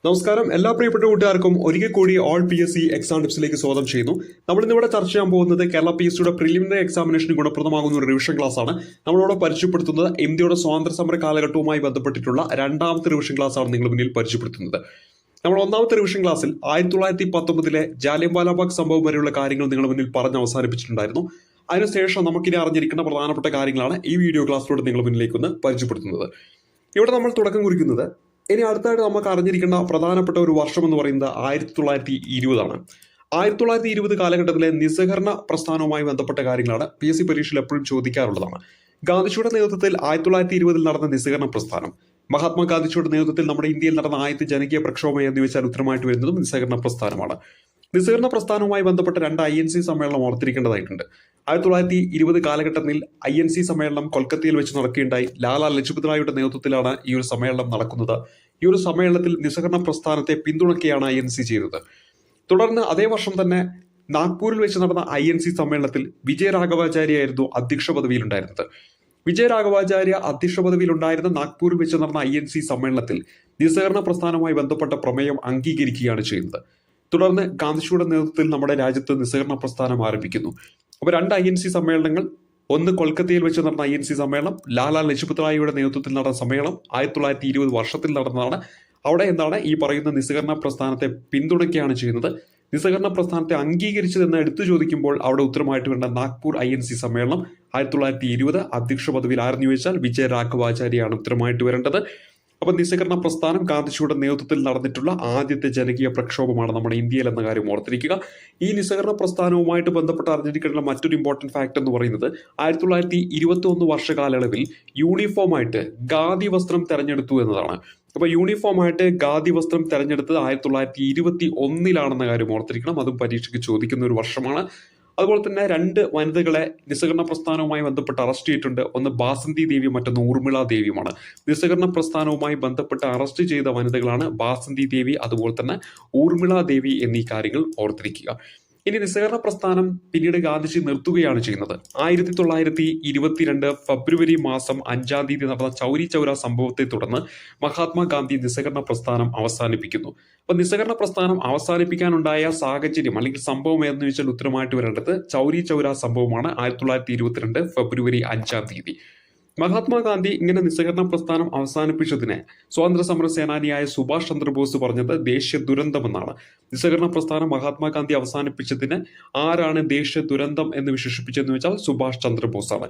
നമസ്കാരം എല്ലാ പ്രിയപ്പെട്ട കൂട്ടുകാർക്കും ഒരിക്കൽ കൂടി ഓൾ PSC എക്സാം ടിപ്സിലേക്ക് സ്വാഗതം ചെയ്യുന്നു. നമ്മൾ ഇന്നിവിടെ ചർച്ച ചെയ്യാൻ പോകുന്നത് കേരള PSCയുടെ പ്രിലിമിനറി എക്സാമിനേഷന് ഗുണപ്രദമാകുന്ന ഒരു റിവിഷൻ ക്ലാസ് ആണ്. നമ്മളിവിടെ പരിചയപ്പെടുത്തുന്നത് ഇന്ത്യയുടെ സ്വാതന്ത്ര്യ സമര കാലഘട്ടവുമായി ബന്ധപ്പെട്ടിട്ടുള്ള രണ്ടാമത്തെ റിവിഷൻ ക്ലാസ് ആണ് നിങ്ങൾ മുന്നിൽ പരിചയപ്പെടുത്തുന്നത്. നമ്മൾ ഒന്നാമത്തെ റിവിഷൻ ക്ലാസ്സിൽ 1919 ജാലിയൻവാലാബാഗ് സംഭവം വരെയുള്ള കാര്യങ്ങൾ നിങ്ങളുടെ മുന്നിൽ പറഞ്ഞ് അവസാനിപ്പിച്ചിട്ടുണ്ടായിരുന്നു. അതിനുശേഷം നമുക്കിനി അറിഞ്ഞിരിക്കുന്ന പ്രധാനപ്പെട്ട കാര്യങ്ങളാണ് ഈ വീഡിയോ ക്ലാസ്സിലൂടെ നിങ്ങൾ മുന്നിലേക്ക് ഒന്ന് പരിചയപ്പെടുത്തുന്നത്. ഇവിടെ നമ്മൾ തുടക്കം കുറിക്കുന്നത് ഇനി അടുത്തായിട്ട് നമുക്ക് അറിഞ്ഞിരിക്കേണ്ട പ്രധാനപ്പെട്ട ഒരു വർഷം എന്ന് പറയുന്നത് 1920 1920 കാലഘട്ടത്തിലെ നിസ്സഹകരണ പ്രസ്ഥാനവുമായി ബന്ധപ്പെട്ട കാര്യങ്ങളാണ് PSC പരീക്ഷയിൽ എപ്പോഴും ചോദിക്കാറുള്ളതാണ്. ഗാന്ധിജിയുടെ നേതൃത്വത്തിൽ 1920 നടന്ന നിസ്സഹകരണ പ്രസ്ഥാനം, മഹാത്മാഗാന്ധിജിയുടെ നേതൃത്വത്തിൽ നമ്മുടെ ഇന്ത്യയിൽ നടന്ന ആദ്യത്തെ ജനകീയ പ്രക്ഷോഭം എന്ന് വെച്ചാൽ ഉത്തരമായിട്ട് വരുന്നതും നിസ്സഹകരണ പ്രസ്ഥാനമാണ്. നിസ്സഹകരണ പ്രസ്ഥാനവുമായി ബന്ധപ്പെട്ട രണ്ട് INC സമ്മേളനം ഓർത്തിരിക്കേണ്ടതായിട്ടുണ്ട്. 1920 കാലഘട്ടത്തിൽ INC സമ്മേളനം കൊൽക്കത്തയിൽ വെച്ച് നടക്കുകയുണ്ടായി. ലാലാ ലജ്പത് റായിയുടെ നേതൃത്വത്തിലാണ് ഈ ഒരു സമ്മേളനം നടക്കുന്നത്. ഈ ഒരു സമ്മേളനത്തിൽ നിസ്സഹകരണ പ്രസ്ഥാനത്തെ പിന്തുണയ്ക്കുകയാണ് INC ചെയ്തത്. തുടർന്ന് അതേ വർഷം തന്നെ നാഗ്പൂരിൽ വെച്ച് നടന്ന INC സമ്മേളനത്തിൽ വിജയരാഘവാചാര്യായിരുന്നു അധ്യക്ഷ പദവിയിലുണ്ടായിരുന്നത്. വിജയരാഘവാചാര്യ അധ്യക്ഷ പദവിയിലുണ്ടായിരുന്ന നാഗ്പൂരിൽ വെച്ച് നടന്ന INC സമ്മേളനത്തിൽ നിസ്സഹകരണ പ്രസ്ഥാനവുമായി ബന്ധപ്പെട്ട പ്രമേയം അംഗീകരിക്കുകയാണ് ചെയ്യുന്നത്. തുടർന്ന് ഗാന്ധിജിയുടെ നേതൃത്വത്തിൽ നമ്മുടെ രാജ്യത്ത് നിസ്സഹകരണ പ്രസ്ഥാനം ആരംഭിക്കുന്നു. അപ്പോൾ രണ്ട് INC സമ്മേളനങ്ങൾ, ഒന്ന് കൊൽക്കത്തയിൽ വെച്ച് നടന്ന INC സമ്മേളനം, ലാലാ ലജ്പത് റായിയുടെ നേതൃത്വത്തിൽ നടന്ന സമ്മേളനം 1920 വർഷത്തിൽ നടന്നതാണ്. അവിടെ എന്താണ് ഈ പറയുന്ന നിസ്സഹകരണ പ്രസ്ഥാനത്തെ പിന്തുണയ്ക്കുകയാണ് ചെയ്യുന്നത്. നിസ്സഹകരണ പ്രസ്ഥാനത്തെ അംഗീകരിച്ചതെന്ന് എടുത്തു ചോദിക്കുമ്പോൾ അവിടെ ഉത്തരമായിട്ട് വേണ്ട നാഗ്പൂർ INC സമ്മേളനം 1920 അധ്യക്ഷ പദവിയിൽ ആരെന്ന് ചോദിച്ചാൽ വിജയരാഘവാചാര്യാണ് ഉത്തരമായിട്ട് വരേണ്ടത്. അപ്പോൾ നിസ്സഹകരണ പ്രസ്ഥാനം ഗാന്ധിജിയുടെ നേതൃത്വത്തിൽ നടന്നിട്ടുള്ള ആദ്യത്തെ ജനകീയ പ്രക്ഷോഭമാണ് നമ്മുടെ ഇന്ത്യയിൽ എന്ന കാര്യം ഓർത്തിരിക്കുക. ഈ നിസ്സഹകരണ പ്രസ്ഥാനവുമായിട്ട് ബന്ധപ്പെട്ട് അറിഞ്ഞിരിക്കേണ്ട മറ്റൊരു ഇമ്പോർട്ടൻറ്റ് ഫാക്ട് എന്ന് പറയുന്നത് 1921 വർഷകാലയളവിൽ യൂണിഫോമായിട്ട് ഖാദി വസ്ത്രം തെരഞ്ഞെടുത്തു എന്നതാണ്. അപ്പോൾ യൂണിഫോമായിട്ട് ഖാദി വസ്ത്രം തെരഞ്ഞെടുത്തത് 1921 കാര്യം ഓർത്തിരിക്കണം. അതും പരീക്ഷയ്ക്ക് ചോദിക്കുന്ന ഒരു വർഷമാണ്. അതുപോലെ തന്നെ രണ്ട് വനിതകളെ നിസ്സഹകരണ പ്രസ്ഥാനവുമായി ബന്ധപ്പെട്ട് അറസ്റ്റ് ചെയ്തിട്ടുണ്ട്. ഒന്ന് ബാസന്തി ദേവി, മറ്റൊന്ന് ഊർമിള ദേവിയുമാണ്. നിസ്സഹകരണ പ്രസ്ഥാനവുമായി ബന്ധപ്പെട്ട് അറസ്റ്റ് ചെയ്ത വനിതകളാണ് ബാസന്തി ദേവി, അതുപോലെ തന്നെ ഊർമിള ദേവി എന്നീ കാര്യങ്ങൾ ഓർത്തിരിക്കുക. ഇനി നിസ്സഹകരണ പ്രസ്ഥാനം പിന്നീട് ഗാന്ധിജി നിർത്തുകയാണ് ചെയ്യുന്നത്. 1922 ഫെബ്രുവരി മാസം 5-ാം തീയതി നടന്ന ചൗരി ചൗര സംഭവത്തെ തുടർന്ന് മഹാത്മാഗാന്ധി നിസ്സഹകരണ പ്രസ്ഥാനം അവസാനിപ്പിക്കുന്നു. അപ്പൊ നിസ്സഹകരണ പ്രസ്ഥാനം അവസാനിപ്പിക്കാനുണ്ടായ സാഹചര്യം അല്ലെങ്കിൽ സംഭവം എന്ന് വെച്ചാൽ ഉത്തരമായിട്ട് വരേണ്ടത് ചൗരി ചൗര സംഭവമാണ്. 1922 ഫെബ്രുവരി 5-ാം തീയതി മഹാത്മാഗാന്ധി ഇങ്ങനെ നിസ്സഹകരണ പ്രസ്ഥാനം അവസാനിപ്പിച്ചതിനെ സ്വാതന്ത്ര്യ സമര സേനാനിയായ സുഭാഷ് ചന്ദ്രബോസ് പറഞ്ഞത് ദേശീയ ദുരന്തമെന്നാണ്. നിസ്സഹകരണ പ്രസ്ഥാനം മഹാത്മാഗാന്ധി അവസാനിപ്പിച്ചതിന് ആരാണ് ദേശീയ ദുരന്തം എന്ന് വിശേഷിപ്പിച്ചതെന്ന് വെച്ചാൽ സുഭാഷ് ചന്ദ്രബോസ് ആണ്.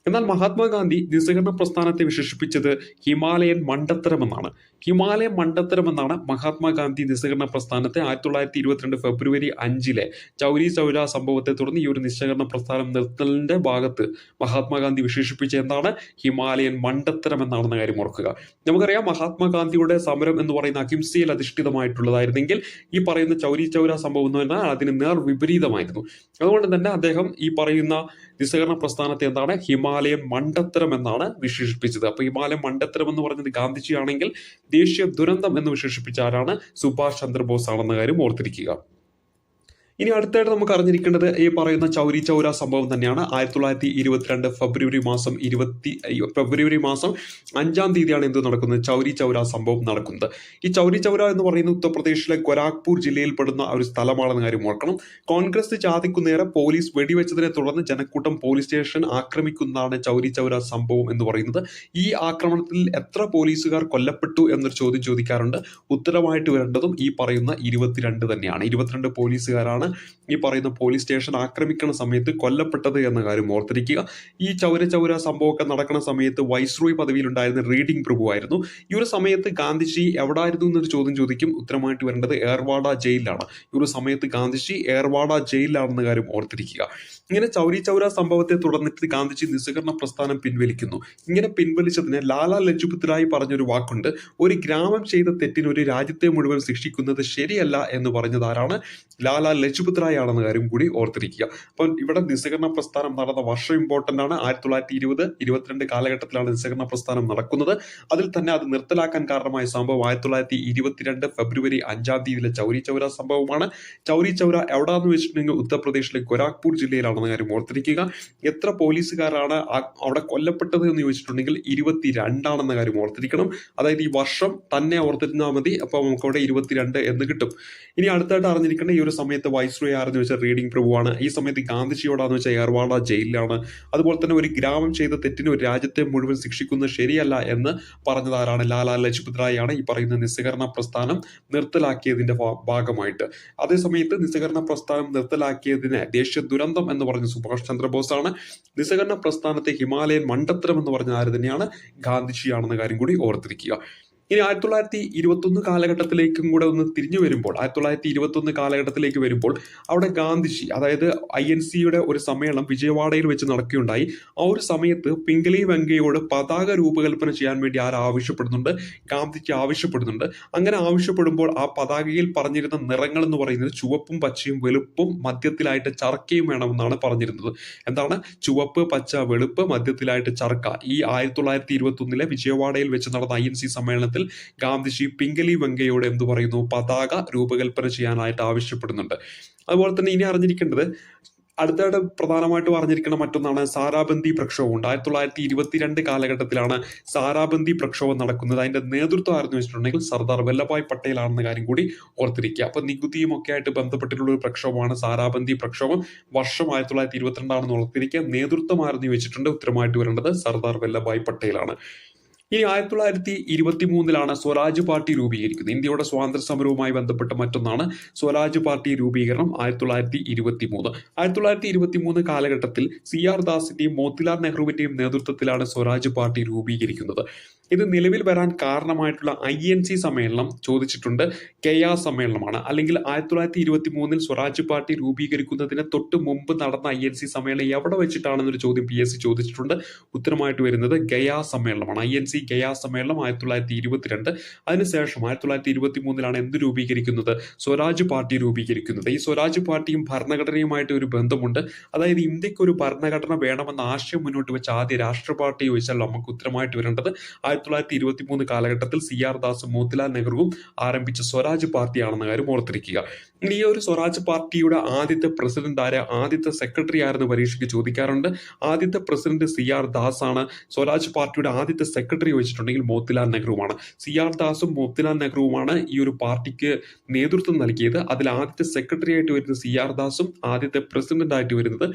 എന്നാൽ മഹാത്മാഗാന്ധി നിസ്സഹകരണ പ്രസ്ഥാനത്തെ വിശേഷിപ്പിച്ചത് ഹിമാലയൻ മണ്ടത്തരം എന്നാണ്. ഹിമാലയൻ മണ്ടത്തരം എന്നാണ് മഹാത്മാഗാന്ധി നിസ്സഹകരണ പ്രസ്ഥാനത്തെ 1922 ഫെബ്രുവരി 5-ലെ ചൗരി ചൗര സംഭവത്തെ തുടർന്ന് ഈ ഒരു നിസ്സഹകരണ പ്രസ്ഥാനം നിർത്തലിന്റെ ഭാഗത്ത് മഹാത്മാഗാന്ധി വിശേഷിപ്പിച്ച എന്താണ്? ഹിമാലയൻ മണ്ടത്തരം എന്നാണെന്ന കാര്യം ഓർക്കുക. നമുക്കറിയാം മഹാത്മാഗാന്ധിയുടെ സമരം എന്ന് പറയുന്ന അഹിംസയിൽ അധിഷ്ഠിതമായിട്ടുള്ളതായിരുന്നെങ്കിൽ ഈ പറയുന്ന ചൗരി ചൗര സംഭവം എന്ന് പറഞ്ഞാൽ അതിന് നേർ വിപരീതമായിരുന്നു. അതുകൊണ്ട് തന്നെ അദ്ദേഹം ഈ പറയുന്ന നിസ്സഹകരണ പ്രസ്ഥാനത്തെ എന്താണ്? ഹിമാലയൻ മണ്ടത്തരം എന്നാണ് വിശേഷിപ്പിച്ചത്. അപ്പൊ ഹിമാലയൻ മണ്ടത്തരം എന്ന് പറഞ്ഞത് ഗാന്ധിജി ആണെങ്കിൽ ദേശീയ ദുരന്തം എന്ന് വിശേഷിപ്പിച്ച ആരാണ്? സുഭാഷ് ചന്ദ്രബോസ് ആണെന്ന കാര്യം ഓർത്തിരിക്കുക. ഇനി അടുത്തായിട്ട് നമുക്ക് അറിഞ്ഞിരിക്കേണ്ടത് ഈ പറയുന്ന ചൗരി ചൗര സംഭവം തന്നെയാണ്. 1922 ഫെബ്രുവരി മാസം 5-ാം തീയതിയാണ് എന്ത് നടക്കുന്നത്? ചൗരി ചൗര സംഭവം നടക്കുന്നത്. ഈ ചൗരി ചൗര എന്ന് പറയുന്നത് ഉത്തർപ്രദേശിലെ ഗോരഖ്പൂർ ജില്ലയിൽ പെടുന്ന ഒരു സ്ഥലമാണെന്ന കാര്യം ഓർക്കണം. കോൺഗ്രസ് ജാഥയ്ക്കു നേരെ പോലീസ് വെടിവെച്ചതിനെ തുടർന്ന് ജനക്കൂട്ടം പോലീസ് സ്റ്റേഷൻ ആക്രമിക്കുന്നതാണ് ചൗരി ചൗര സംഭവം എന്ന് പറയുന്നത്. ഈ ആക്രമണത്തിൽ എത്ര പോലീസുകാർ കൊല്ലപ്പെട്ടു എന്നൊരു ചോദ്യം ചോദിക്കാറുണ്ട്. ഉത്തരമായിട്ട് വരേണ്ടതും ഈ പറയുന്ന 22 തന്നെയാണ്. 22 പോലീസുകാരാണ് ഈ പറയുന്ന പോലീസ് സ്റ്റേഷൻ ആക്രമിക്കുന്ന സമയത്ത് കൊല്ലപ്പെട്ടത് എന്ന കാര്യം ഓർത്തിരിക്കുക. ഈ ചൗര ചൗര സംഭവമൊക്കെ നടക്കുന്ന സമയത്ത് വൈസ്രോയ് പദവിയിലുണ്ടായിരുന്ന റീഡിംഗ് പ്രഭു ആയിരുന്നു. ഈ ഒരു സമയത്ത് ഗാന്ധിജി എവിടായിരുന്നു എന്നൊരു ചോദ്യം ചോദിക്കും. ഉത്തരമായിട്ട് വരേണ്ടത് ഏർവാഡ ജയിലിലാണ്. ഈ ഒരു സമയത്ത് ഗാന്ധിജി ഏർവാഡ ജയിലിലാണെന്ന കാര്യം ഓർത്തിരിക്കുക. ഇങ്ങനെ ചൗരി ചൗര സംഭവത്തെ തുടർന്നിട്ട് ഗാന്ധിജി നിസ്സഹകരണ പ്രസ്ഥാനം പിൻവലിക്കുന്നു. ഇങ്ങനെ പിൻവലിച്ചതിന് ലാലാ ലജ്പത് റായ് പറഞ്ഞൊരു വാക്കുണ്ട്: ഒരു ഗ്രാമം ചെയ്ത തെറ്റിന് ഒരു രാജ്യത്തെ മുഴുവൻ ശിക്ഷിക്കുന്നത് ശരിയല്ല എന്ന് പറഞ്ഞത് ആരാണ്? ലാലാ ലജ്പത് ലജ്പത് റായ് ആണെന്ന കാര്യം കൂടി ഓർത്തിരിക്കുക. അപ്പം ഇവിടെ നിസ്സഹകരണ പ്രസ്ഥാനം നടന്ന വർഷം ഇമ്പോർട്ടന്റ് ആണ്. 1920-22 കാലഘട്ടത്തിലാണ് നിസ്സഹകരണ പ്രസ്ഥാനം നടക്കുന്നത്. അതിൽ തന്നെ അത് നിർത്തലാക്കാൻ കാരണമായ സംഭവം 1922 ഫെബ്രുവരി 5-ാം തീയതിയിലെ ചൗരി ചൗര സംഭവമാണ്. ചൗരി ചൗര എവിടാന്ന് വെച്ചിട്ടുണ്ടെങ്കിൽ ഉത്തർപ്രദേശിലെ ഗോരഖ്പൂർ ജില്ലയിലാണെന്ന കാര്യം ഓർത്തിരിക്കുക. എത്ര പോലീസുകാരാണ് അവിടെ കൊല്ലപ്പെട്ടത് എന്ന് ചോദിച്ചിട്ടുണ്ടെങ്കിൽ 22 ആണെന്ന കാര്യം ഓർത്തിരിക്കണം. അതായത് ഈ വർഷം തന്നെ ഓർത്തിരുന്നാൽ മതി, അപ്പോൾ നമുക്ക് അവിടെ 22 എന്ന് കിട്ടും. ഇനി അടുത്തായിട്ട് അറിഞ്ഞിരിക്കേണ്ട ഈ ഒരു സമയത്ത് വൈസ്രോയി ആരെന്ന് വെച്ചാൽ റീഡിംഗ് പ്രഭുവാണ്. ഈ സമയത്ത് ഗാന്ധിജിയോടാന്ന് വെച്ചാൽ ഏർവാഡ ജയിലിലാണ്. അതുപോലെ തന്നെ ഒരു ഗ്രാമം ചെയ്ത തെറ്റിന് ഒരു രാജ്യത്തെ മുഴുവൻ ശിക്ഷിക്കുന്നത് ശരിയല്ല എന്ന് പറഞ്ഞതാരാണ്? ലാലാ ലജ്പത് റായ് ആണ്. ഈ പറയുന്ന നിസ്സഹകരണ പ്രസ്ഥാനം നിർത്തലാക്കിയതിന്റെ ഭാഗമായിട്ട്. അതേസമയത്ത് നിസ്സഹകരണ പ്രസ്ഥാനം നിർത്തലാക്കിയതിന് ദേശീയ ദുരന്തം എന്ന് പറഞ്ഞ സുഭാഷ് ചന്ദ്രബോസ് ആണ്. നിസ്സഹകരണ പ്രസ്ഥാനത്തെ ഹിമാലയൻ മണ്ടത്തരം എന്ന് പറഞ്ഞ ആര് തന്നെയാണ്? ഗാന്ധിജിയാണെന്ന കാര്യം കൂടി ഓർത്തിരിക്കുക. ഇനി 1921 കാലഘട്ടത്തിലേക്കും കൂടെ ഒന്ന് തിരിഞ്ഞു വരുമ്പോൾ 1921 കാലഘട്ടത്തിലേക്ക് വരുമ്പോൾ അവിടെ ഗാന്ധിജി, അതായത് INCയുടെ ഒരു സമ്മേളനം വിജയവാഡയിൽ വെച്ച് നടക്കുകയുണ്ടായി. ആ ഒരു സമയത്ത് പിംഗലി വെങ്കയോട് പതാക രൂപകൽപ്പന ചെയ്യാൻ വേണ്ടി ആവശ്യപ്പെടുന്നുണ്ട്? ഗാന്ധിജി ആവശ്യപ്പെടുന്നുണ്ട്. അങ്ങനെ ആവശ്യപ്പെടുമ്പോൾ ആ പതാകയിൽ പറഞ്ഞിരുന്ന നിറങ്ങൾ എന്ന് പറയുന്നത് ചുവപ്പും പച്ചയും വെളുപ്പും മധ്യത്തിലായിട്ട് ചർക്കയും വേണമെന്നാണ് പറഞ്ഞിരുന്നത്. എന്താണ്? ചുവപ്പ്, പച്ച, വെളുപ്പ്, മധ്യത്തിലായിട്ട് ചർക്ക. ഈ 1921 വിജയവാഡയിൽ വെച്ച് നടന്ന INC സമ്മേളനത്തിൽ ഗാന്ധിജി പിംഗലി വെങ്കയോട് എന്തു പറയുന്നു? പതാക രൂപകൽപ്പന ചെയ്യാനായിട്ട് ആവശ്യപ്പെടുന്നുണ്ട്. അതുപോലെ തന്നെ ഇനി അറിഞ്ഞിരിക്കേണ്ടത്, അടുത്തായിട്ട് പ്രധാനമായിട്ടും അറിഞ്ഞിരിക്കുന്ന മറ്റൊന്നാണ് സാരാബന്ദി പ്രക്ഷോഭം. 1922 കാലഘട്ടത്തിലാണ് സാരാബന്ദി പ്രക്ഷോഭം നടക്കുന്നത്. അതിന്റെ നേതൃത്വം ആരെന്ന് വെച്ചിട്ടുണ്ടെങ്കിൽ സർദാർ വല്ലഭായ് പട്ടേൽ ആണെന്ന കാര്യം കൂടി ഓർത്തിരിക്കുക. അപ്പൊ നികുതിയും ഒക്കെ ആയിട്ട് ബന്ധപ്പെട്ടിട്ടുള്ള ഒരു പ്രക്ഷോഭമാണ് സാരാബന്ദി പ്രക്ഷോഭം. വർഷം 1922 ആണെന്ന് ഓർത്തിരിക്കുക. നേതൃത്വം ആരെന്ന് വെച്ചിട്ടുണ്ട്? ഉത്തരമായിട്ട് വരേണ്ടത് സർദാർ വല്ലഭായ് പട്ടേലാണ്. ഇനി 1923 സ്വരാജ് പാർട്ടി രൂപീകരിക്കുന്നത്. ഇന്ത്യയുടെ സ്വാതന്ത്ര്യ സമരവുമായി ബന്ധപ്പെട്ട മറ്റൊന്നാണ് സ്വരാജ് പാർട്ടി രൂപീകരണം 1923. 1923 കാലഘട്ടത്തിൽ CR ദാസിന്റെയും മോത്തിലാൽ നെഹ്റുവിന്റെയും നേതൃത്വത്തിലാണ് സ്വരാജ് പാർട്ടി രൂപീകരിക്കുന്നത്. ഇത് നിലവിൽ വരാൻ കാരണമായിട്ടുള്ള INC സമ്മേളനം ചോദിച്ചിട്ടുണ്ട് കെയാ സമ്മേളനമാണ്. അല്ലെങ്കിൽ 1923 സ്വരാജ് പാർട്ടി രൂപീകരിക്കുന്നതിന് തൊട്ട് മുമ്പ് നടന്ന INC സമ്മേളനം എവിടെ വെച്ചിട്ടാണെന്നൊരു ചോദ്യം PSC ചോദിച്ചിട്ടുണ്ട്. ഉത്തരമായിട്ട് വരുന്നത് ഗയാ സമ്മേളനമാണ്. INC ഗയാ സമ്മേളനം 1922. അതിനുശേഷം 1923 എന്ത് രൂപീകരിക്കുന്നത്? സ്വരാജ് പാർട്ടി രൂപീകരിക്കുന്നത്. ഈ സ്വരാജ് പാർട്ടിയും ഭരണഘടനയുമായിട്ട് ഒരു ബന്ധമുണ്ട്. അതായത് ഇന്ത്യക്ക് ഒരു ഭരണഘടന വേണമെന്ന ആശയം മുന്നോട്ട് വെച്ച ആദ്യ രാഷ്ട്ര പാർട്ടി ചോദിച്ചാൽ നമുക്ക് ഉത്തരമായിട്ട് വരേണ്ടത് 1923 കാലഘട്ടത്തിൽ CR ദാസും മോത്തിലാൽ നെഹ്റുവും ആരംഭിച്ച സ്വരാജ് പാർട്ടിയാണെന്ന കാര്യം ഓർത്തിരിക്കുക. ഈ ഒരു സ്വരാജ് പാർട്ടിയുടെ ആദ്യത്തെ പ്രസിഡന്റ് ആര്? ആദ്യത്തെ സെക്രട്ടറി ആരെന്ന് പരീക്ഷയ്ക്ക് ചോദിക്കാറുണ്ട്. ആദ്യത്തെ പ്രസിഡന്റ് CR ദാസ് ആണ്. സ്വരാജ് പാർട്ടിയുടെ ആദ്യത്തെ സെക്രട്ടറി വെച്ചിട്ടുണ്ടെങ്കിൽ മോത്തിലാൽ നെഹ്റുവാണ്. CR ദാസും മോത്തിലാൽ നെഹ്റുവുമാണ് ഈ ഒരു പാർട്ടിക്ക് നേതൃത്വം നൽകിയത്. അതിൽ ആദ്യത്തെ സെക്രട്ടറി ആയിട്ട് വരുന്നത് CR ദാസും ആദ്യത്തെ പ്രസിഡന്റ് ആയിട്ട് വരുന്നത്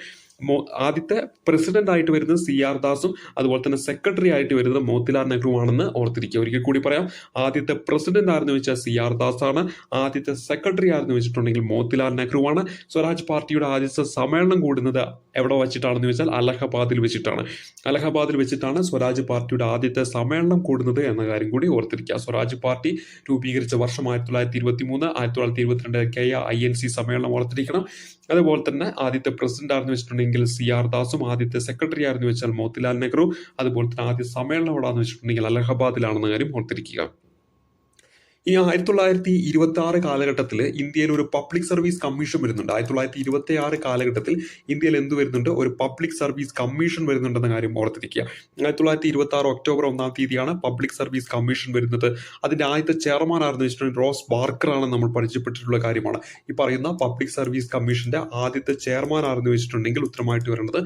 CR ദാസും അതുപോലെ തന്നെ സെക്രട്ടറി ആയിട്ട് വരുന്നത് മോത്തിലാൽ നെഹ്റു ആണെന്ന് ഓർത്തിരിക്കുക. ഒരിക്കൽ കൂടി പറയാം, ആദ്യത്തെ പ്രസിഡന്റ് ആരെന്ന് വെച്ചാൽ CR ദാസ് ആണ്. ആദ്യത്തെ സെക്രട്ടറി ആരെന്ന് വെച്ചിട്ടുണ്ടെങ്കിൽ മോത്തിലാൽ നെഹ്റു ആണ്. സ്വരാജ് പാർട്ടിയുടെ ആദ്യത്തെ സമ്മേളനം കൂടുന്നത് എവിടെ വെച്ചിട്ടാണെന്ന് വെച്ചാൽ അലഹബാദിൽ വെച്ചിട്ടാണ്. അലഹബാദിൽ വെച്ചിട്ടാണ് സ്വരാജ് പാർട്ടിയുടെ ആദ്യത്തെ സമ്മേളനം കൂടുന്നത് എന്ന കാര്യം കൂടി ഓർത്തിരിക്കുക. സ്വരാജ് പാർട്ടി രൂപീകരിച്ച വർഷം 1923. 1922 കെയ INC സമ്മേളനം ഓർത്തിരിക്കണം. അതുപോലെ തന്നെ ആദ്യത്തെ പ്രസിഡന്റ് ആണെന്ന് വെച്ചിട്ടുണ്ടെങ്കിൽ CR ദാസും ആദ്യത്തെ സെക്രട്ടറി ആണെന്ന് വെച്ചാൽ മോത്തിലാൽ നെഹ്റു. അതുപോലെ തന്നെ ആദ്യ സമ്മേളനം എവിടെയാണെന്ന് വെച്ചിട്ടുണ്ടെങ്കിൽ അലഹബാദിലാണെന്ന കാര്യം ഓർത്തിരിക്കുക. ഈ 1926 കാലഘട്ടത്തിൽ ഇന്ത്യയിൽ ഒരു പബ്ലിക് സർവീസ് കമ്മീഷൻ വരുന്നുണ്ട്. 1926 കാലഘട്ടത്തിൽ ഇന്ത്യയിൽ എന്ത് വരുന്നുണ്ട്? ഒരു പബ്ലിക് സർവീസ് കമ്മീഷൻ വരുന്നുണ്ടെന്ന കാര്യം ഓർത്തിരിക്കുക. 1926 ഒക്ടോബർ 1-ാം തീയതിയാണ് പബ്ലിക് സർവീസ് കമ്മീഷൻ വരുന്നത്. അതിന്റെ ആദ്യത്തെ ചെയർമാൻ ആണെന്ന് വെച്ചിട്ടുണ്ടെങ്കിൽ റോസ് ബാർക്കർ ആണ്. നമ്മൾ പരിചയപ്പെട്ടിട്ടുള്ള കാര്യമാണ്. ഈ പറയുന്ന പബ്ലിക് സർവീസ് കമ്മീഷന്റെ ആദ്യത്തെ ചെയർമാൻ ആണെന്ന് വെച്ചിട്ടുണ്ടെങ്കിൽ ഉത്തരമായിട്ട് വരേണ്ടത്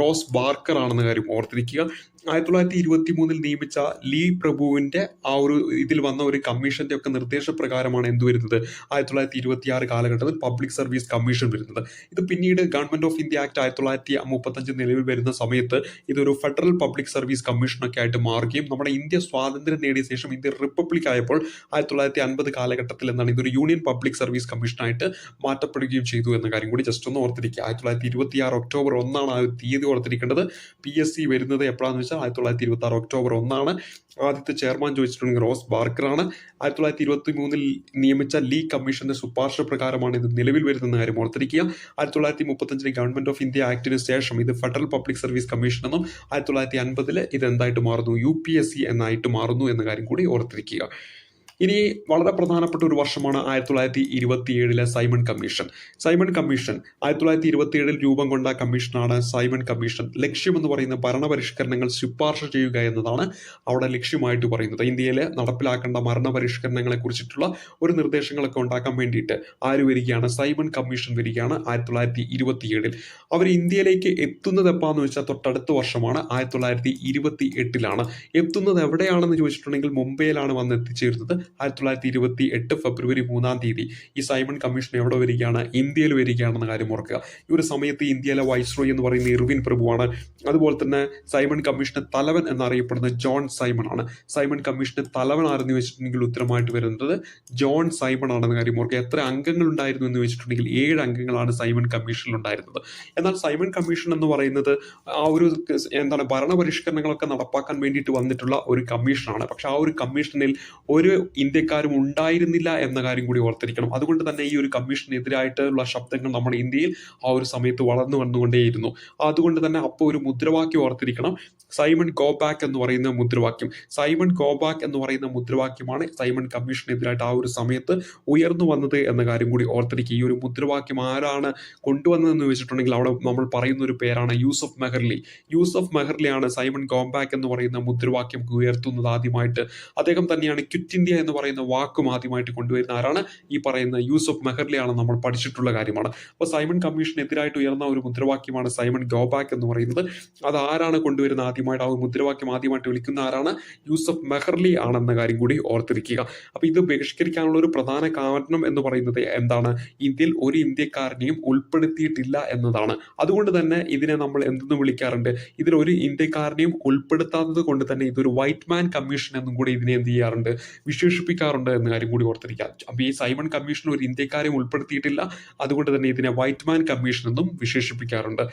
റോസ് ബാർക്കർ ആണെന്ന കാര്യം ഓർത്തിരിക്കുക. 1923 നിയമിച്ച ലീ പ്രഭുവിന്റെ ആ ഒരു ഇതിൽ വന്ന ഒരു കമ്മീഷന്റെ ഒക്കെ നിർദ്ദേശപ്രകാരമാണ് എന്ത് വരുന്നത്? 1926 കാലഘട്ടത്തിൽ പബ്ലിക് സർവീസ് കമ്മീഷൻ വരുന്നത്. ഇത് പിന്നീട് ഗവൺമെന്റ് ഓഫ് ഇന്ത്യ ആക്ട് 1935 നിലവിൽ വരുന്ന സമയത്ത് ഇതൊരു ഫെഡറൽ പബ്ലിക് സർവീസ് കമ്മീഷനൊക്കെ ആയിട്ട് മാറുകയും നമ്മുടെ ഇന്ത്യ സ്വാതന്ത്ര്യം നേടിയ ശേഷം ഇന്ത്യ റിപ്പബ്ലിക് ആയപ്പോൾ 1950 കാലഘട്ടത്തിൽ എന്താണ് ഇതൊരു യൂണിയൻ പബ്ലിക് സർവീസ് കമ്മീഷനായിട്ട് മാറ്റപ്പെടുകയും ചെയ്തു എന്ന കാര്യം കൂടി ജസ്റ്റ് ഒന്ന് ഓർത്തിരിക്കുക. 1926 ഒക്ടോബർ 1 ആ ഒരു തീയതി ഓർത്തിരിക്കേണ്ടത്. PSC വരുന്നത് എപ്പോഴാണെന്ന് വെച്ചാൽ 1926 ഒക്ടോബർ 1. ആദ്യത്തെ ചെയർമാൻ ചോദിച്ചിട്ടുണ്ടെങ്കിൽ റോസ് ബാർക്കർ ആണ്. 1923 നിയമിച്ച ലീ കമ്മീഷന്റെ ശുപാർശ പ്രകാരമാണ് ഇത് നിലവിൽ വരുന്ന കാര്യം ഓർത്തിരിക്കുക. 1935 ഗവൺമെന്റ് ഓഫ് ഇന്ത്യ ആക്ടിന് ശേഷം ഇത് ഫെഡറൽ പബ്ലിക് സർവീസ് കമ്മീഷൻ എന്നും 1950 ഇത് എന്തായിട്ട് മാറുന്നു? UPSC എന്നായിട്ട് മാറുന്നു എന്ന കാര്യം കൂടി ഓർത്തിരിക്കുക. ഇനി വളരെ പ്രധാനപ്പെട്ട ഒരു വർഷമാണ് 1927 സൈമൺ കമ്മീഷൻ. സൈമൺ കമ്മീഷൻ 1927 രൂപം കൊണ്ട കമ്മീഷനാണ് സൈമൺ കമ്മീഷൻ. ലക്ഷ്യമെന്ന് പറയുന്ന ഭരണപരിഷ്കരണങ്ങൾ ശുപാർശ ചെയ്യുക എന്നതാണ് അവിടെ ലക്ഷ്യമായിട്ട് പറയുന്നത്. ഇന്ത്യയിൽ നടപ്പിലാക്കേണ്ട ഭരണപരിഷ്കരണങ്ങളെ കുറിച്ചിട്ടുള്ള ഒരു നിർദ്ദേശങ്ങളൊക്കെ ഉണ്ടാക്കാൻ വേണ്ടിയിട്ട് ആര് വരികയാണ്? സൈമൺ കമ്മീഷൻ വരികയാണ് 1927. അവർ ഇന്ത്യയിലേക്ക് എത്തുന്നത് എപ്പാന്ന് വെച്ചാൽ തൊട്ടടുത്ത വർഷമാണ് 1928. എത്തുന്നത് എവിടെയാണെന്ന് ചോദിച്ചിട്ടുണ്ടെങ്കിൽ മുംബൈയിലാണ് വന്ന് എത്തിച്ചേരുന്നത്. 1928 ഫെബ്രുവരി 3 ഈ സൈമൺ കമ്മീഷൻ എവിടെ വരികയാണ്? ഇന്ത്യയിൽ വരികയാണെന്ന കാര്യം ഓർക്കുക. ഈ ഒരു സമയത്ത് ഇന്ത്യയിലെ വൈസ്രോയി എന്ന് പറയുന്ന ഇർവിൻ പ്രഭുവാണ്. അതുപോലെ തന്നെ സൈമൺ കമ്മീഷന്റെ തലവൻ എന്നറിയപ്പെടുന്ന ജോൺ സൈമൺ ആണ്. സൈമൺ കമ്മീഷന്റെ തലവൻ ആരെന്ന് വെച്ചിട്ടുണ്ടെങ്കിൽ ഉത്തരമായിട്ട് വരുന്നത് ജോൺ സൈമൺ ആണെന്ന കാര്യം ഓർക്കുക. എത്ര അംഗങ്ങൾ ഉണ്ടായിരുന്നു എന്ന് വെച്ചിട്ടുണ്ടെങ്കിൽ 7 അംഗങ്ങളാണ് സൈമൺ കമ്മീഷനിൽ ഉണ്ടായിരുന്നത്. എന്നാൽ സൈമൺ കമ്മീഷൻ എന്ന് പറയുന്നത് ആ ഒരു ഭരണപരിഷ്കരണങ്ങളൊക്കെ നടപ്പാക്കാൻ വേണ്ടിയിട്ട് വന്നിട്ടുള്ള ഒരു കമ്മീഷനാണ്. പക്ഷെ ആ ഒരു കമ്മീഷനിൽ ഒരു ഇന്ത്യക്കാരും ഉണ്ടായിരുന്നില്ല എന്ന കാര്യം കൂടി ഓർത്തിരിക്കണം. അതുകൊണ്ട് തന്നെ ഈ ഒരു കമ്മീഷനെതിരായിട്ടുള്ള ശബ്ദങ്ങൾ നമ്മുടെ ഇന്ത്യയിൽ ആ ഒരു സമയത്ത് വളർന്നു വന്നുകൊണ്ടേയിരുന്നു. അതുകൊണ്ട് തന്നെ അപ്പോൾ ഒരു മുദ്രാവാക്യം ഓർത്തിരിക്കണം, സൈമൺ ഗോ ബാക്ക് എന്ന് പറയുന്ന മുദ്രാവാക്യം. സൈമൺ ഗോ ബാക്ക് എന്ന് പറയുന്ന മുദ്രാവാക്യമാണ് സൈമൺ കമ്മീഷനെതിരായിട്ട് ആ ഒരു സമയത്ത് ഉയർന്നു വന്നത് എന്ന കാര്യം കൂടി ഓർത്തിരിക്കുക. ഈ ഒരു മുദ്രാവാക്യം ആരാണ് കൊണ്ടുവന്നതെന്ന് വെച്ചിട്ടുണ്ടെങ്കിൽ അവിടെ നമ്മൾ പറയുന്ന ഒരു പേരാണ് യൂസഫ് മെഹർലി. യൂസഫ് മെഹർലിയാണ് സൈമൺ ഗോ ബാക്ക് എന്ന് പറയുന്ന മുദ്രാവാക്യം ഉയർത്തുന്നത് ആദ്യമായിട്ട്. അദ്ദേഹം തന്നെയാണ് ക്വിറ്റ് ഇന്ത്യ എന്ന് പറയുന്ന വാക്കും ആദ്യമായിട്ട് കൊണ്ടുവരുന്ന ആരാണ്? ഈ പറയുന്ന യൂസഫ് മെഹർലിയാണ്. നമ്മൾ പഠിച്ചിട്ടുള്ള കാര്യമാണ്. അപ്പോൾ സൈമൺ കമ്മീഷനെതിരായിട്ട് ഉയർന്ന ഒരു മുദ്രാവാക്യമാണ് സൈമൺ ഗോ ബാക്ക് എന്ന് പറയുന്നത്. അത് ആരാണ് കൊണ്ടുവരുന്ന ആദ്യമായിട്ട് ആ ഒരു മുദ്രാവാക്യം ആദ്യമായിട്ട് വിളിക്കുന്ന ആരാണ്? യൂസഫ് മെഹർലി ആണെന്ന കാര്യം കൂടി ഓർത്തിരിക്കുക. അപ്പോൾ ഇത് ബഹിഷ്കരിക്കാനുള്ള ഒരു പ്രധാന കാരണം എന്ന് പറയുന്നത് എന്താണ്? ഇന്ത്യയിൽ ഒരു ഇന്ത്യക്കാരനെയും ഉൾപ്പെടുത്തിയിട്ടില്ല എന്നതാണ്. അതുകൊണ്ട് തന്നെ ഇതിനെ നമ്മൾ എന്തെന്ന് വിളിക്കാറുണ്ട്? ഇതിൽ ഒരു ഇന്ത്യക്കാരനെയും ഉൾപ്പെടുത്താത്തത് കൊണ്ട് തന്നെ ഇതൊരു വൈറ്റ് മാൻ കമ്മീഷൻ എന്നും കൂടി ഇതിനെ എന്ത് ചെയ്യാറുണ്ട്? വിശേഷിപ്പിക്കാറുണ്ട് എന്ന കാര്യം കൂടി ഓർത്തിരിക്കുക. അപ്പോൾ ഈ സൈമൺ കമ്മീഷൻ ഒരു ഇന്ത്യക്കാരെയും ഉൾപ്പെടുത്തിയിട്ടില്ല. അതുകൊണ്ട് തന്നെ ഇതിനെ വൈറ്റ് മാൻ കമ്മീഷൻ എന്നും വിശേഷിപ്പിക്കാറുണ്ട്.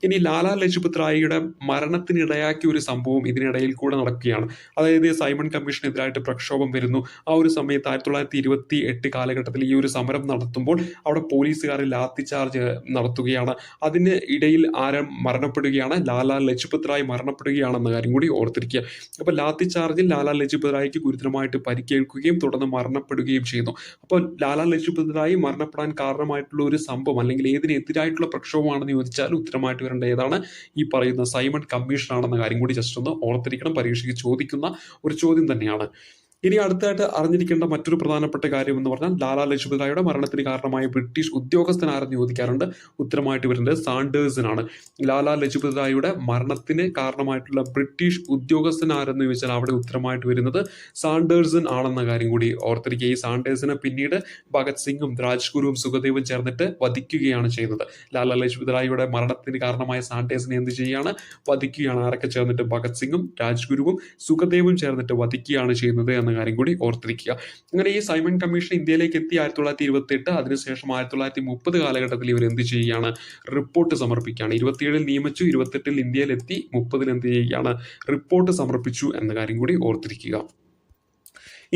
ഇനി ലാലാ ലജ്പത് റായിയുടെ മരണത്തിനിടയാക്കിയ ഒരു സംഭവം ഇതിനിടയിൽ കൂടെ നടക്കുകയാണ്. അതായത് സൈമൺ കമ്മീഷനെതിരായിട്ട് പ്രക്ഷോഭം വരുന്നു. ആ ഒരു സമയത്ത് 1928 കാലഘട്ടത്തിൽ ഈ ഒരു സമരം നടത്തുമ്പോൾ അവിടെ പോലീസുകാർ ലാത്തി ചാർജ് നടത്തുകയാണ്. അതിന് ഇടയിൽ ആരും മരണപ്പെടുകയാണ്? ലാലാ ലജ്പത് റായ് മരണപ്പെടുകയാണെന്ന കാര്യം കൂടി ഓർത്തിരിക്കുക. അപ്പോൾ ലാത്തി ചാർജിൽ ലാലാ ലജ്പത് റായിക്ക് ഗുരുതരമായിട്ട് പരിക്കേൽക്കുകയും തുടർന്ന് മരണപ്പെടുകയും ചെയ്യുന്നു. അപ്പോൾ ലാലാ ലജ്പത് റായ് മരണപ്പെടാൻ കാരണമായിട്ടുള്ള ഒരു സംഭവം അല്ലെങ്കിൽ ഏതിനെതിരായിട്ടുള്ള പ്രക്ഷോഭമാണെന്ന് ചോദിച്ചാൽ ഉത്തരമായിട്ട് ഏതാണ്? ഈ പറയുന്ന സൈമൺ കമ്മീഷൻ ആണെന്ന കാര്യം കൂടി ജസ്റ്റ് ഒന്ന് ഓർത്തിരിക്കണം. പരീക്ഷയ്ക്ക് ചോദിക്കുന്ന ഒരു ചോദ്യം തന്നെയാണ്. ഇനി അടുത്തായിട്ട് അറിഞ്ഞിരിക്കേണ്ട മറ്റൊരു പ്രധാനപ്പെട്ട കാര്യം എന്ന് പറഞ്ഞാൽ ലാലാ ലജ്പത് റായിയുടെ മരണത്തിന് കാരണമായ ബ്രിട്ടീഷ് ഉദ്യോഗസ്ഥൻ ആരെന്ന് ചോദിക്കാറുണ്ട്. ഉത്തരമായിട്ട് വരുന്നത് സാണ്ടേഴ്സിനാണ്. ലാലാ ലജ്പത് റായിയുടെ മരണത്തിന് കാരണമായിട്ടുള്ള ബ്രിട്ടീഷ് ഉദ്യോഗസ്ഥൻ ആരെന്ന് ചോദിച്ചാൽ അവിടെ ഉത്തരമായിട്ട് വരുന്നത് സാണ്ടേഴ്സൺ ആണെന്ന കാര്യം കൂടി ഓർത്തിരിക്കുക. ഈ സാണ്ടേഴ്സിനെ പിന്നീട് ഭഗത് സിംഗും രാജ്ഗുരുവും സുഖദേവും ചേർന്നിട്ട് വധിക്കുകയാണ് ചെയ്യുന്നത്. ലാലാ ലജ്പത് റായിയുടെ മരണത്തിന് കാരണമായ സാണ്ടേഴ്സിനെ എന്ത് ചെയ്യുകയാണ്? വധിക്കുകയാണ്. ആരൊക്കെ ചേർന്നിട്ട്? ഭഗത് സിംഗും രാജ്ഗുരുവും സുഖദേവും ചേർന്നിട്ട് വധിക്കുകയാണ് ചെയ്യുന്നത് എന്ന കാര്യം കൂടി ഓർത്തിരിക്കുക. അങ്ങനെ ഈ സൈമൺ കമ്മീഷൻ ഇന്ത്യയിലേക്ക് എത്തി 1928. അതിനുശേഷം 1930 കാലഘട്ടത്തിൽ ഇവർ എന്ത് ചെയ്യുകയാണ്? റിപ്പോർട്ട് സമർപ്പിക്കുകയാണ്. 27 നിയമിച്ചു, 28 ഇന്ത്യയിൽ എത്തി, 30 എന്ത് ചെയ്യുകയാണ്? റിപ്പോർട്ട് സമർപ്പിച്ചു എന്ന കാര്യം കൂടി ഓർത്തിരിക്കുക.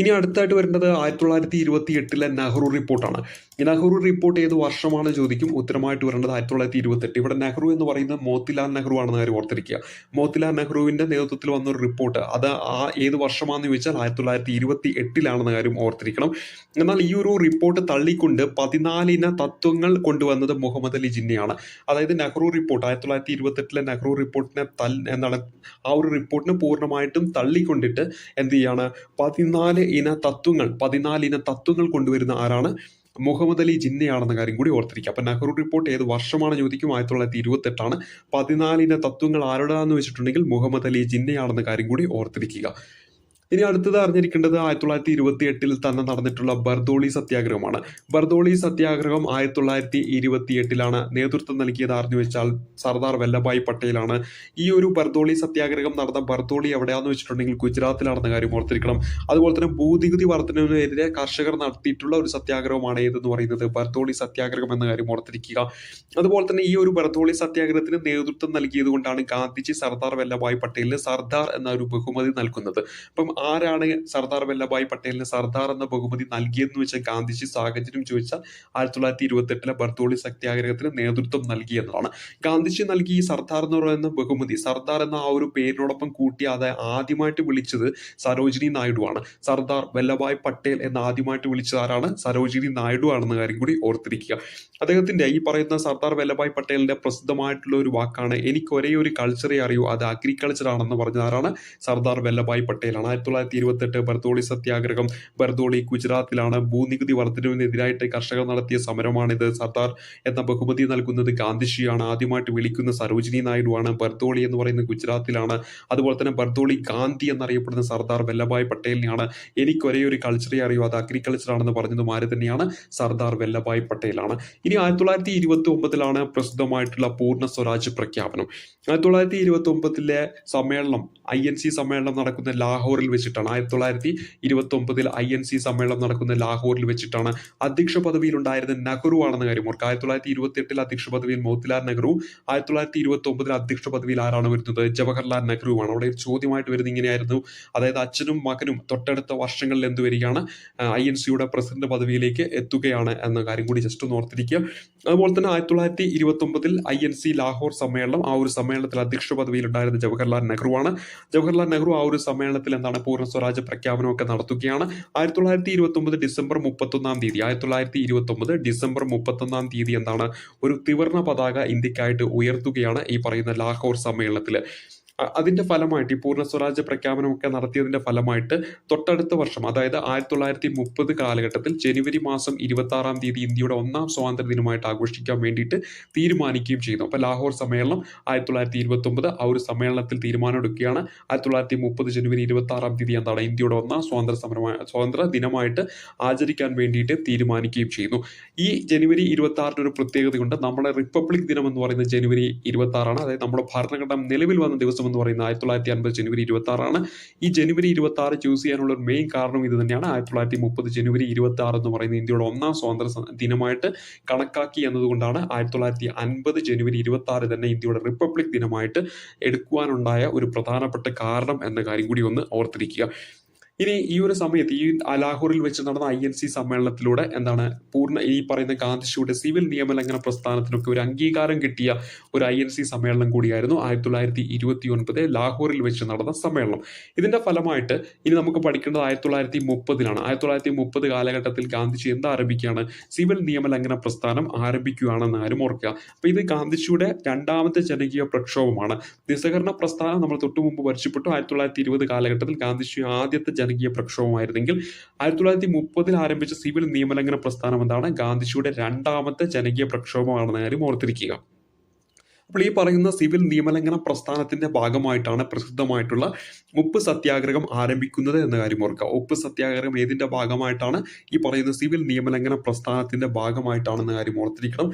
ഇനി അടുത്തായിട്ട് വരേണ്ടത് 1928 നെഹ്റു റിപ്പോർട്ടാണ്. ഈ നെഹ്റു റിപ്പോർട്ട് ഏത് വർഷമാണ് ചോദിക്കും. ഉത്തരമായിട്ട് വരേണ്ടത് 1928. ഇവിടെ നെഹ്റു എന്ന് പറയുന്നത് മോത്തിലാൽ നെഹ്റു ആണെന്ന് കാര്യം ഓർത്തിരിക്കുക. മോത്തിലാൽ നെഹ്റുവിന്റെ നേതൃത്വത്തിൽ വന്നൊരു റിപ്പോർട്ട് അത് ഏത് വർഷമാണെന്ന് ചോദിച്ചാൽ 1928 കാര്യം ഓർത്തിരിക്കണം. എന്നാൽ ഈ ഒരു റിപ്പോർട്ട് തള്ളിക്കൊണ്ട് 14 തത്വങ്ങൾ കൊണ്ടുവന്നത് മുഹമ്മദ് അലി ജിന്നയാണ്. അതായത് നെഹ്റു റിപ്പോർട്ട് 1928 നെഹ്റു റിപ്പോർട്ടിനെ ആ ഒരു റിപ്പോർട്ടിനെ പൂർണ്ണമായിട്ടും തള്ളിക്കൊണ്ടിട്ട് എന്ത് ചെയ്യാണ്? 14 ഇന തത്വങ്ങൾ കൊണ്ടുവരുന്ന ആരാണ്? മുഹമ്മദ് അലി ജിന്നയാണെന്ന കാര്യം കൂടി ഓർത്തിരിക്കുക. അപ്പൊ നെഹ്റു റിപ്പോർട്ട് ഏത് വർഷമാണ് ചോദിക്കും. 1928. 14 തത്വങ്ങൾ ആരുടെയാണെന്ന് വെച്ചിട്ടുണ്ടെങ്കിൽ മുഹമ്മദ് അലി ജിന്നയാണെന്ന കാര്യം കൂടി ഓർത്തിരിക്കുക. ഇനി അടുത്തത് അറിഞ്ഞിരിക്കേണ്ടത് 1928 തന്നെ നടന്നിട്ടുള്ള ബർദോളി സത്യാഗ്രഹമാണ്. ബർദോളി സത്യാഗ്രഹം 1928 നേതൃത്വം നൽകിയത് ആരെന്ന് വെച്ചാൽ സർദാർ വല്ലഭായ് പട്ടേലാണ്. ഈ ഒരു ബർദോളി സത്യാഗ്രഹം നടന്ന ബർദോളി എവിടെയാണെന്ന് വെച്ചിട്ടുണ്ടെങ്കിൽ ഗുജറാത്തിലാണെന്ന കാര്യം ഓർത്തിരിക്കണം. അതുപോലെ തന്നെ ഭൂനികുതി വർധനവിനെതിരെ കർഷകർ നടത്തിയിട്ടുള്ള ഒരു സത്യാഗ്രഹമാണ് ഏതെന്ന് പറയുന്നത് ബർദോളി സത്യാഗ്രഹം എന്ന കാര്യം ഓർത്തിരിക്കുക. അതുപോലെ തന്നെ ഈ ഒരു ബർദോളി സത്യാഗ്രഹത്തിന് നേതൃത്വം നൽകിയത് കൊണ്ടാണ് ഗാന്ധിജി സർദാർ വല്ലഭായ് പട്ടേലിന് സർദാർ എന്ന ഒരു ബഹുമതി നൽകുന്നത്. അപ്പം ആരാണ് സർദാർ വല്ലഭായ് പട്ടേലിന് സർദാർ എന്ന ബഹുമതി നൽകിയെന്ന് വെച്ചാൽ ഗാന്ധിജി സാഹചര്യം ചോദിച്ചാൽ 1928 ബർദോളി സത്യാഗ്രഹത്തിന് നേതൃത്വം നൽകി എന്നതാണ്. ഗാന്ധിജി നൽകിയ ഈ സർദാർ എന്ന് പറയുന്ന ബഹുമതി, സർദാർ എന്ന ആ ഒരു പേരിനോടൊപ്പം കൂട്ടി അത് ആദ്യമായിട്ട് വിളിച്ചത് സരോജിനി നായിഡു ആണ്. സർദാർ വല്ലഭായ് പട്ടേൽ എന്ന് ആദ്യമായിട്ട് വിളിച്ചത് ആരാണ്? സരോജിനി നായിഡു ആണെന്ന കാര്യം കൂടി ഓർത്തിരിക്കുക. അദ്ദേഹത്തിന്റെ ഈ പറയുന്ന സർദാർ വല്ലഭായ് പട്ടേലിന്റെ പ്രസിദ്ധമായിട്ടുള്ള ഒരു വാക്കാണ്, എനിക്ക് ഒരേ ഒരു കൾച്ചറേ അറിയൂ, അത് അഗ്രികൾച്ചർ ആണെന്ന് പറഞ്ഞത് ആരാണ്? സർദാർ വല്ലഭായ് പട്ടേലാണ്. 1928 ബർദോളി സത്യാഗ്രഹം, ബർദോളി ഗുജറാത്തിലാണ്. ഭൂനികുതി വർധനവിനെതിരായിട്ട് കർഷകർ നടത്തിയ സമരമാണിത്. സർദാർ എന്ന ബഹുമതി നൽകുന്നത് ഗാന്ധിജിയാണ്. ആദ്യമായിട്ട് വിളിക്കുന്ന സരോജിനി നായിഡു ആണ്. ബർദോളി എന്ന് പറയുന്നത് ഗുജറാത്തിലാണ്. അതുപോലെ തന്നെ ബർദോളി ഗാന്ധി എന്നറിയപ്പെടുന്ന സർദാർ വല്ലഭായ് പട്ടേലിനെയാണ്. എനിക്ക് ഒരേ ഒരു കൾച്ചറേ അറിയൂ, അത് അഗ്രികൾച്ചർ ആണെന്ന് പറഞ്ഞതും ആര് തന്നെയാണ്? സർദാർ വല്ലഭായ് പട്ടേലാണ്. ഇനി 1929 പ്രസിദ്ധമായിട്ടുള്ള പൂർണ്ണ സ്വരാജ് പ്രഖ്യാപനം. 1929 സമ്മേളനം, INC സമ്മേളനം നടക്കുന്ന ലാഹോറിൽ വെച്ചിട്ടാണ്. 1929 INC സമ്മേളനം നടക്കുന്ന ലാഹോറിൽ വെച്ചിട്ടാണ്. അധ്യക്ഷ പദവിയിൽ ഉണ്ടായിരുന്ന നെഹ്റു ആണെന്ന കാര്യം ഓർക്കുക. 1928 അധ്യക്ഷ പദവിയിൽ മോത്തിലാൽ നെഹ്റു, 1929 അധ്യക്ഷ പദവിയിൽ ആരാണ് വരുന്നത്? ജവഹർലാൽ നെഹ്റുവാണ്. അവിടെ ഒരു ചോദ്യമായിട്ട് വരുന്നത് ഇങ്ങനെയായിരുന്നു, അതായത് അച്ഛനും മകനും തൊട്ടടുത്ത വർഷങ്ങളിൽ എന്ത് വരികയാണ്? INCയുടെ പ്രസിഡന്റ് പദവിയിലേക്ക് എത്തുകയാണ് എന്ന കാര്യം കൂടി ജസ്റ്റ് ഒന്ന് ഓർത്തിരിക്കുക. അതുപോലെ തന്നെ 1929 INC ലാഹോർ സമ്മേളനം, ആ ഒരു സമ്മേളനത്തിൽ അധ്യക്ഷ പദവിയിൽ ഉണ്ടായിരുന്ന ജവഹർലാൽ നെഹ്റു ആണ്. ജവഹർലാൽ നെഹ്റു ആ ഒരു സമ്മേളനത്തിൽ എന്താണ്? പൂർണ്ണ സ്വരാജ് പ്രഖ്യാപനമൊക്കെ നടത്തുകയാണ്. 1929 ഡിസംബർ 31 തീയതി, 1929 ഡിസംബർ 31 തീയതി എന്താണ്? ഒരു ത്രിവർണ്ണ പതാക ഇന്ത്യക്കായിട്ട് ഉയർത്തുകയാണ് ഈ പറയുന്ന ലാഹോർ സമ്മേളനത്തിൽ. അതിന്റെ ഫലമായിട്ട് ഈ പൂർണ്ണ സ്വരാജ്യ പ്രഖ്യാപനമൊക്കെ നടത്തിയതിന്റെ ഫലമായിട്ട് തൊട്ടടുത്ത വർഷം, അതായത് 1930 കാലഘട്ടത്തിൽ ജനുവരി മാസം 26 തീയതി ഇന്ത്യയുടെ 1ാം സ്വാതന്ത്ര്യ ദിനമായിട്ട് ആഘോഷിക്കാൻ വേണ്ടിയിട്ട് തീരുമാനിക്കുകയും ചെയ്തു. അപ്പൊ ലാഹോർ സമ്മേളനം 1929 ആ ഒരു സമ്മേളനത്തിൽ തീരുമാനമെടുക്കുകയാണ്. 1930 ജനുവരി 26 തീയതി എന്താണ്? ഇന്ത്യയുടെ 1ാം സ്വാതന്ത്ര്യ ദിനമായിട്ട് ആചരിക്കാൻ വേണ്ടിയിട്ട് തീരുമാനിക്കുകയും ചെയ്യുന്നു. ഈ ജനുവരി 26 ഒരു പ്രത്യേകതയുണ്ട്. നമ്മുടെ റിപ്പബ്ലിക് ദിനം എന്ന് പറയുന്നത് ജനുവരി 26 അതായത് നമ്മുടെ ഭരണഘടന നിലവിൽ വന്ന ദിവസം എന്ന് പറയുന്നത് 1950 ജനുവരി 26 ഈ ജനുവരി 26 ചൂസ് ചെയ്യാനുള്ള ഒരു മെയിൻ കാരണം ഇത് തന്നെയാണ്. 1930 ജനുവരി 26 എന്ന് പറയുന്നത് ഇന്ത്യയുടെ 1ാം സ്വാതന്ത്ര്യ ദിനമായിട്ട് കണക്കാക്കി എന്നതുകൊണ്ടാണ് 1950 ജനുവരി 26 തന്നെ ഇന്ത്യയുടെ റിപ്പബ്ലിക് ദിനമായിട്ട് എടുക്കുവാനുണ്ടായ ഒരു പ്രധാനപ്പെട്ട കാരണം എന്ന കാര്യം കൂടി ഒന്ന് ഓർത്തിരിക്കുക. ഇനി ഈ ഒരു സമയത്ത് ഈ ലാഹോറിൽ വെച്ച് നടന്ന INC സമ്മേളനത്തിലൂടെ എന്താണ്? ഈ പറയുന്ന ഗാന്ധിജിയുടെ സിവിൽ നിയമലംഘന പ്രസ്ഥാനത്തിനൊക്കെ ഒരു അംഗീകാരം കിട്ടിയ ഒരു INC സമ്മേളനം കൂടിയായിരുന്നു 1929 ലാഹോറിൽ വെച്ച് നടന്ന സമ്മേളനം. ഇതിന്റെ ഫലമായിട്ട് ഇനി നമുക്ക് പഠിക്കേണ്ടത് 1930 1930 കാലഘട്ടത്തിൽ ഗാന്ധിജി എന്താ ആരംഭിക്കുകയാണ്? സിവിൽ നിയമലംഘന പ്രസ്ഥാനം ആരംഭിക്കുകയാണെന്ന് ആരും ഓർക്കുക. അപ്പൊ ഇത് ഗാന്ധിജിയുടെ 2ാമത്തെ ജനകീയ പ്രക്ഷോഭമാണ്. നിസ്സഹകരണ പ്രസ്ഥാനം നമ്മൾ തൊട്ടു മുമ്പ് പരിചയപ്പെട്ടു. 1920 കാലഘട്ടത്തിൽ ഗാന്ധിജി ആദ്യത്തെ ജനകീയ പ്രക്ഷോഭമായിരുന്നെങ്കിൽ 1930 ആരംഭിച്ച സിവിൽ നിയമലംഘന പ്രസ്ഥാനം എന്താണ്? ഗാന്ധിജിയുടെ 2ാമത്തെ ജനകീയ പ്രക്ഷോഭമാണെന്ന കാര്യം ഓർത്തിരിക്കുക. അപ്പോൾ ഈ പറയുന്ന സിവിൽ നിയമലംഘന പ്രസ്ഥാനത്തിന്റെ ഭാഗമായിട്ടാണ് പ്രസിദ്ധമായിട്ടുള്ള ഉപ്പ് സത്യാഗ്രഹം ആരംഭിക്കുന്നത് എന്ന കാര്യം ഓർക്കുക. ഉപ്പ് സത്യാഗ്രഹം ഏതിന്റെ ഭാഗമായിട്ടാണ്? ഈ പറയുന്ന സിവിൽ നിയമലംഘന പ്രസ്ഥാനത്തിന്റെ ഭാഗമായിട്ടാണെന്ന കാര്യം ഓർത്തിരിക്കണം.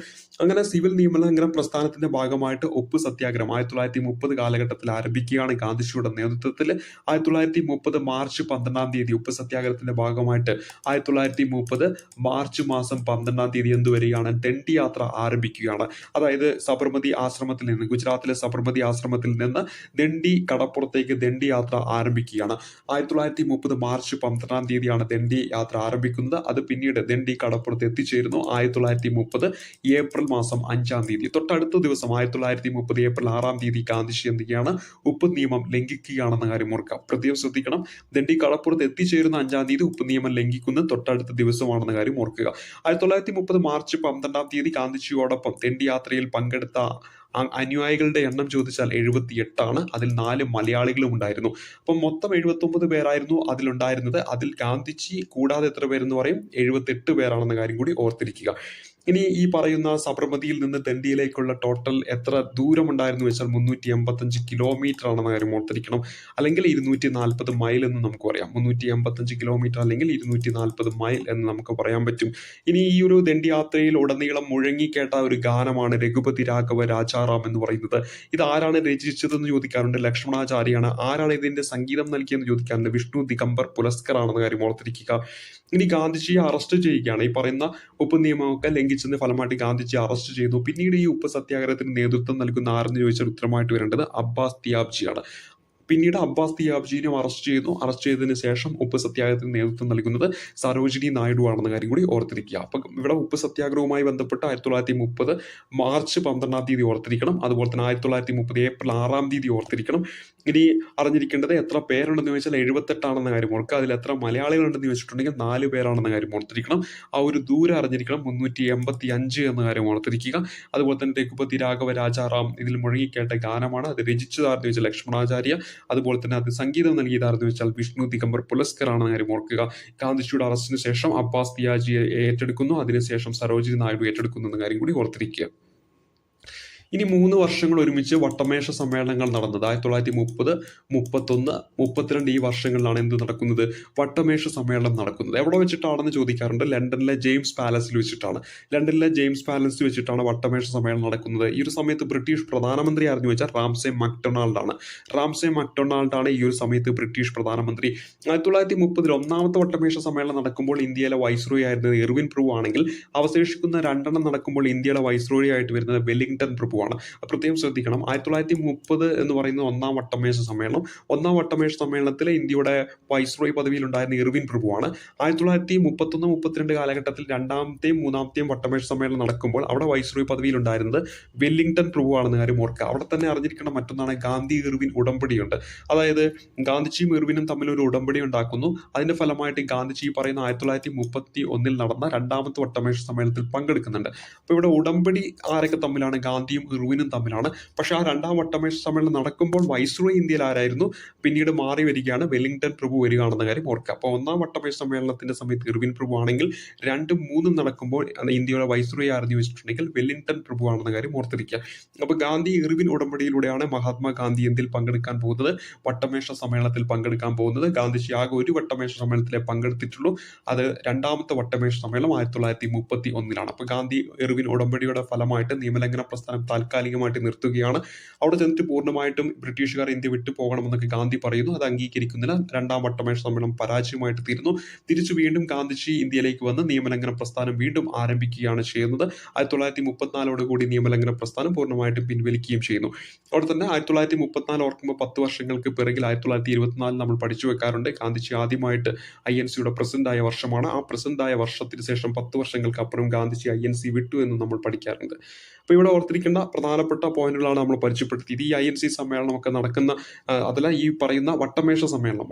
അങ്ങനെ സിവിൽ നിയമലംഘന പ്രസ്ഥാനത്തിന്റെ ഭാഗമായിട്ട് ഉപ്പ് സത്യാഗ്രഹം 1930 കാലഘട്ടത്തിൽ ആരംഭിക്കുകയാണ് ഗാന്ധിജിയുടെ നേതൃത്വത്തിൽ. 1930 മാർച്ച് 12 തീയതി ഉപ്പ് സത്യാഗ്രഹത്തിന്റെ ഭാഗമായിട്ട് 1930 മാർച്ച് മാസം 12 തീയതി എന്ത് വരികയാണ്? ദണ്ഡി യാത്ര ആരംഭിക്കുകയാണ്. അതായത് സബർമതി ആശ്രമത്തിൽ നിന്ന്, ഗുജറാത്തിലെ സബർമതി ആശ്രമത്തിൽ നിന്ന് ദണ്ഡി കടപ്പുറത്തേക്ക് ദണ്ഡി യാത്ര ആരംഭിക്കുകയാണ്. 1930 മാർച്ച് 12 തീയതിയാണ് ദണ്ഡി യാത്ര ആരംഭിക്കുന്നത്. അത് പിന്നീട് ദണ്ഡി കടപ്പുറത്ത് എത്തിച്ചേരുന്നു 1930 ഏപ്രിൽ മാസം 5 തീയതി. തൊട്ടടുത്ത ദിവസം 1930 ഏപ്രിൽ 6 തീയതി ഗാന്ധിജി എന്ത് ചെയ്യുകയാണ്? ഉപ്പ് നിയമം ലംഘിക്കുകയാണെന്ന കാര്യം ഓർക്കുക. പ്രത്യേകം ശ്രദ്ധിക്കണം. ദണ്ഡി കടപ്പുറത്ത് എത്തിച്ചേരുന്ന 5 തീയതി ഉപ്പ് നിയമം ലംഘിക്കുന്നത് തൊട്ടടുത്ത ദിവസമാണെന്ന കാര്യം ഓർക്കുക. 1930 മാർച്ച് 12 തീയതി ഗാന്ധിജിയോടൊപ്പം ദണ്ഡി യാത്രയിൽ പങ്കെടുത്ത അനുയായികളുടെ എണ്ണം ചോദിച്ചാൽ 78 അതിൽ 4 മലയാളികളും ഉണ്ടായിരുന്നു. അപ്പം മൊത്തം 79 പേരായിരുന്നു അതിലുണ്ടായിരുന്നത്. അതിൽ ഗാന്ധിജി കൂടാതെ എത്ര പേരെന്ന് പറയും? 78 പേരാണെന്ന കാര്യം കൂടി ഓർത്തിരിക്കുക. ഇനി ഈ പറയുന്ന സബർമതിയിൽ നിന്ന് ദണ്ഡിയിലേക്കുള്ള ടോട്ടൽ എത്ര ദൂരമുണ്ടായിരുന്നു വെച്ചാൽ 385 കിലോമീറ്റർ ആണെന്ന കാര്യം ഓർത്തിരിക്കണം. അല്ലെങ്കിൽ 240 മൈൽ എന്ന് നമുക്ക് പറയാം. 385 കിലോമീറ്റർ അല്ലെങ്കിൽ 240 മൈൽ എന്ന് നമുക്ക് പറയാൻ പറ്റും. ഇനി ഈ ഒരു ദണ്ഡി യാത്രയിൽ ഉടനീളം മുഴങ്ങിക്കേട്ട ഒരു ഗാനമാണ് രഘുപതി രാഘവ രാജാറാം എന്ന് പറയുന്നത്. ഇത് ആരാണ് രചിച്ചതെന്ന് ചോദിക്കാറുണ്ട്. ലക്ഷ്മണാചാര്യാണ്. ആരാണ് ഇതിന്റെ സംഗീതം നൽകിയെന്ന് ചോദിക്കാറുണ്ട്. വിഷ്ണു ദിഗംബർ പുലസ്കർ ആണെന്ന കാര്യം ഓർത്തിരിക്കുക. ഇനി ഗാന്ധിജിയെ അറസ്റ്റ് ചെയ്യുകയാണ്. ഈ പറയുന്ന ഉപ്പ് നിയമമൊക്കെ ലംഘിച്ചതിന്റെ ഫലമായിട്ട് ഗാന്ധിജി അറസ്റ്റ് ചെയ്തു. പിന്നീട് ഈ ഉപ്പ് സത്യാഗ്രഹത്തിന് നേതൃത്വം നൽകുന്ന ആരെന്ന് ചോദിച്ചാൽ ഉത്തരമായിട്ട് വരേണ്ടത് അബ്ബാസ് തിയാബ്ജിയാണ്. പിന്നീട് അബ്ബാസ് തിയാബ്ജിനെ അറസ്റ്റ് ചെയ്യുന്നു. അറസ്റ്റ് ചെയ്തതിന് ശേഷം ഉപ്പ് സത്യാഗ്രഹത്തിന് നേതൃത്വം നൽകുന്നത് സരോജിനി നായിഡു ആണെന്ന കാര്യം കൂടി ഓർത്തിരിക്കുക. അപ്പം ഇവിടെ ഉപ്പ് സത്യാഗ്രഹവുമായി ബന്ധപ്പെട്ട് 1930 മാർച്ച് 12-ാം തീയതി ഓർത്തിരിക്കണം. അതുപോലെ തന്നെ 1930 ഏപ്രിൽ 6-ാം തീയതി ഓർത്തിരിക്കണം. ഇനി അറിഞ്ഞിരിക്കേണ്ടത് എത്ര പേരുണ്ടെന്ന് ചോദിച്ചാൽ 78 ആണെന്ന കാര്യം ഓർക്കുക. അതിൽ എത്ര മലയാളികളുണ്ടെന്ന് ചോദിച്ചിട്ടുണ്ടെങ്കിൽ 4 പേരാണെന്ന കാര്യം ഓർത്തിരിക്കണം. ആ ഒരു ദൂരം അറിഞ്ഞിരിക്കണം, 385 എന്ന കാര്യം ഓർത്തിരിക്കുക. അതുപോലെ തന്നെ രഘുപതി രാഘവ രാജാറാം ഇതിൽ മുഴങ്ങിക്കേട്ട ഗാനമാണ്. അത് രചിച്ചതാരെന്ന് ചോദിച്ചാൽ ലക്ഷ്മണാചാര്യ. അതുപോലെ തന്നെ അത് സംഗീതം നൽകിയതാരെന്ന് വെച്ചാൽ വിഷ്ണു ദിഗംബർ പുലസ്കർ ആണെന്ന കാര്യം ഓർക്കുക. ഗാന്ധിജിയുടെ അറസ്റ്റിന് ശേഷം അബ്ബാസ് തിയാജിയെ ഏറ്റെടുക്കുന്നു. അതിനുശേഷം സരോജിനി നായിഡു ഏറ്റെടുക്കുന്നു എന്ന കാര്യം കൂടി ഓർത്തിരിക്കുക. ഇനി 3 വർഷങ്ങൾ ഒരുമിച്ച് വട്ടമേശ സമ്മേളനങ്ങൾ നടന്നത് 1930, 31, 32 ഈ വർഷങ്ങളിലാണ് എന്ത് നടക്കുന്നത്? വട്ടമേശ സമ്മേളനം നടക്കുന്നത്. എവിടെ വെച്ചിട്ടാണെന്ന് ചോദിക്കാറുണ്ട്. ലണ്ടനിലെ ജെയിംസ് പാലസിൽ വെച്ചിട്ടാണ്. ലണ്ടനിലെ ജെയിംസ് പാലസിൽ വെച്ചിട്ടാണ് വട്ടമേശ സമ്മേളനം നടക്കുന്നത്. ഈ ഒരു സമയത്ത് ബ്രിട്ടീഷ് പ്രധാനമന്ത്രി ആരെന്ന് വെച്ചാൽ റാംസെ മക്ഡൊണാൾഡ് ആണ്. റാംസെ മക്ഡൊണാൾഡ് ആണ് ഈ ഒരു സമയത്ത് ബ്രിട്ടീഷ് പ്രധാനമന്ത്രി. 1930 ഒന്നാമത്തെ വട്ടമേശ സമ്മേളനം നടക്കുമ്പോൾ ഇന്ത്യയിലെ വൈസ്രോയി ആയിരുന്നത് എർവിൻ പ്രഭു ആണെങ്കിൽ അവശേഷിക്കുന്ന 2 നടക്കുമ്പോൾ ഇന്ത്യയുടെ വൈസ്രോയി ആയിട്ട് വരുന്നത് വെല്ലിംഗ്ടൺ പ്രഭു. പ്രത്യേകം ശ്രദ്ധിക്കണം. 1930 എന്ന് പറയുന്നത് ഒന്നാം വട്ടമേശ സമ്മേളനം. ഒന്നാം വട്ടമേശ സമ്മേളനത്തിൽ ഇന്ത്യയുടെ വൈസ്രോയി പദവിയിൽ ഉണ്ടായിരുന്ന എർവിൻ പ്രഭുവാണ്. 1931, 32 കാലഘട്ടത്തിൽ 2ാമത്തെയും 3ാമത്തെയും വട്ടമേശ സമ്മേളനം നടക്കുമ്പോൾ അവിടെ വൈസ്രോയി പദവിയിൽ ഉണ്ടായിരുന്നത് വെല്ലിംഗ്ടൺ പ്രഭുവാണെന്ന് കാര്യം ഓർക്കുക. അവിടെ തന്നെ അറിഞ്ഞിരിക്കേണ്ട മറ്റൊന്നാണ് ഗാന്ധി ഇർവിൻ ഉടമ്പടിയുണ്ട്. അതായത് ഗാന്ധിജിയും ഇർവിനും തമ്മിൽ ഒരു ഉടമ്പടി ഉണ്ടാക്കുന്നു. അതിന്റെ ഫലമായിട്ട് ഗാന്ധിജി പറയുന്ന 1931 നടന്ന 2ാമത്തെ വട്ടമേശ സമ്മേളനത്തിൽ പങ്കെടുക്കുന്നുണ്ട്. അപ്പോൾ ഇവിടെ ഉടമ്പടി ആരൊക്കെ തമ്മിലാണ്? ഗാന്ധിയും ഇർവിനും തമ്മിലാണ്. പക്ഷേ ആ 2ാം വട്ടമേശ സമ്മേളനം നടക്കുമ്പോൾ വൈസ്രോയി ഇന്ത്യയിൽ ആരായിരുന്നു? പിന്നീട് മാറി വരികയാണ്, വെല്ലിംഗ്ടൺ പ്രഭു വരികയാണെന്ന കാര്യം ഓർക്കുക. അപ്പോൾ ഒന്നാം വട്ടമേശ സമ്മേളനത്തിന്റെ സമയത്ത് ഇർവിൻ പ്രഭു ആണെങ്കിൽ 2ഉം 3ഉം നടക്കുമ്പോൾ ഇന്ത്യയുടെ വൈസ്രോയി ആരെന്ന് ചോദിച്ചിട്ടുണ്ടെങ്കിൽ വെല്ലിംഗ്ടൺ പ്രഭു ആണെന്ന കാര്യം ഓർത്തിരിക്കുക. അപ്പോൾ ഗാന്ധി ഇർവിൻ ഉടമ്പടിയിലൂടെയാണ് മഹാത്മാഗാന്ധി എന്തിൽ പങ്കെടുക്കാൻ പോകുന്നത്? വട്ടമേശ സമ്മേളനത്തിൽ പങ്കെടുക്കാൻ പോകുന്നത്. ഗാന്ധിജി ആകെ ഒരു വട്ടമേശ സമ്മേളനത്തിലെ പങ്കെടുത്തിട്ടുള്ളൂ. അത് 2ാമത്തെ വട്ടമേശ സമ്മേളനം 1931 അപ്പോൾ ഗാന്ധി ഇർവിൻ ഉടമ്പടിയുടെ ഫലമായിട്ട് നിയമലംഘന പ്രസ്ഥാനം താൽക്കാലികമായിട്ട് നിർത്തുകയാണ്. അവിടെ ചെന്നിട്ട് പൂർണ്ണമായിട്ടും ബ്രിട്ടീഷുകാർ ഇന്ത്യ വിട്ടു പോകണമെന്നൊക്കെ ഗാന്ധി പറയുന്നു. അത് അംഗീകരിക്കുന്നില്ല. 2ാം വട്ടമേശ സമ്മേളനം പരാജയമായിട്ട് തീരുന്നു. തിരിച്ചു വീണ്ടും ഗാന്ധിജി ഇന്ത്യയിലേക്ക് വന്ന് നിയമലംഘന പ്രസ്ഥാനം വീണ്ടും ആരംഭിക്കുകയാണ് ചെയ്യുന്നത്. 1934 കൂടി നിയമലംഘന പ്രസ്ഥാനം പൂർണ്ണമായിട്ടും പിൻവലിക്കുകയും ചെയ്യുന്നു. അവിടെ തന്നെ 1934 ഓർക്കുമ്പോൾ 10 വർഷങ്ങൾക്ക് പിറകിൽ 1924 നമ്മൾ പഠിച്ചു വെക്കാറുണ്ട്. ഗാന്ധിജി ആദ്യമായിട്ട് INCയുടെ പ്രസിഡന്റ് ആയ വർഷമാണ്. ആ പ്രസിഡന്റ് ആയ വർഷത്തിന് ശേഷം 10 വർഷങ്ങൾക്ക് അപ്പുറം ഗാന്ധിജി INC വിട്ടു എന്ന് നമ്മൾ പഠിക്കാറുണ്ട്. അപ്പോൾ ഇവിടെ ഓർത്തിരിക്കേണ്ട പ്രധാനപ്പെട്ട പോയിന്റുകളാണ് നമ്മൾ പരിചയപ്പെടുത്തിയത്. ഈ INC സമ്മേളനമൊക്കെ നടക്കുന്ന അതല്ല ഈ പറയുന്ന വട്ടമേശ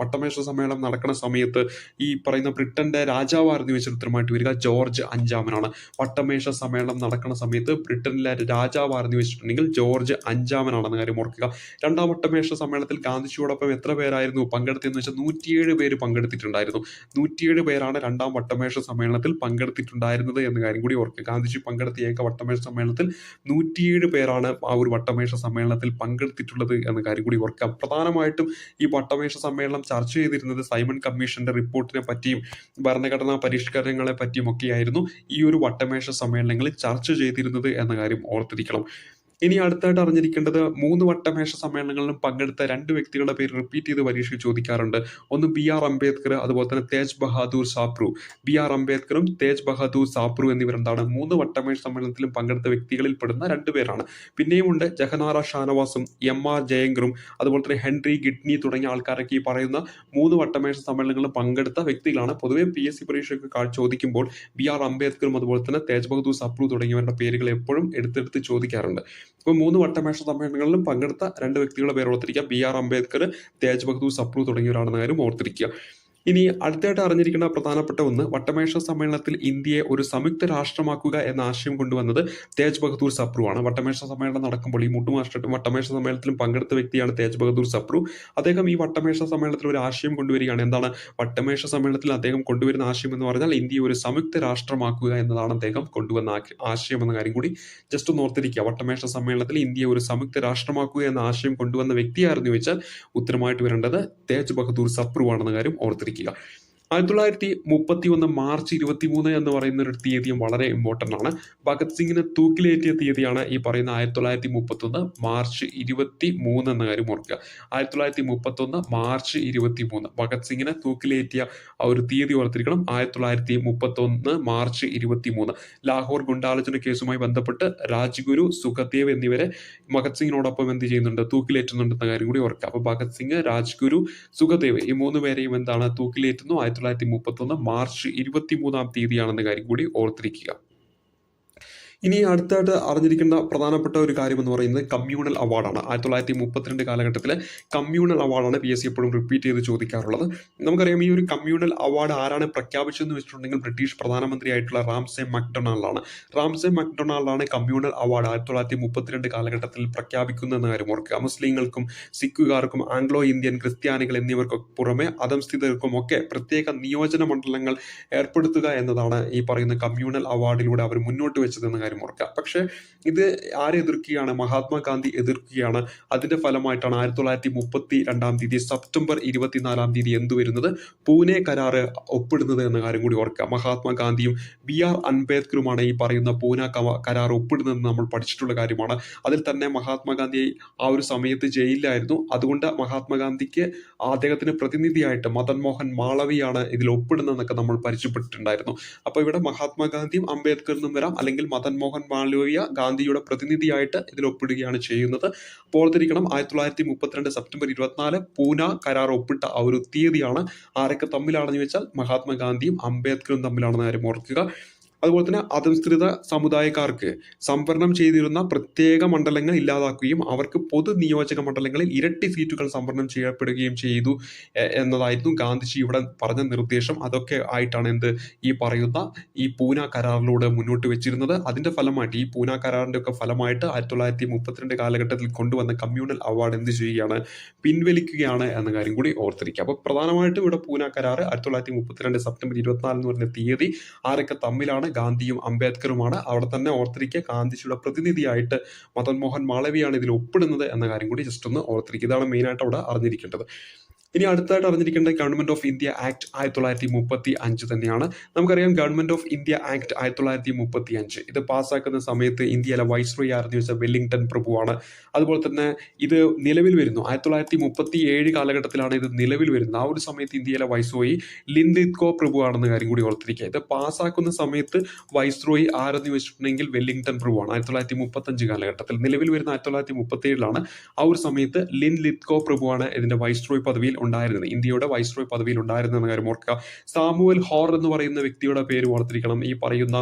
സമ്മേളനം നടക്കുന്ന സമയത്ത് ഈ പറയുന്ന ബ്രിട്ടന്റെ രാജാവായിരുന്നു വെച്ചാൽ ഉത്തരമായിട്ട് വരിക ജോർജ് 5-മനാണ്. വട്ടമേശ സമ്മേളനം നടക്കുന്ന സമയത്ത് ബ്രിട്ടനിലെ രാജാവായിരുന്നു വെച്ചിട്ടുണ്ടെങ്കിൽ ജോർജ് 5-മനാണെന്ന കാര്യം ഓർക്കുക. 2ാം വട്ടമേശ സമ്മേളനത്തിൽ ഗാന്ധിജിയോടൊപ്പം എത്ര പേരായിരുന്നു പങ്കെടുത്തതെന്ന് വെച്ചാൽ 107 പേര് പങ്കെടുത്തിട്ടുണ്ടായിരുന്നു. 107 പേരാണ് 2ാം വട്ടമേശ സമ്മേളനത്തിൽ പങ്കെടുത്തിട്ടുണ്ടായിരുന്നത് എന്ന കാര്യം കൂടി ഓർക്കുക. ഗാന്ധിജി പങ്കെടുത്ത ഏക വട്ടമേശ സമ്മേളനത്തിൽ 107 പേരാണ് ആ ഒരു വട്ടമേശ സമ്മേളനത്തിൽ പങ്കെടുത്തിട്ടുള്ളത് എന്ന കാര്യം കൂടി ഓർക്കാം. പ്രധാനമായിട്ടും ഈ വട്ടമേശ സമ്മേളനം ചർച്ച ചെയ്തിരുന്നത് സൈമൺ കമ്മീഷന്റെ റിപ്പോർട്ടിനെ പറ്റിയും ഭരണഘടനാ പരിഷ്കരണങ്ങളെ പറ്റിയും ഒക്കെയായിരുന്നു ഈ ഒരു വട്ടമേശ സമ്മേളനങ്ങളിൽ ചർച്ച ചെയ്തിരുന്നത് എന്ന കാര്യം ഓർത്തിരിക്കണം. ഇനി അടുത്തായിട്ട് അറിഞ്ഞിരിക്കേണ്ടത് 3 വട്ടമേശ സമ്മേളനങ്ങളിലും പങ്കെടുത്ത 2 വ്യക്തികളുടെ പേര് റിപ്പീറ്റ് ചെയ്ത് പരീക്ഷയിൽ ചോദിക്കാറുണ്ട്. ഒന്ന് BR അംബേദ്കർ, അതുപോലെ തന്നെ തേജ് ബഹാദൂർ സാപ്രു. BR അംബേദ്കറും തേജ് ബഹാദൂർ സാപ്രു എന്നിവരെന്താണ് 3 വട്ടമേശ സമ്മേളനത്തിലും പങ്കെടുത്ത വ്യക്തികളിൽ പെടുന്ന 2 പേരാണ്. പിന്നെയുമുണ്ട് ജഹനാര ഷാനവാസും MR ജയങ്കറും അതുപോലെ തന്നെ ഹെൻറി ഗിഡ്നി തുടങ്ങിയ ആൾക്കാരൊക്കെ ഈ പറയുന്ന 3 വട്ടമേശ സമ്മേളനങ്ങളിൽ പങ്കെടുത്ത വ്യക്തികളാണ്. പൊതുവെ PSC പരീക്ഷയ്ക്ക് ചോദിക്കുമ്പോൾ BR അംബേദ്കറും അതുപോലെ തന്നെ തേജ് ബഹദൂർ സാപ്രു തുടങ്ങിയവരുടെ പേരുകൾ എപ്പോഴും എടുത്തെടുത്ത് ചോദിക്കാറുണ്ട്. ഇപ്പോൾ 3 വട്ടമേശ സമ്മേളനങ്ങളിലും പങ്കെടുത്ത 2 വ്യക്തികളുടെ പേര് ഓർത്തിരിക്കുക. BR അംബേദ്കർ, തേജ് ബഹദൂർ സപ്രു തുടങ്ങിയവരാണെന്ന കാര്യം ഓർത്തിരിക്കുക. ഇനി അടുത്തായിട്ട് അറിഞ്ഞിരിക്കുന്ന പ്രധാനപ്പെട്ട ഒന്ന്, വട്ടമേശ സമ്മേളനത്തിൽ ഇന്ത്യയെ ഒരു സംയുക്ത രാഷ്ട്രമാക്കുക എന്ന ആശയം കൊണ്ടുവന്നത് തേജ് ബഹദൂർ സപ്രു ആണ്. വട്ടമേശ സമ്മേളനം നടക്കുമ്പോൾ ഈ വട്ടമേശ സമ്മേളനത്തിലും പങ്കെടുത്ത വ്യക്തിയാണ് തേജ് ബഹദൂർ സപ്രു. അദ്ദേഹം ഈ വട്ടമേശ സമ്മേളനത്തിൽ ഒരു ആശയം കൊണ്ടുവരികയാണ്. എന്താണ് വട്ടമേശ സമ്മേളനത്തിൽ അദ്ദേഹം കൊണ്ടുവരുന്ന ആശയം എന്ന് പറഞ്ഞാൽ ഇന്ത്യയെ ഒരു സംയുക്ത രാഷ്ട്രമാക്കുക എന്നതാണ് അദ്ദേഹം കൊണ്ടുവന്ന ആശയം എന്ന കാര്യം കൂടി ജസ്റ്റ് ഒന്ന് ഓർത്തിരിക്കുക. വട്ടമേശ സമ്മേളനത്തിൽ ഇന്ത്യയെ ഒരു സംയുക്ത രാഷ്ട്രമാക്കുക എന്ന ആശയം കൊണ്ടുവന്ന വ്യക്തിയായിരുന്നു വെച്ചാൽ ഉത്തരമായിട്ട് വരേണ്ടത് തേജ് ബഹദൂർ സപ്രു ആണെന്ന കാര്യം ഓർത്തിരിക്കുക. 1931 മാർച്ച് 23 എന്ന് പറയുന്ന ഒരു തീയതിയും വളരെ ഇമ്പോർട്ടൻ്റ് ആണ്. ഭഗത് സിംഗിനെ തൂക്കിലേറ്റിയ തീയതിയാണ് ഈ പറയുന്ന 1931 മാർച്ച് 23 എന്ന കാര്യം ഓർക്കുക. 1931 മാർച്ച് 23 ഭഗത് സിംഗിനെ തൂക്കിലേറ്റിയ ആ ഒരു തീയതി ഓർത്തിരിക്കണം. 1931 മാർച്ച് 23 ലാഹോർ ഗുണ്ടാലോചന കേസുമായി ബന്ധപ്പെട്ട് രാജ്ഗുരു, സുഖദേവ് എന്നിവരെ ഭഗത് സിംഗിനോടൊപ്പം എന്ത് ചെയ്യുന്നുണ്ട്, തൂക്കിലേറ്റുന്നുണ്ടെന്ന കാര്യം കൂടി ഓർക്കുക. അപ്പൊ ഭഗത് സിംഗ്, രാജ്ഗുരു, സുഖദേവ് ഈ 3 പേരെയും എന്താണ് തൂക്കിലേറ്റുന്നു 1931 മാർച്ച് 23 തീയതിയാണെന്ന കാര്യം കൂടി ഓർത്തിരിക്കുക. ഇനി അടുത്തായിട്ട് അറിഞ്ഞിരിക്കേണ്ട പ്രധാനപ്പെട്ട ഒരു കാര്യം എന്ന് പറയുന്നത് കമ്മ്യൂണൽ അവാർഡാണ്. 1932 കാലഘട്ടത്തിലെ കമ്മ്യൂണൽ അവാർഡാണ് PSC എപ്പോഴും റിപ്പീറ്റ് ചെയ്ത് ചോദിക്കാറുള്ളത്. നമുക്കറിയാം ഈ ഒരു കമ്മ്യൂണൽ അവാർഡ് ആരാണ് പ്രഖ്യാപിച്ചതെന്ന് വെച്ചിട്ടുണ്ടെങ്കിൽ ബ്രിട്ടീഷ് പ്രധാനമന്ത്രിയായിട്ടുള്ള റാംസെ മക്ഡൊണാൾഡാണ്. റാംസെ മക്ഡൊണാൾഡാണ് കമ്മ്യൂണൽ അവാർഡ് 1932 കാലഘട്ടത്തിൽ പ്രഖ്യാപിക്കുന്നതെന്ന കാര്യം ഓർക്കുക. മുസ്ലിങ്ങൾക്കും സിഖുകാർക്കും ആംഗ്ലോ ഇന്ത്യൻ ക്രിസ്ത്യാനികൾ എന്നിവർക്ക് പുറമെ അധംസ്ഥിതർക്കും ഒക്കെ പ്രത്യേക നിയോജന മണ്ഡലങ്ങൾ ഏർപ്പെടുത്തുക എന്നതാണ് ഈ പറയുന്ന കമ്മ്യൂണൽ അവാർഡിലൂടെ അവർ മുന്നോട്ട് വെച്ചതെന്ന കാര്യം ഓർക്കുക. പക്ഷെ ഇത് ആരെ എതിർക്കുകയാണ്? മഹാത്മാഗാന്ധി എതിർക്കുകയാണ്. അതിന്റെ ഫലമായിട്ടാണ് 1932 സെപ്റ്റംബർ 24 എന്ത് വരുന്നത്, പൂനെ കരാറ് ഒപ്പിടുന്നത് എന്ന കാര്യം കൂടി ഓർക്കുക. മഹാത്മാഗാന്ധിയും BR അംബേദ്കറുമാണ് ഈ പറയുന്ന പൂനെ കരാർ ഒപ്പിടുന്നതെന്ന് നമ്മൾ പഠിച്ചിട്ടുള്ള കാര്യമാണ്. അതിൽ തന്നെ മഹാത്മാഗാന്ധി ആ ഒരു സമയത്ത് ജയിലിലായിരുന്നു. അതുകൊണ്ട് മഹാത്മാഗാന്ധിക്ക് അദ്ദേഹത്തിന് പ്രതിനിധിയായിട്ട് മദൻ മോഹൻ മാളവിയാണ് ഇതിൽ ഒപ്പിടുന്നതെന്നൊക്കെ നമ്മൾ പരിചയപ്പെട്ടിട്ടുണ്ടായിരുന്നു. അപ്പൊ ഇവിടെ മഹാത്മാഗാന്ധിയും അംബേദ്കറിനും വരാം, അല്ലെങ്കിൽ മദൻ മോഹൻ മാളവിയ ഗാന്ധിയുടെ പ്രതിനിധിയായിട്ട് ഇതിൽ ഒപ്പിടുകയാണ് ചെയ്യുന്നത്. അപ്പോൾ ഓർത്തിരിക്കണം 1932 സെപ്റ്റംബർ 24 പൂന കരാർ ഒപ്പിട്ട ആ ഒരു തീയതിയാണ്. ആരൊക്കെ തമ്മിലാണെന്ന് വെച്ചാൽ മഹാത്മാഗാന്ധിയും അംബേദ്കറും തമ്മിലാണെന്ന കാര്യം ഓർക്കുക. അതുപോലെ തന്നെ അധംസ്ഥിത സമുദായക്കാർക്ക് സംവരണം ചെയ്തിരുന്ന പ്രത്യേക മണ്ഡലങ്ങൾ ഇല്ലാതാക്കുകയും അവർക്ക് പൊതു നിയോജക മണ്ഡലങ്ങളിൽ ഇരട്ടി സീറ്റുകൾ സംവരണം ചെയ്യപ്പെടുകയും ചെയ്തു എന്നതായിരുന്നു ഗാന്ധിജി ഇവിടെ പറഞ്ഞ നിർദ്ദേശം. അതൊക്കെ ആയിട്ടാണ് ഈ പറയുന്ന ഈ പൂന കരാറിലൂടെ മുന്നോട്ട് വെച്ചിരുന്നത്. അതിന്റെ ഫലമായിട്ട് ഈ പൂന കരാറിന്റെ ഒക്കെ ഫലമായിട്ട് 1932 കാലഘട്ടത്തിൽ കൊണ്ടുവന്ന കമ്മ്യൂണൽ അവാർഡ് എന്ത് ചെയ്യുകയാണ്, പിൻവലിക്കുകയാണ് എന്ന കാര്യം കൂടി ഓർത്തിരിക്കുക. അപ്പൊ പ്രധാനമായിട്ടും ഇവിടെ പൂന കരാർ 1932 സെപ്റ്റംബർ 24 എന്ന് പറഞ്ഞ തീയതി ആരൊക്കെ തമ്മിലാണ്, ഗാന്ധിയും അംബേദ്കറുമാണ്. അവിടെ തന്നെ ഓർത്തിരിക്കുക ഗാന്ധിജിയുടെ പ്രതിനിധിയായിട്ട് മദൻ മോഹൻ മാളവിയാണ് ഇതിൽ ഒപ്പിടുന്നത് എന്ന കാര്യം കൂടി ജസ്റ്റ് ഒന്ന് ഓർത്തിരിക്കുക. ഇതാണ് മെയിനായിട്ട് അവിടെ അറിഞ്ഞിരിക്കേണ്ടത്. ഇനി അടുത്തായിട്ട് അറിഞ്ഞിരിക്കേണ്ട ഗവൺമെന്റ് ഓഫ് ഇന്ത്യ ആക്ട് 1935 തന്നെയാണ്. നമുക്കറിയാം ഗവൺമെന്റ് ഓഫ് ഇന്ത്യ ആക്ട് 1935 ഇത് പാസ്സാക്കുന്ന സമയത്ത് ഇന്ത്യയിലെ വൈസ്രോയി ആരെന്ന് വെച്ചാൽ വെല്ലിംഗ്ടൺ പ്രഭുവാണ്. അതുപോലെ തന്നെ ഇത് നിലവിൽ വരുന്നു 1937 കാലഘട്ടത്തിലാണ് ഇത് നിലവിൽ വരുന്നത്. ആ ഒരു സമയത്ത് ഇന്ത്യയിലെ വൈസ്രോയി ലിൻലിത്കോ പ്രഭുവാണെന്ന കാര്യം കൂടി ഓർത്തിരിക്കുക. ഇത് പാസ്സാക്കുന്ന സമയത്ത് വൈസ്രോയി ആരെന്ന് വെച്ചിട്ടുണ്ടെങ്കിൽ വെല്ലിംഗ്ടൺ പ്രഭുവാണ്. 1935 കാലഘട്ടത്തിൽ നിലവിൽ വരുന്ന 1937 ആ ഒരു സമയത്ത് ലിൻലിത്കോ പ്രഭുവാണ് ഇതിന്റെ വൈസ്രോയി പദവിയിൽ ഉണ്ടായിരുന്നത്, ഇന്ത്യയുടെ വൈസ്രോയി പദവിയിൽ ഉണ്ടായിരുന്ന കാര്യം ഓർക്കുക. സാമുവൽ ഹോർ എന്ന് പറയുന്ന വ്യക്തിയുടെ പേര് ഓർത്തിരിക്കണം. ഈ പറയുന്ന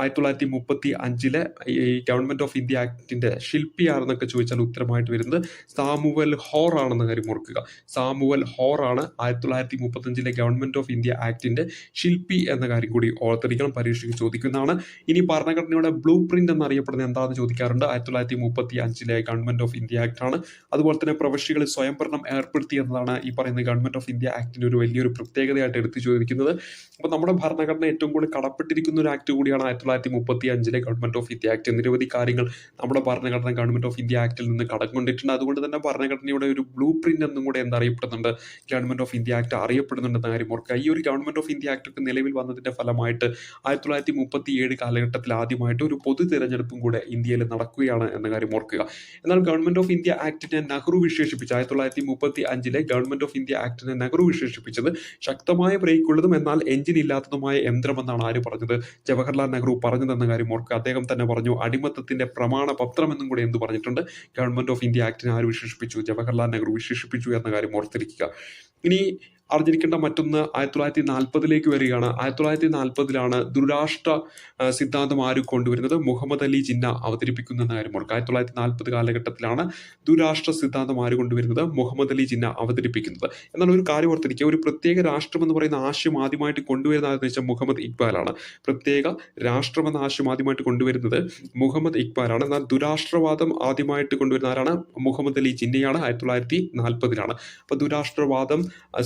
1935 ഈ ഗവൺമെന്റ് ഓഫ് ഇന്ത്യ ആക്ടിന്റെ ശില്പി ആരെന്നൊക്കെ ചോദിച്ചാൽ ഉത്തരമായിട്ട് വരുന്നത് സാമുവൽ ഹോർ ആണെന്ന കാര്യം ഓർക്കുക. സാമുവൽ ഹോർ ആണ് 1935 ഗവൺമെന്റ് ഓഫ് ഇന്ത്യ ആക്ടിന്റെ ശില്പി എന്ന കാര്യം കൂടി ഓർത്തിരിക്കണം. പരീക്ഷയ്ക്ക് ചോദിക്കുന്നതാണ്. ഇനി ഭരണഘടനയുടെ ബ്ലൂ പ്രിന്റ് എന്നറിയപ്പെടുന്നത് എന്താണെന്ന് ചോദിക്കാറുണ്ട്. 1935 ഗവൺമെന്റ് ഓഫ് ഇന്ത്യ ആക്ട് ആണ്. അതുപോലെ തന്നെ പ്രവിശ്യകളിൽ സ്വയംഭരണം ഏർപ്പെടുത്തി എന്നതാണ് ഈ പറയുന്ന ഗവൺമെന്റ് ഓഫ് ഇന്ത്യ ആക്ടിന്റെ ഒരു വലിയൊരു പ്രത്യേകതയായിട്ട് എടുത്തു ചോദിക്കുന്നത്. അപ്പൊ നമ്മുടെ ഭരണഘടന ഏറ്റവും കൂടുതൽ കടപ്പെട്ടിരിക്കുന്ന ഒരു ആക്ട് കൂടിയാണ് 1935 ഗവൺമെന്റ് ഓഫ് ഇന്ത്യ ആക്ട്. നിരവധി കാര്യങ്ങൾ നമ്മുടെ ഭരണഘടന ഗവൺമെന്റ് ഓഫ് ഇന്ത്യ ആക്ടിൽ നിന്ന് കടക്കൊണ്ടിട്ടുണ്ട്. അതുകൊണ്ട് തന്നെ ഭരണഘടനയുടെ ഒരു ബ്ലൂ പ്രിന്റ് എന്നും കൂടെ എന്തറിയപ്പെടുന്നുണ്ട്, ഗവൺമെന്റ് ഓഫ് ഇന്ത്യ ആക്ട് അറിയപ്പെടുന്നുണ്ടെന്ന കാര്യം ഓർക്കുക. ഈ ഒരു ഗവൺമെന്റ് ഓഫ് ഇന്ത്യ ആക്ട് ഒക്കെ നിലവിൽ വന്നതിന്റെ ഫലമായിട്ട് 1937 കാലഘട്ടത്തിൽ ആദ്യമായിട്ട് ഒരു പൊതു തിരഞ്ഞെടുപ്പും കൂടെ ഇന്ത്യയിൽ നടക്കുകയാണ് എന്ന കാര്യം ഓർക്കുക. എന്നാൽ ഗവൺമെന്റ് ഓഫ് ഇന്ത്യ ആക്ടിനെ നെഹ്റു വിശേഷിപ്പിച്ച 1935 ഗവൺമെന്റ് ഓഫ് ഇന്ത്യ ആക്ടിനെ നെഹ്റു വിശേഷിപ്പിച്ചത് ശക്തമായ ബ്രേക്കുള്ളതും എന്നാൽ എഞ്ചിൻ ഇല്ലാത്തതുമായ യന്ത്രമെന്നാണ് ആര് പറഞ്ഞത്, ജവഹർലാൽ നെഹ്റു പറഞ്ഞതെന്ന കാര്യം ഓർക്കുക. അദ്ദേഹം തന്നെ പറഞ്ഞു അടിമത്തത്തിന്റെ പ്രമാണ പത്രം എന്നും കൂടി എന്ത് പറഞ്ഞിട്ടുണ്ട്, ഗവൺമെന്റ് ഓഫ് ഇന്ത്യ ആക്ടിനെ ആര് വിശേഷിപ്പിച്ചു, ജവഹർലാൽ നെഹ്റു വിശേഷിപ്പിച്ചു എന്ന കാര്യം ഓർത്തിരിക്കുക. ഇനി അറിഞ്ഞിരിക്കേണ്ട മറ്റൊന്ന് 1940 വരികയാണ്. 1940 ദുരാഷ്ട്ര സിദ്ധാന്തം ആര് കൊണ്ടുവരുന്നത്, മുഹമ്മദ് അലി ജിന്ന അവതരിപ്പിക്കുന്ന കാര്യം ഓർക്കുക. 1940 കാലഘട്ടത്തിലാണ് ദുരാഷ്ട്ര സിദ്ധാന്തം ആര് കൊണ്ടുവരുന്നത്, മുഹമ്മദ് അലി ജിന്ന അവതരിപ്പിക്കുന്നത്. എന്നാൽ ഒരു കാര്യം ഓർത്തിരിക്കുക, ഒരു പ്രത്യേക രാഷ്ട്രം എന്ന് പറയുന്ന ആശയം ആദ്യമായിട്ട് കൊണ്ടുവരുന്ന ആരെന്ന് വെച്ചാൽ മുഹമ്മദ് ഇക്ബാലാണ്. പ്രത്യേക രാഷ്ട്രം എന്ന ആശയം ആദ്യമായിട്ട് കൊണ്ടുവരുന്നത് മുഹമ്മദ് ഇക്ബാലാണ്. എന്നാൽ ദുരാഷ്ട്രവാദം ആദ്യമായിട്ട് കൊണ്ടുവരുന്ന ആരാണ്, മുഹമ്മദ് അലി ജിന്നയാണ്. 1940 അപ്പൊ ദുരാഷ്ട്രവാദം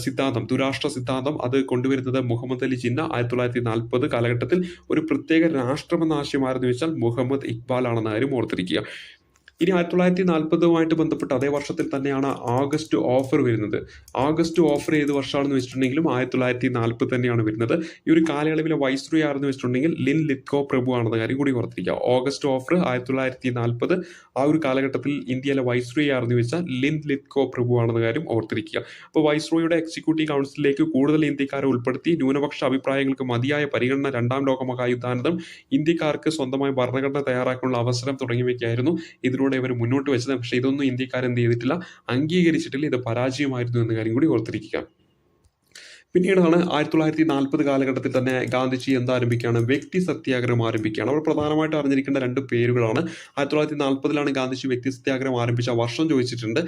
സിദ്ധാന്തം, ദുരാഷ്ട്ര സിദ്ധാന്തം അത് കൊണ്ടുവരുന്നത് മുഹമ്മദ് അലി ജിന്ന. 1940 കാലഘട്ടത്തിൽ ഒരു പ്രത്യേക രാഷ്ട്രം എന്ന ആശയം ആരെന്ന് വെച്ചാൽ മുഹമ്മദ് ഇക്ബാൽ ആണെന്ന കാര്യം ഓർത്തിരിക്കുക. ഇനി 1940 ബന്ധപ്പെട്ട് അതേ വർഷത്തിൽ തന്നെയാണ് ആഗസ്റ്റ് ഓഫർ വരുന്നത്. ആഗസ്റ്റ് ഓഫർ ഏത് വർഷമാണെന്ന് വെച്ചിട്ടുണ്ടെങ്കിലും 1940 തന്നെയാണ് വരുന്നത്. ഈ ഒരു കാലയളവിലെ വൈസ്രോയി ആണെന്ന് വെച്ചിട്ടുണ്ടെങ്കിൽ ലിൻ ലിത്കോ പ്രഭു ആണെന്ന കാര്യം കൂടി ഓർത്തിരിക്കുക. ഓഗസ്റ്റ് ഓഫർ 1940 ആ ഒരു കാലഘട്ടത്തിൽ ഇന്ത്യയിലെ വൈസ്രോയി ആണെന്ന് വെച്ചാൽ ലിൻ ലിത്കോ പ്രഭു ആണെന്ന കാര്യം ഓർത്തിരിക്കുക. അപ്പോൾ വൈസ്രോയിയുടെ എക്സിക്യൂട്ടീവ് കൗൺസിലിലേക്ക് കൂടുതൽ ഇന്ത്യക്കാരെ ഉൾപ്പെടുത്തി ന്യൂനപക്ഷ അഭിപ്രായങ്ങൾക്ക് മതിയായ പരിഗണന, രണ്ടാം ലോക മഹായുദ്ധാനന്തരം ഇന്ത്യക്കാർക്ക് സ്വന്തമായി ഭരണഘടന തയ്യാറാക്കാനുള്ള അവസരം തുടങ്ങിയവയ്ക്കായിരുന്നു ഇതിലൂടെ ഇവർ മുന്നോട്ട് വെച്ചത്. പക്ഷേ ഇതൊന്നും ഇന്ത്യക്കാർ എന്ത് ചെയ്തിട്ടില്ല, അംഗീകരിച്ചിട്ടില്ല. ഇത് പരാജയമായിരുന്നു എന്ന കാര്യം കൂടി ഓർത്തിരിക്കുക. പിന്നീടാണ് 1940 കാലഘട്ടത്തിൽ തന്നെ ഗാന്ധിജി എന്താരംഭിക്കുകയാണ്, വ്യക്തി സത്യാഗ്രഹം ആരംഭിക്കുകയാണ്. അവർ പ്രധാനമായിട്ട് അറിഞ്ഞിരിക്കേണ്ട രണ്ട് പേരുകളാണ്. 1940 ഗാന്ധിജി വ്യക്തി സത്യാഗ്രഹം ആരംഭിച്ച വർഷം ചോദിച്ചിട്ടുണ്ട്.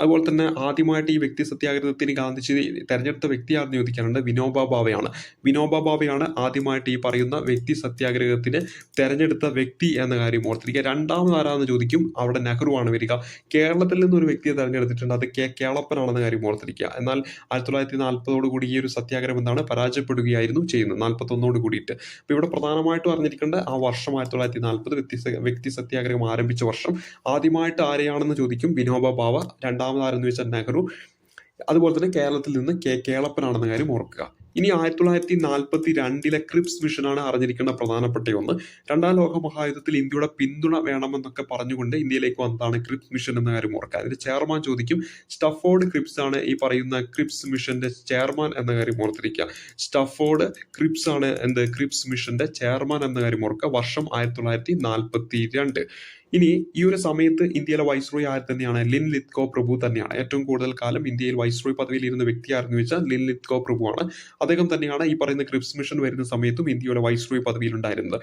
അതുപോലെ തന്നെ ആദ്യമായിട്ട് ഈ വ്യക്തി സത്യാഗ്രഹത്തിന് ഗാന്ധിജി തെരഞ്ഞെടുത്ത വ്യക്തി ആരെന്ന് ചോദിക്കാറുണ്ട്, വിനോബ ഭാവെയാണ്. വിനോബ ഭാവെയാണ് ആദ്യമായിട്ട് ഈ പറയുന്ന വ്യക്തി സത്യാഗ്രഹത്തിന് തെരഞ്ഞെടുത്ത വ്യക്തി എന്ന കാര്യം ഓർത്തിരിക്കുക. രണ്ടാമത് ആരാന്ന് ചോദിക്കും, അവിടെ നെഹ്റു ആണ് വരിക. കേരളത്തിൽ നിന്നൊരു വ്യക്തിയെ തെരഞ്ഞെടുത്തിട്ടുണ്ട്, അത് കേളപ്പനാണെന്ന കാര്യം ഓർത്തിരിക്കുക. എന്നാൽ 1940 കൂടി ഈ ഒരു സത്യാഗ്രഹം എന്താണ്, പരാജയപ്പെടുകയായിരുന്നു ചെയ്യുന്നത് 41 കൂടിയിട്ട്. അപ്പോൾ ഇവിടെ പ്രധാനമായിട്ടും അറിഞ്ഞിരിക്കേണ്ട ആ വർഷം 1940 വ്യക്തി സത്യാഗ്രഹം ആരംഭിച്ച വർഷം. ആദ്യമായിട്ട് ആരെയാണെന്ന് ചോദിക്കും, വിനോബ ഭാവ. രണ്ടാമത് ആരെന്ന് വെച്ചാൽ നെഹ്റു. അതുപോലെ തന്നെ കേരളത്തിൽ നിന്ന് കേളപ്പനാണെന്ന കാര്യം ഓർക്കുക. ഇനി 1942 ക്രിപ്സ് മിഷനാണ് അറിഞ്ഞിരിക്കേണ്ട പ്രധാനപ്പെട്ട ഒന്ന്. രണ്ടാം ലോക മഹായുദ്ധത്തിൽ ഇന്ത്യയുടെ പിന്തുണ വേണമെന്നൊക്കെ പറഞ്ഞുകൊണ്ട് ഇന്ത്യയിലേക്ക് വന്നതാണ് ക്രിപ്സ് മിഷൻ എന്ന കാര്യം ഓർക്കുക. അതിന്റെ ചെയർമാൻ ചോദിക്കും, സ്റ്റഫോർഡ് ക്രിപ്സ് ആണ് ഈ പറയുന്ന ക്രിപ്സ് മിഷന്റെ ചെയർമാൻ എന്ന കാര്യം ഓർത്തിരിക്കുക. സ്റ്റഫോർഡ് ക്രിപ്സ് ആണ് ക്രിപ്സ് മിഷന്റെ ചെയർമാൻ എന്ന കാര്യം ഓർക്കുക. വർഷം 1942. ഇനി ഈ ഒരു സമയത്ത് ഇന്ത്യയിലെ വൈസ്രോയി ആര് തന്നെയാണ്, ലിൻ ലിത്കോ പ്രഭു തന്നെയാണ്. ഏറ്റവും കൂടുതൽ കാലം ഇന്ത്യയിൽ വൈസ്രോയി പദവിയിൽ ഇരുന്ന വ്യക്തി ആരെന്ന് വെച്ചാൽ ലിൻ ലിത്കോ പ്രഭുവാണ്. അദ്ദേഹം തന്നെയാണ് ഈ പറയുന്ന ക്രിപ്സ് മിഷൻ വരുന്ന സമയത്തും ഇന്ത്യയുടെ വൈസ്രോയി പദവിയിൽ ഉണ്ടായിരുന്നത്.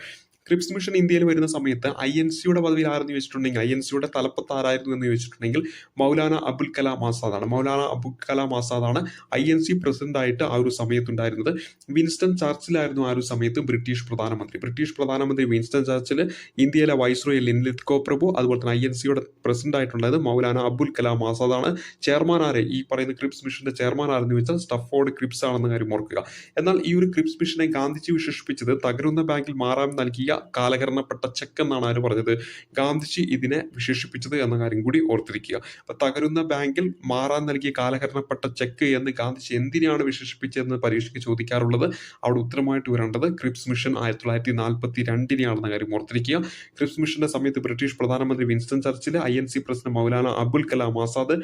ക്രിപ്സ് മിഷൻ ഇന്ത്യയിൽ വരുന്ന സമയത്ത് INCയുടെ പദവിയിൽ ആരെന്ന് ചോദിച്ചിട്ടുണ്ടെങ്കിൽ, INCയുടെ തലപ്പത്ത് ആരായിരുന്നു എന്ന് ചോദിച്ചിട്ടുണ്ടെങ്കിൽ മൗലാന അബുൽ കലാം ആസാദാണ്. മൗലാന അബുൽ കലാം ആസാദാണ് INC പ്രസിഡന്റ് ആയിട്ട് ആ ഒരു സമയത്തുണ്ടായിരുന്നത്. വിൻസ്റ്റൺ ചർച്ചിലായിരുന്നു ആ ഒരു സമയത്ത് ബ്രിട്ടീഷ് പ്രധാനമന്ത്രി വിൻസ്റ്റൺ ചർച്ചിൽ. ഇന്ത്യയിലെ വൈസ്രോയി ലിൻ ലിത്കോ പ്രഭു. അതുപോലെ തന്നെ INCയുടെ പ്രസിഡന്റ് ആയിട്ടുള്ളത് മൗലാന അബുൽ കലാം ആസാദാണ്. ചെയർമാൻ ആരെ, ഈ പറയുന്ന ക്രിപ്സ് മിഷന്റെ ചെയർമാൻ ആരെന്ന് വെച്ചാൽ സ്റ്റഫോർഡ് ക്രിപ്സ് ആണെന്ന കാര്യം ഓർക്കുക. എന്നാൽ ഈ ഒരു ക്രിപ്സ് മിഷനെ ഗാന്ധിജി വിശേഷിപ്പിച്ചത് തകരുന്ന ബാങ്കിൽ മാറാൻ നൽകിയ കാലഹരണപ്പെട്ട ചെക്ക് എന്നാണ് ആര് പറഞ്ഞത്, ഗാന്ധിജി ഇതിനെ വിശേഷിപ്പിച്ചത് എന്ന കാര്യം കൂടി ഓർത്തിരിക്കുക. അപ്പൊ തകരുന്ന ബാങ്കിൽ മാറാൻ നൽകിയ കാലഹരണപ്പെട്ട ചെക്ക് എന്ന് ഗാന്ധിജി എന്തിനാണ് വിശേഷിപ്പിച്ചതെന്ന് പരീക്ഷയ്ക്ക് ചോദിക്കാറുള്ളത്. അവിടെ ഉത്തരമായിട്ട് വരേണ്ടത് ക്രിപ്സ് മിഷൻ 1942 കാര്യം ഓർത്തിരിക്കുക. ക്രിപ്സ് മിഷന്റെ സമയത്ത് ബ്രിട്ടീഷ് പ്രധാനമന്ത്രി Winston Churchill, INC president Maulana Abul Kalam Azad,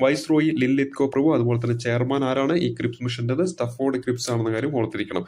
viceroy Linlithgow പ്രഭു. അതുപോലെ തന്നെ ചെയർമാൻ ആരാണ് ഈ ക്രിപ്സ് മിഷന്റെ, സ്റ്റഫോർഡ് ക്രിപ്സ് ആണെന്ന കാര്യം ഓർത്തിരിക്കണം.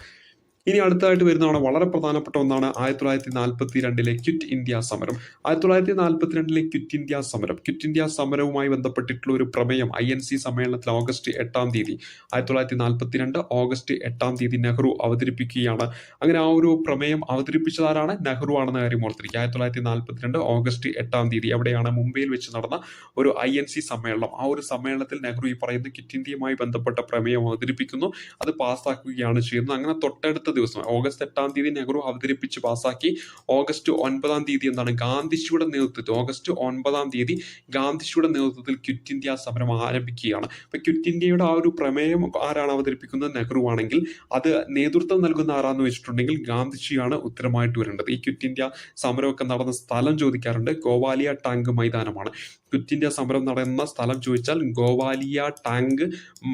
ഇനി അടുത്തായിട്ട് വരുന്നതാണ് വളരെ പ്രധാനപ്പെട്ട ഒന്നാണ് 1942 ക്വിറ്റ് ഇന്ത്യ സമരം. 1942 ക്വിറ്റ് ഇന്ത്യ സമരവുമായി ബന്ധപ്പെട്ടിട്ടുള്ള ഒരു പ്രമേയം INC സമ്മേളനത്തിൽ ഓഗസ്റ്റ് 8 1942 ഓഗസ്റ്റ് 8 നെഹ്റു അവതരിപ്പിക്കുകയാണ്. അങ്ങനെ ആ ഒരു പ്രമേയം അവതരിപ്പിച്ചതാരാണ്, നെഹ്റു ആണെന്ന കാര്യം ഓർത്തിരിക്കുക. 1942 ഓഗസ്റ്റ് 8 എവിടെയാണ്, മുംബൈയിൽ വെച്ച് നടന്ന ഒരു INC സമ്മേളനം. ആ ഒരു സമ്മേളനത്തിൽ നെഹ്റു ഈ പറയുന്ന ക്വിറ്റ് ഇന്ത്യയുമായി ബന്ധപ്പെട്ട പ്രമേയം അവതരിപ്പിക്കുന്നു. അത് പാസ്സാക്കുകയാണ് ചെയ്യുന്നത്. അങ്ങനെ തൊട്ടടുത്ത ദിവസം ഓഗസ്റ്റ് 8 നെഹ്റു അവതരിപ്പിച്ച് പാസാക്കി. ഓഗസ്റ്റ് 9 എന്താണ്, ഗാന്ധിജിയുടെ നേതൃത്വത്തിൽ ഓഗസ്റ്റ് 9 ഗാന്ധിജിയുടെ നേതൃത്വത്തിൽ ക്വിറ്റ് ഇന്ത്യ സമരം ആരംഭിക്കുകയാണ്. അപ്പൊ ക്വിറ്റ് ഇന്ത്യയുടെ ആ ഒരു പ്രമേയം ആരാണ് അവതരിപ്പിക്കുന്നത്, നെഹ്റു ആണെങ്കിൽ അത് നേതൃത്വം നൽകുന്ന ആരാന്ന് വെച്ചിട്ടുണ്ടെങ്കിൽ ഗാന്ധിജിയാണ് ഉത്തരമായിട്ട് വരേണ്ടത്. ഈ ക്വിറ്റ് ഇന്ത്യ സമരമൊക്കെ നടന്ന സ്ഥലം ചോദിക്കാറുണ്ട്, ഗോവാലിയ ടാങ്ക് മൈതാനമാണ്. ക്വിറ്റ് ഇന്ത്യ സമരം നടന്ന സ്ഥലം ചോദിച്ചാൽ ഗോവാലിയ ടാങ്ക്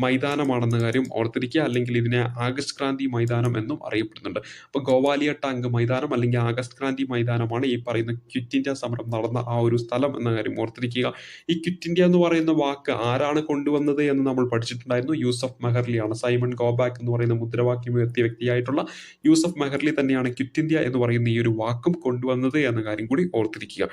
മൈതാനമാണെന്ന കാര്യം ഓർത്തിരിക്കുക. അല്ലെങ്കിൽ ഇതിനെ ആഗസ്റ്റ് ക്രാന്തി മൈതാനം എന്നും അറിയപ്പെടുന്നുണ്ട്. അപ്പോൾ ഗോവാലിയ ടാങ്ക് മൈതാനം അല്ലെങ്കിൽ ആഗസ്റ്റ് ക്രാന്തി മൈതാനമാണ് ഈ പറയുന്ന ക്വിറ്റ് ഇന്ത്യ സമരം നടന്ന ആ ഒരു സ്ഥലം എന്ന കാര്യം ഓർത്തിരിക്കുക. ഈ ക്വിറ്റ് ഇന്ത്യ എന്ന് പറയുന്ന വാക്ക് ആരാണ് കൊണ്ടുവന്നത് എന്ന് നമ്മൾ പഠിച്ചിട്ടുണ്ടായിരുന്നു, യൂസഫ് മെഹർലിയാണ്. സൈമൺ ഗോബാക്ക് എന്ന് പറയുന്ന മുദ്രാവാക്യം ഉയർത്തിയ വ്യക്തിയായിട്ടുള്ള യൂസഫ് മെഹർലി തന്നെയാണ് ക്വിറ്റ് ഇന്ത്യ എന്ന് പറയുന്ന ഈ ഒരു വാക്കും കൊണ്ടുവന്നത് എന്ന കാര്യം കൂടി ഓർത്തിരിക്കുക.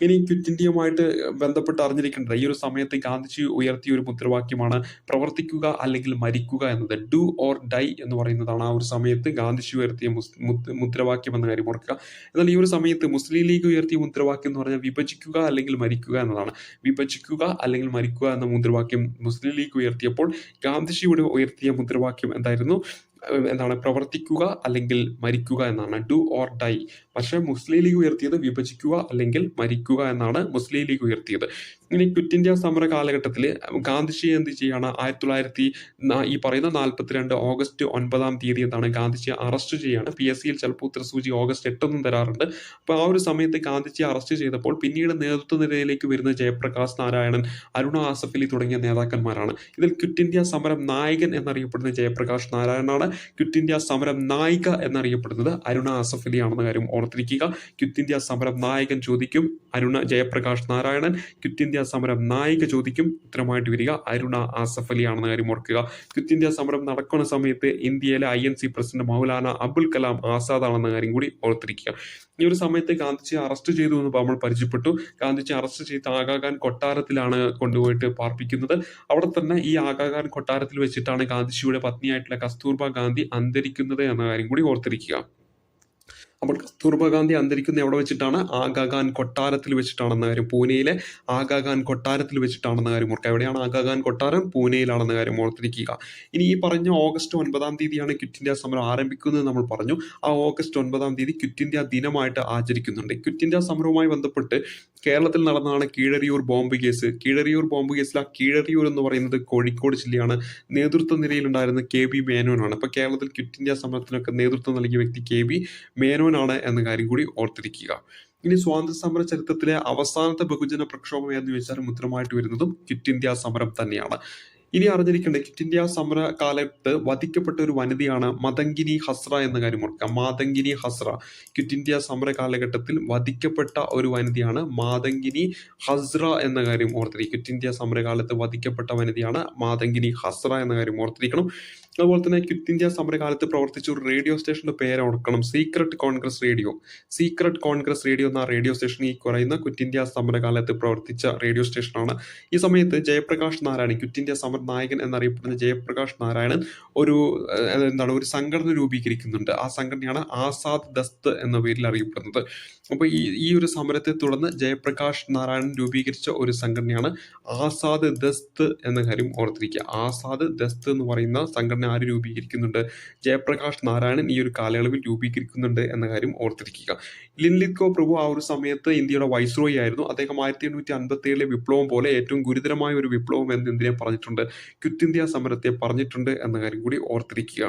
ഇനി ക്വിറ്റ് ഇന്ത്യയുമായിട്ട് ബന്ധപ്പെട്ട് അറിഞ്ഞിരിക്കേണ്ടത് ഈ ഒരു സമയത്ത് ഗാന്ധിജി ഉയർത്തിയ ഒരു മുദ്രാവാക്യമാണ് പ്രവർത്തിക്കുക അല്ലെങ്കിൽ മരിക്കുക എന്നത്. ഡു ഓർ ഡൈ എന്ന് പറയുന്നതാണ് ആ ഒരു സമയത്ത് ഗാന്ധിജി ഉയർത്തിയ മുദ്രാവാക്യം എന്ന കാര്യം ഓർക്കുക. എന്നാൽ ഈ ഒരു സമയത്ത് മുസ്ലിം ലീഗ് ഉയർത്തിയ മുദ്രാവാക്യം എന്ന് പറഞ്ഞാൽ വിഭജിക്കുക അല്ലെങ്കിൽ മരിക്കുക എന്നതാണ്. വിഭജിക്കുക അല്ലെങ്കിൽ മരിക്കുക എന്ന മുദ്രാവാക്യം മുസ്ലിം ലീഗ് ഉയർത്തിയപ്പോൾ ഗാന്ധിജിയുടെ ഉയർത്തിയ മുദ്രാവാക്യം എന്തായിരുന്നു, പ്രവർത്തിക്കുക അല്ലെങ്കിൽ മരിക്കുക എന്നാണ്, ഡു ഓർ ഡൈ. പക്ഷെ മുസ്ലിം ലീഗ് ഉയർത്തിയത് വിഭജിക്കുക അല്ലെങ്കിൽ മരിക്കുക എന്നാണ് മുസ്ലിം ലീഗ് ഉയർത്തിയത്. ഇനി ക്വിറ്റ് ഇന്ത്യ സമര കാലഘട്ടത്തിൽ ഗാന്ധിജി എന്ത് ചെയ്യാണ് ഈ പറയുന്ന 42 ഓഗസ്റ്റ് 9 തീയതി എന്താണ് ഗാന്ധിജിയെ അറസ്റ്റ് ചെയ്യാണ്. PSC ചിലപ്പോൾ ഉത്തരസൂചി ഓഗസ്റ്റ് 8 ഒന്നും തരാറുണ്ട്. അപ്പോൾ ആ ഒരു സമയത്ത് ഗാന്ധിജിയെ അറസ്റ്റ് ചെയ്തപ്പോൾ പിന്നീട് നേതൃത്വ നിരയിലേക്ക് വരുന്ന ജയപ്രകാശ് നാരായണൻ, അരുണ ആസഫ് അലി തുടങ്ങിയ നേതാക്കന്മാരാണ്. ഇതിൽ ക്വിറ്റ് ഇന്ത്യ സമരം നായകൻ എന്നറിയപ്പെടുന്ന ജയപ്രകാശ് നാരായണനാണ്. ക്വിറ്റ് ഇന്ത്യ സമരം നായിക എന്നറിയപ്പെടുന്നത് അരുണ ആസഫ് അലി ആണെന്ന കാര്യം ഓർത്തിരിക്കുക. ക്വിറ്റ് ഇന്ത്യ സമരം നായകൻ ചോദിക്കും ജയപ്രകാശ് നാരായണൻ, ക്വിറ്റ് ഇന്ത്യ സമരം നായിക ചോദിക്കും ഉത്തരമായിട്ട് വരിക അരുണ ആസഫ് അലി ആണെന്ന കാര്യം ഓർക്കുക. ക്വിറ്റ് ഇന്ത്യ സമരം നടക്കുന്ന സമയത്ത് ഇന്ത്യയിലെ INC പ്രസിഡന്റ് മൗലാന അബുൽ കലാം ആസാദ് ആണെന്ന കാര്യം കൂടി ഓർത്തിരിക്കുക. ഈ ഒരു സമയത്ത് ഗാന്ധിജിയെ അറസ്റ്റ് ചെയ്തു എന്ന് നമ്മൾ പരിചയപ്പെട്ടു. ഗാന്ധിജി അറസ്റ്റ് ചെയ്ത് ആഗാഖാൻ കൊട്ടാരത്തിലാണ് കൊണ്ടുപോയിട്ട് പാർപ്പിക്കുന്നത്. അവിടെ തന്നെ ഈ ആഗാഖാൻ കൊട്ടാരത്തിൽ വെച്ചിട്ടാണ് ഗാന്ധിജിയുടെ പത്നിയായിട്ടുള്ള കസ്തൂർബ ഗാന്ധി അന്തരിക്കുന്നത് എന്ന കാര്യം കൂടി ഓർത്തിരിക്കുക. അപ്പോൾ കസ്തൂർബ ഗാന്ധി അന്തരിക്കുന്ന എവിടെ വെച്ചിട്ടാണ്? ആഗാഖാൻ കൊട്ടാരത്തിൽ വെച്ചിട്ടാണെന്ന കാര്യം, പൂനെയിലെ ആഗാഖാൻ കൊട്ടാരത്തിൽ വെച്ചിട്ടാണെന്ന കാര്യം ഓർക്കുക. എവിടെയാണ് ആഗാഖാൻ കൊട്ടാരം? പൂനെയിലാണെന്ന കാര്യം ഓർത്തിരിക്കുക. ഇനി ഈ പറഞ്ഞ ഓഗസ്റ്റ് 9 തീയതിയാണ് ക്വിറ്റ് ഇന്ത്യ സമരം ആരംഭിക്കുന്നത് നമ്മൾ പറഞ്ഞു. ആ ഓഗസ്റ്റ് 9 തീയതി ക്വിറ്റ് ഇന്ത്യ ദിനമായിട്ട് ആചരിക്കുന്നുണ്ട്. ക്വിറ്റ് ഇന്ത്യ സമരവുമായി ബന്ധപ്പെട്ട് കേരളത്തിൽ നടന്നതാണ് Keezhariyur bomb case. Keezhariyur bomb കേസിൽ ആ കീഴരിയൂർ എന്ന് പറയുന്നത് കോഴിക്കോട് ജില്ലയാണ്. നേതൃത്വ നിരയിലുണ്ടായിരുന്ന KB മേനോനാണ്. അപ്പൊ കേരളത്തിൽ ക്വിറ്റ് ഇന്ത്യ സമരത്തിനൊക്കെ നേതൃത്വം നൽകിയ വ്യക്തി KB മേനോനാണ് എന്ന കാര്യം കൂടി ഓർത്തിരിക്കുക. ഇനി സ്വാതന്ത്ര്യ സമര ചരിത്രത്തിലെ അവസാനത്തെ ബഹുജന പ്രക്ഷോഭം എന്ന് ചോദിച്ചാൽ ഉത്തരമായിട്ട് വരുന്നതും ക്വിറ്റ് ഇന്ത്യ സമരം തന്നെയാണ്. ഇനി അറിഞ്ഞിരിക്കേണ്ടത് ക്വിറ്റ് ഇന്ത്യ സമര കാലത്ത് വധിക്കപ്പെട്ട ഒരു വനിതയാണ് മതങ്കിനി ഹസ്ര എന്ന കാര്യം ഓർക്കുക. മാതങ്കിനി ഹസ്ര ക്വിറ്റ് ഇന്ത്യ സമര കാലഘട്ടത്തിൽ വധിക്കപ്പെട്ട ഒരു വനിതയാണ് മാതങ്കിനി ഹസ്ര എന്ന കാര്യം ഓർത്തിരിക്കും. ക്വിറ്റ് ഇന്ത്യ സമരകാലത്ത് വധിക്കപ്പെട്ട വനിതയാണ് മാതങ്കിനി ഹസ്ര എന്ന കാര്യം ഓർത്തിരിക്കണം. അതുപോലെ തന്നെ ക്വിറ്റ് ഇന്ത്യ സമരകാലത്ത് പ്രവർത്തിച്ച ഒരു റേഡിയോ സ്റ്റേഷന്റെ പേര് ഓർക്കണം. സീക്രട്ട് കോൺഗ്രസ് റേഡിയോ എന്ന റേഡിയോ സ്റ്റേഷൻ ഈ പറയുന്ന ക്വിറ്റ് ഇന്ത്യ സമരകാലത്ത് പ്രവർത്തിച്ച റേഡിയോ സ്റ്റേഷനാണ്. ഈ സമയത്ത് ജയപ്രകാശ് നാരായണൻ, ക്വിറ്റ് ഇന്ത്യ സമര നായകൻ എന്നറിയപ്പെടുന്ന ജയപ്രകാശ് നാരായണൻ ഒരു സംഘടന രൂപീകരിക്കുന്നുണ്ട്. ആ സംഘടനയാണ് ആസാദ് ദസ്ത് എന്ന പേരിൽ അറിയപ്പെടുന്നത്. അപ്പോൾ ഈ ഒരു സമരത്തെ തുടർന്ന് ജയപ്രകാശ് നാരായണൻ രൂപീകരിച്ച ഒരു സംഘടനയാണ് ആസാദ് ദസ്ത് എന്ന കാര്യം ഓർത്തിരിക്കുക. ആസാദ് ദസ്ത് എന്ന് പറയുന്ന സംഘടന ആര് രൂപീകരിക്കുന്നുണ്ട്? ജയപ്രകാശ് നാരായണൻ ഈ ഒരു കാലയളവിൽ രൂപീകരിക്കുന്നുണ്ട് എന്ന കാര്യം ഓർത്തിരിക്കുക. ലിൻലിത്കോ പ്രഭു ആ ഒരു സമയത്ത് ഇന്ത്യയുടെ വൈസ്രോയി ആയിരുന്നു. അദ്ദേഹം 1857 വിപ്ലവം പോലെ ഏറ്റവും ഗുരുതരമായ ഒരു വിപ്ലവം എന്ന് എന്തിനെ പറഞ്ഞിട്ടുണ്ട്? ക്വിറ്റ് ഇന്ത്യ സമരത്തെ പറഞ്ഞിട്ടുണ്ട് എന്ന കാര്യം കൂടി ഓർത്തിരിക്കുക.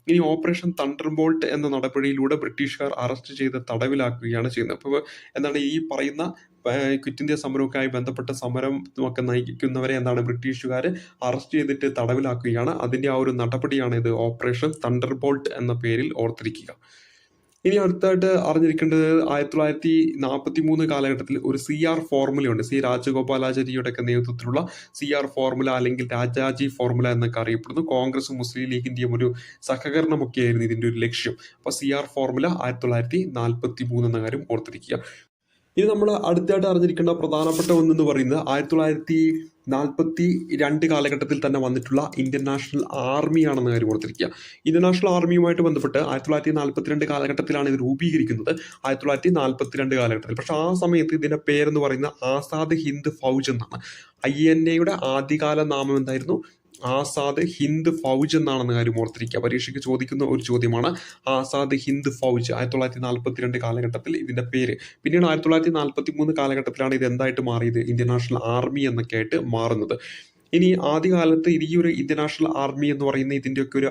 ഇനി ഓപ്പറേഷൻ തണ്ടർബോൾട്ട് എന്ന നടപടിയിലൂടെ ബ്രിട്ടീഷുകാർ അറസ്റ്റ് ചെയ്ത് തടവിലാക്കുകയാണ് ചെയ്യുന്നത്. അപ്പോൾ എന്താണ് ഈ പറയുന്ന ക്വിറ്റ് ഇന്ത്യ സമരവുമായി ബന്ധപ്പെട്ട സമരം ഒക്കെ നയിക്കുന്നവരെ ബ്രിട്ടീഷുകാർ അറസ്റ്റ് ചെയ്തിട്ട് തടവിലാക്കുകയാണ്. അതിന്റെ ആ ഒരു നടപടിയാണ് ഇത് ഓപ്പറേഷൻ തണ്ടർബോൾട്ട് എന്ന പേരിൽ ഓർത്തിരിക്കുക. ഇനി അടുത്തായിട്ട് അറിഞ്ഞിരിക്കേണ്ടത് 1943 കാലഘട്ടത്തിൽ ഒരു CR ഫോർമുലയുണ്ട്. രാജഗോപാലാചാരിയുടെ ഒക്കെ നേതൃത്വത്തിലുള്ള CR ഫോർമുല അല്ലെങ്കിൽ രാജാജി ഫോർമുല എന്നൊക്കെ അറിയപ്പെടുന്നു. കോൺഗ്രസും മുസ്ലിം ലീഗിന്റെയും ഒരു സഹകരണമൊക്കെയായിരുന്നു ഇതിന്റെ ഒരു ലക്ഷ്യം. അപ്പൊ CR ഫോർമുല 1943 എന്ന കാര്യം ഓർത്തിരിക്കുക. ഇനി നമ്മൾ അടുത്തായിട്ട് അറിഞ്ഞിരിക്കേണ്ട പ്രധാനപ്പെട്ട ഒന്നെന്ന് പറയുന്നത് 1942 കാലഘട്ടത്തിൽ തന്നെ വന്നിട്ടുള്ള ഇന്ത്യൻ നാഷണൽ ആർമിയാണെന്ന കാര്യം ഓർത്തിരിക്കുക. ഇന്ത്യൻ നാഷണൽ ആർമിയുമായിട്ട് ബന്ധപ്പെട്ട് 1942 കാലഘട്ടത്തിലാണ് ഇത് രൂപീകരിക്കുന്നത്. 1942 കാലഘട്ടത്തിൽ. പക്ഷെ ആ സമയത്ത് ഇതിന്റെ പേരെന്ന് പറയുന്നത് ആസാദ് ഹിന്ദ് ഫൗജ് എന്നാണ്. INA ആദ്യകാല നാമം എന്തായിരുന്നു? ആസാദ് ഹിന്ദ് ഫൗജ് എന്നാണെന്ന കാര്യം ഓർത്തിരിക്കുക. പരീക്ഷയ്ക്ക് ചോദിക്കുന്ന ഒരു ചോദ്യമാണ് ആസാദ് ഹിന്ദ് ഫൗജ്. 1942 കാലഘട്ടത്തിൽ ഇതിന്റെ പേര്. പിന്നീട് 1943 കാലഘട്ടത്തിലാണ് ഇത് എന്തായിട്ട് മാറിയത്? ഇന്ത്യൻ നാഷണൽ ആർമി എന്നൊക്കെ ആയിട്ട് മാറുന്നത്. ഇനി ആദ്യകാലത്ത് ഈ ഒരു ഇന്ത്യൻ നാഷണൽ ആർമി എന്ന് പറയുന്ന ഇതിൻ്റെയൊക്കെ ഒരു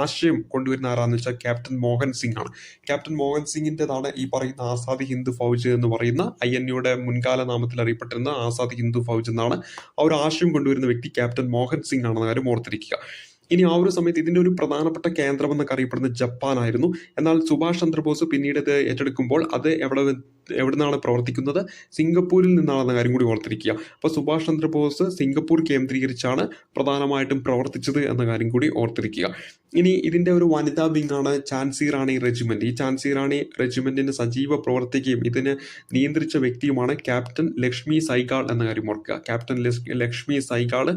ആശയം കൊണ്ടുവരുന്ന ആരാന്ന് വെച്ചാൽ ക്യാപ്റ്റൻ മോഹൻ സിംഗ് ആണ്. ക്യാപ്റ്റൻ മോഹൻ സിംഗിൻ്റെതാണ് ഈ പറയുന്ന ആസാദ് ഹിന്ദ് ഫൗജ് എന്ന് പറയുന്ന INA മുൻകാല നാമത്തിൽ അറിയപ്പെട്ടിരുന്ന ആസാദ് ഹിന്ദ് ഫൗജ് എന്നാണ് ആ ഒരു ആശയം കൊണ്ടുവരുന്ന വ്യക്തി ക്യാപ്റ്റൻ മോഹൻ സിംഗ് ആണെന്ന കാര്യം ഓർത്തിരിക്കുക. ഇനി ആ ഒരു സമയത്ത് ഇതിന്റെ ഒരു പ്രധാനപ്പെട്ട കേന്ദ്രം എന്നൊക്കെ അറിയപ്പെടുന്നത് ജപ്പാനായിരുന്നു. എന്നാൽ സുഭാഷ് ചന്ദ്രബോസ് പിന്നീട് ഇത് ഏറ്റെടുക്കുമ്പോൾ അത് എവിടെ നിന്നാണ് പ്രവർത്തിക്കുന്നത്? സിംഗപ്പൂരിൽ നിന്നാണെന്ന കാര്യം കൂടി ഓർത്തിരിക്കുക. അപ്പോൾ സുഭാഷ് ചന്ദ്രബോസ് സിംഗപ്പൂർ കേന്ദ്രീകരിച്ചാണ് പ്രധാനമായിട്ടും പ്രവർത്തിച്ചത് എന്ന കാര്യം കൂടി ഓർത്തിരിക്കുക. ഇനി ഇതിന്റെ ഒരു വനിതാ വിങ് ആണ് ഝാൻസി റാണി റെജിമെന്റ്. ഈ ഝാൻസി റാണി റെജിമെന്റിന് സജീവ പ്രവർത്തിക്കുകയും ഇതിനെ നിയന്ത്രിച്ച വ്യക്തിയുമാണ് ക്യാപ്റ്റൻ ലക്ഷ്മി സൈഗാൾ എന്ന കാര്യം ഓർക്കുക. ക്യാപ്റ്റൻ ലക്ഷ്മി സൈഗാൾ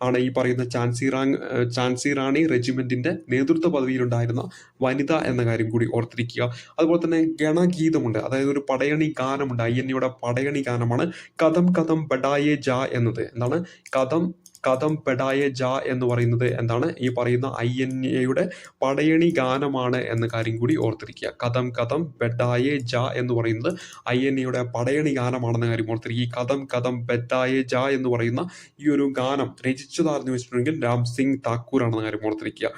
ആണ് ഈ പറയുന്ന ഝാൻസി റാണി റെജിമെന്റിന്റെ നേതൃത്വ പദവിയിലുണ്ടായിരുന്ന വനിത എന്ന കാര്യം കൂടി ഓർത്തിരിക്കുക. അതുപോലെ തന്നെ ഗണഗീതമുണ്ട്, അതായത് ഒരു പടയണി ഗാനമുണ്ട്. അയ്യന്നിയുടെ പടയണി ഗാനമാണ് കഥം കഥം ബഡായെ ജാ എന്നത്. എന്താണ് കഥം കഥം പെടായെ ജാ എന്ന് പറയുന്നത്? എന്താണ് ഈ പറയുന്ന അയ്യന്നയുടെ പടയണി ഗാനമാണ് എന്ന കാര്യം കൂടി ഓർത്തിരിക്കുക. കഥം കഥം ബെഡായെ ജാ എന്ന് പറയുന്നത് അയ്യന്നയുടെ പടയണി ഗാനമാണെന്ന കാര്യം ഓർത്തിരിക്കുക. ഈ കഥം കഥം ബെഡായെ ജാ എന്ന് പറയുന്ന ഈ ഒരു ഗാനം രചിച്ചതാണെന്ന് വെച്ചിട്ടുണ്ടെങ്കിൽ രാം സിംഗ് താക്കൂർ ആണെന്ന കാര്യം ഓർത്തിരിക്കുക.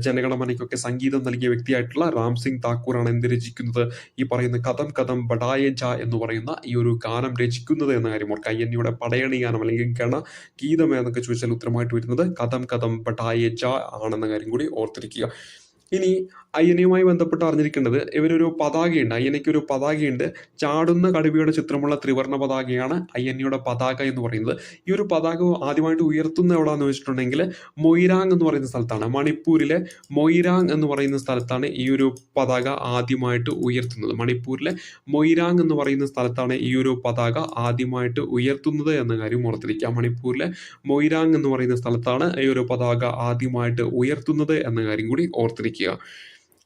ജനഗണമനയ്ക്കൊക്കെ സംഗീതം നൽകിയ വ്യക്തിയായിട്ടുള്ള രാം സിംഗ് താക്കൂറാണ് എന്ത് രചിക്കുന്നത്? ഈ പറയുന്ന കഥം കഥം ബഡായെ ജാ എന്ന് പറയുന്ന ഈ ഒരു ഗാനം രചിക്കുന്നത് എന്ന കാര്യം ഓർക്കുക. അയ്യന്നിയുടെ പടയണി ഗാനം അല്ലെങ്കിൽ ഗണഗീതം എന്നൊക്കെ ചോദിച്ചാൽ ഉത്തരമായിട്ട് വരുന്നത് കഥം കഥം ബഡായെ ജാ ആണെന്ന കാര്യം കൂടി ഓർത്തിരിക്കുക. ഇനി അയ്യനയുമായി ബന്ധപ്പെട്ട് അറിഞ്ഞിരിക്കേണ്ടത്, ഇവരൊരു പതാകയുണ്ട്, അയ്യനയ്ക്ക് ഒരു പതാകയുണ്ട്. ചാടുന്ന കടുവയുടെ ചിത്രമുള്ള ത്രിവർണ്ണ പതാകയാണ് അയ്യന്നയുടെ പതാക എന്ന് പറയുന്നത്. ഈ ഒരു പതാക ആദ്യമായിട്ട് ഉയർത്തുന്ന എവിടെയാണെന്ന് വെച്ചിട്ടുണ്ടെങ്കിൽ മൊയ്രാങ് എന്ന് പറയുന്ന സ്ഥലത്താണ്. മണിപ്പൂരിലെ മൊയ്രാങ് എന്ന് പറയുന്ന സ്ഥലത്താണ് ഈ ഒരു പതാക ആദ്യമായിട്ട് ഉയർത്തുന്നത്. മണിപ്പൂരിലെ മൊയ്രാങ് എന്ന് പറയുന്ന സ്ഥലത്താണ് ഈ ഒരു പതാക ആദ്യമായിട്ട് ഉയർത്തുന്നത് എന്ന കാര്യം ഓർത്തിരിക്കുക. മണിപ്പൂരിലെ മൊയ്രാങ് എന്ന് പറയുന്ന സ്ഥലത്താണ് ഈ ഒരു പതാക ആദ്യമായിട്ട് ഉയർത്തുന്നത് എന്ന കാര്യം കൂടി ഓർത്തിരിക്കുക.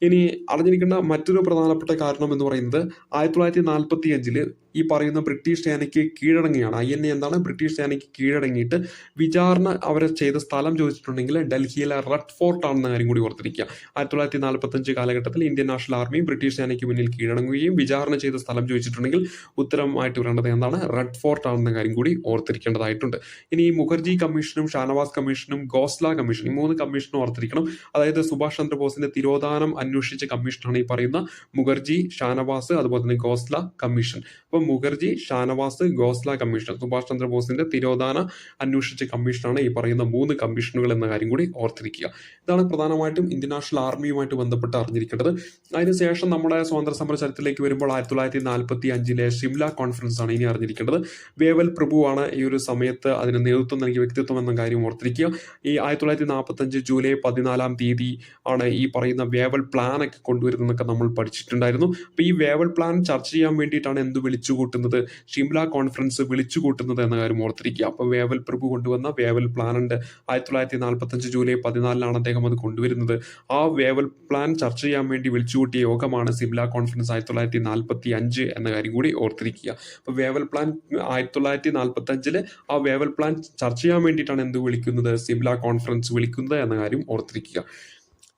ഇനി അറിഞ്ഞിരിക്കേണ്ട മറ്റൊരു പ്രധാനപ്പെട്ട കാരണം എന്ന് പറയുന്നത് 1945 ഈ പറയുന്ന ബ്രിട്ടീഷ് സേനയ്ക്ക് കീഴടങ്ങുകയാണ്. അയ്യന്നെ എന്താണ് ബ്രിട്ടീഷ് സേനയ്ക്ക് കീഴടങ്ങിയിട്ട് വിചാരണ അവരെ ചെയ്ത സ്ഥലം ചോദിച്ചിട്ടുണ്ടെങ്കിൽ ഡൽഹിയിലെ റെഡ് ഫോർട്ട് ആണെന്ന കാര്യം കൂടി ഓർത്തിരിക്കുക. 1945 കാലഘട്ടത്തിൽ ഇന്ത്യൻ നാഷണൽ ആർമി ബ്രിട്ടീഷ് സേനയ്ക്ക് മുന്നിൽ കീഴടങ്ങുകയും വിചാരണ ചെയ്ത സ്ഥലം ചോദിച്ചിട്ടുണ്ടെങ്കിൽ ഉത്തരമായിട്ട് വരേണ്ടത് എന്താണ്? റെഡ് ഫോർട്ട് ആണെന്ന കാര്യം കൂടി ഓർത്തിരിക്കേണ്ടതായിട്ടുണ്ട്. ഇനി മുഖർജി കമ്മീഷനും ഷാനവാസ് കമ്മീഷനും ഗോസ്ല കമ്മീഷൻ, ഈ 3 കമ്മീഷനും ഓർത്തിരിക്കണം. അതായത് സുഭാഷ് ചന്ദ്രബോസിന്റെ തിരോധാനം അന്വേഷിച്ച കമ്മീഷനാണ് ഈ പറയുന്ന മുഖർജി, ഷാനവാസ്, അതുപോലെ തന്നെ ഗോസ്ല കമ്മീഷൻ. അപ്പോൾ മുഖർജി, ഷാനവാസ്, ഗോസ്ല കമ്മീഷൻ, സുഭാഷ് ചന്ദ്രബോസിന്റെ തിരോധാന അന്വേഷിച്ച കമ്മീഷനാണ് ഈ പറയുന്ന 3 കമ്മീഷനുകൾ എന്ന കാര്യം കൂടി ഓർത്തിരിക്കുക. ഇതാണ് പ്രധാനമായിട്ടും ഇന്ത്യൻ നാഷണൽ ആർമിയുമായിട്ട് ബന്ധപ്പെട്ട് അറിഞ്ഞിരിക്കേണ്ടത്. അതിനുശേഷം നമ്മുടെ സ്വാതന്ത്ര്യ സമര ചരിത്രത്തിലേക്ക് വരുമ്പോൾ 1945 ഷിംല കോൺഫറൻസ് ആണ് ഇനി അറിഞ്ഞിരിക്കേണ്ടത്. വേവൽ പ്രഭുവാണ് ഈ ഒരു സമയത്ത് അതിന് നേതൃത്വം നൽകിയ വ്യക്തിത്വം എന്ന കാര്യം ഓർത്തിരിക്കുക. ഈ 1945 ജൂലൈ 14 ആണ് ഈ പറയുന്ന വേവൽ പ്ലാൻ ഒക്കെ കൊണ്ടുവരുന്നതൊക്കെ നമ്മൾ പഠിച്ചിട്ടുണ്ടായിരുന്നു. അപ്പോൾ ഈ വേവൽ പ്ലാൻ ചർച്ച ചെയ്യാൻ വേണ്ടിയിട്ടാണ് എന്ത് വിളിച്ചുകൂട്ടുന്നത്? ഷിംല കോൺഫറൻസ് വിളിച്ചുകൂട്ടുന്നത് എന്ന കാര്യം ഓർത്തിരിക്കുക. അപ്പോൾ വേവൽ പ്രഭു കൊണ്ടുവന്ന വേവൽ പ്ലാൻ ഉണ്ട്. 1945 ജൂലൈ 14 അദ്ദേഹം അത് കൊണ്ടുവരുന്നത്. ആ വേവൽ പ്ലാൻ ചർച്ച ചെയ്യാൻ വേണ്ടി വിളിച്ചുകൂട്ടിയ യോഗമാണ് സിംല കോൺഫറൻസ് 1945 എന്ന കാര്യം കൂടി ഓർത്തിരിക്കുക. അപ്പോൾ വേവൽ പ്ലാൻ 1945 ആ വേവൽ പ്ലാൻ ചർച്ച ചെയ്യാൻ വേണ്ടിയിട്ടാണ് എന്ത് വിളിക്കുന്നത്? സിംല കോൺഫറൻസ് വിളിക്കുന്നത് എന്ന കാര്യം ഓർത്തിരിക്കുക.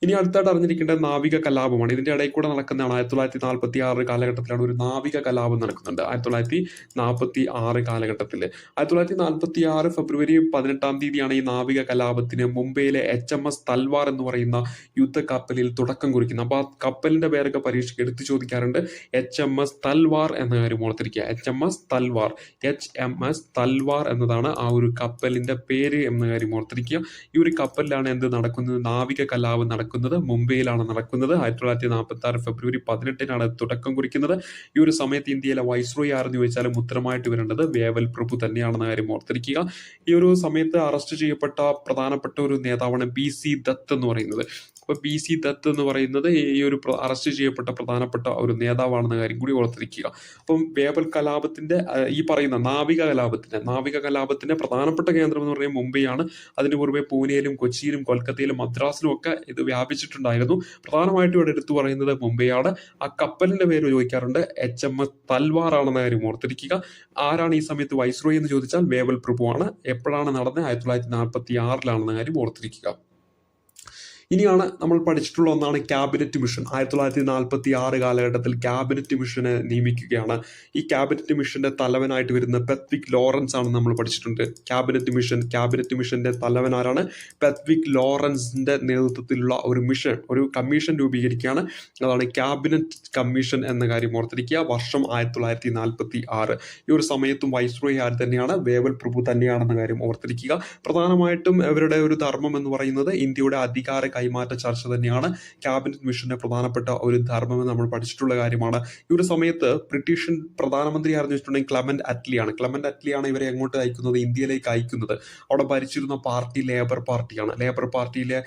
ഇനി അടുത്തായിട്ട് അറിഞ്ഞിരിക്കേണ്ടത് നാവിക കലാപമാണ്. ഇതിന്റെ ഇടയിൽ കൂടെ നടക്കുന്നതാണ് 1946 കാലഘട്ടത്തിലാണ് ഒരു നാവിക കലാപം നടക്കുന്നുണ്ട്. 1946 കാലഘട്ടത്തിൽ 1946 ഫെബ്രുവരി 18 ഈ നാവിക കലാപത്തിന് മുംബൈയിലെ HMS തൽവാർ എന്ന് പറയുന്ന യുദ്ധക്കപ്പലിൽ തുടക്കം കുറിക്കുന്നത്. അപ്പോൾ ആ കപ്പലിന്റെ പേരൊക്കെ പരീക്ഷയ്ക്ക് എടുത്തു ചോദിക്കാറുണ്ട്. HMS തൽവാർ എന്ന കാര്യം ഓർത്തിരിക്കുക. HMS തൽവാർ, HMS തൽവാർ എന്നതാണ് ആ ഒരു കപ്പലിന്റെ പേര് എന്ന കാര്യം ഓർത്തിരിക്കുക. ഈ ഒരു കപ്പലിലാണ് എന്ത് നടക്കുന്നത്? നാവിക കലാപം നടക്കുന്നത് മുംബൈയിലാണ് നടക്കുന്നത്. 1946 ഫെബ്രുവരി 18 തുടക്കം കുറിക്കുന്നത്. ഈ ഒരു സമയത്ത് ഇന്ത്യയിലെ വൈസ്രോയി ആരെന്ന് ചോദിച്ചാലും ഉത്തരമായിട്ട് വരേണ്ടത് വേവൽ പ്രഭു തന്നെയാണെന്ന കാര്യം ഓർത്തിരിക്കുക. ഈ ഒരു സമയത്ത് അറസ്റ്റ് ചെയ്യപ്പെട്ട പ്രധാനപ്പെട്ട ഒരു നേതാവാണ് BC ദത്ത് എന്ന് പറയുന്നത്. അപ്പോൾ BC ദത്ത് എന്ന് പറയുന്നത് ഈ ഒരു അറസ്റ്റ് ചെയ്യപ്പെട്ട പ്രധാനപ്പെട്ട ഒരു നേതാവാണെന്ന കാര്യം കൂടി ഓർത്തിരിക്കുക. അപ്പം വേവൽ കലാപത്തിന്റെ ഈ പറയുന്ന നാവിക കലാപത്തിന്റെ പ്രധാനപ്പെട്ട കേന്ദ്രം എന്ന് പറയുന്നത് മുംബൈയാണ്. അതിന് പുറമെ പൂനെയിലും കൊച്ചിയിലും കൊൽക്കത്തയിലും മദ്രാസിലും ഒക്കെ ഇത് വ്യാപിച്ചിട്ടുണ്ടായിരുന്നു. പ്രധാനമായിട്ടും ഇവിടെ എടുത്തു പറയുന്നത് മുംബൈയാണ്. ആ കപ്പലിന്റെ പേര് ചോദിക്കാറുണ്ട്, HMS തൽവാർ ആണെന്ന കാര്യം ഓർത്തിരിക്കുക. ആരാണ് ഈ സമയത്ത് വൈസ്രോയി എന്ന് ചോദിച്ചാൽ വേവൽ പ്രഭുവാണ്. എപ്പോഴാണ് നടന്നത്? 1946 കാര്യം ഓർത്തിരിക്കുക. ഇനിയാണ് നമ്മൾ പഠിച്ചിട്ടുള്ള ഒന്നാണ് ക്യാബിനറ്റ് മിഷൻ. 1946 കാലഘട്ടത്തിൽ ക്യാബിനറ്റ് മിഷനെ നിയമിക്കുകയാണ്. ഈ ക്യാബിനറ്റ് മിഷന്റെ തലവനായിട്ട് വരുന്ന പെത്വിക് ലോറൻസ് ആണ് നമ്മൾ പഠിച്ചിട്ടുണ്ട്. ക്യാബിനറ്റ് മിഷന്റെ തലവൻ ആരാണ്? പെത്വിക് ലോറൻസിന്റെ നേതൃത്വത്തിലുള്ള ഒരു കമ്മീഷൻ രൂപീകരിക്കുകയാണ്. അതാണ് ക്യാബിനറ്റ് കമ്മീഷൻ എന്ന കാര്യം ഓർത്തിരിക്കുക. വർഷം 1946. ഈ ഒരു സമയത്തും വൈസ്രോയി ആര് തന്നെയാണ്? വേവൽ പ്രഭു തന്നെയാണെന്ന കാര്യം ഓർത്തിരിക്കുക. പ്രധാനമായിട്ടും ഇവരുടെ ഒരു ധർമ്മം എന്ന് പറയുന്നത് ഇന്ത്യയുടെ അധികാര കൈമാറ്റ ചർച്ച തന്നെയാണ്. ക്യാബിനറ്റ് മിഷന്റെ പ്രധാനപ്പെട്ട ഒരു ധർമ്മം നമ്മൾ പഠിച്ചിട്ടുള്ള കാര്യമാണ്. ഈ ഒരു സമയത്ത് ബ്രിട്ടീഷ് പ്രധാനമന്ത്രി അറിഞ്ഞിട്ടുണ്ടെങ്കിൽ ക്ലെമന്റ് അറ്റ്ലിയാണ് ഇവരെ എങ്ങോട്ട് അയക്കുന്നത്? ഇന്ത്യയിലേക്ക് അയക്കുന്നത്. അവിടെ ഭരിച്ചിരുന്ന പാർട്ടി ലേബർ പാർട്ടിയാണ്. ലേബർ പാർട്ടിയിലെ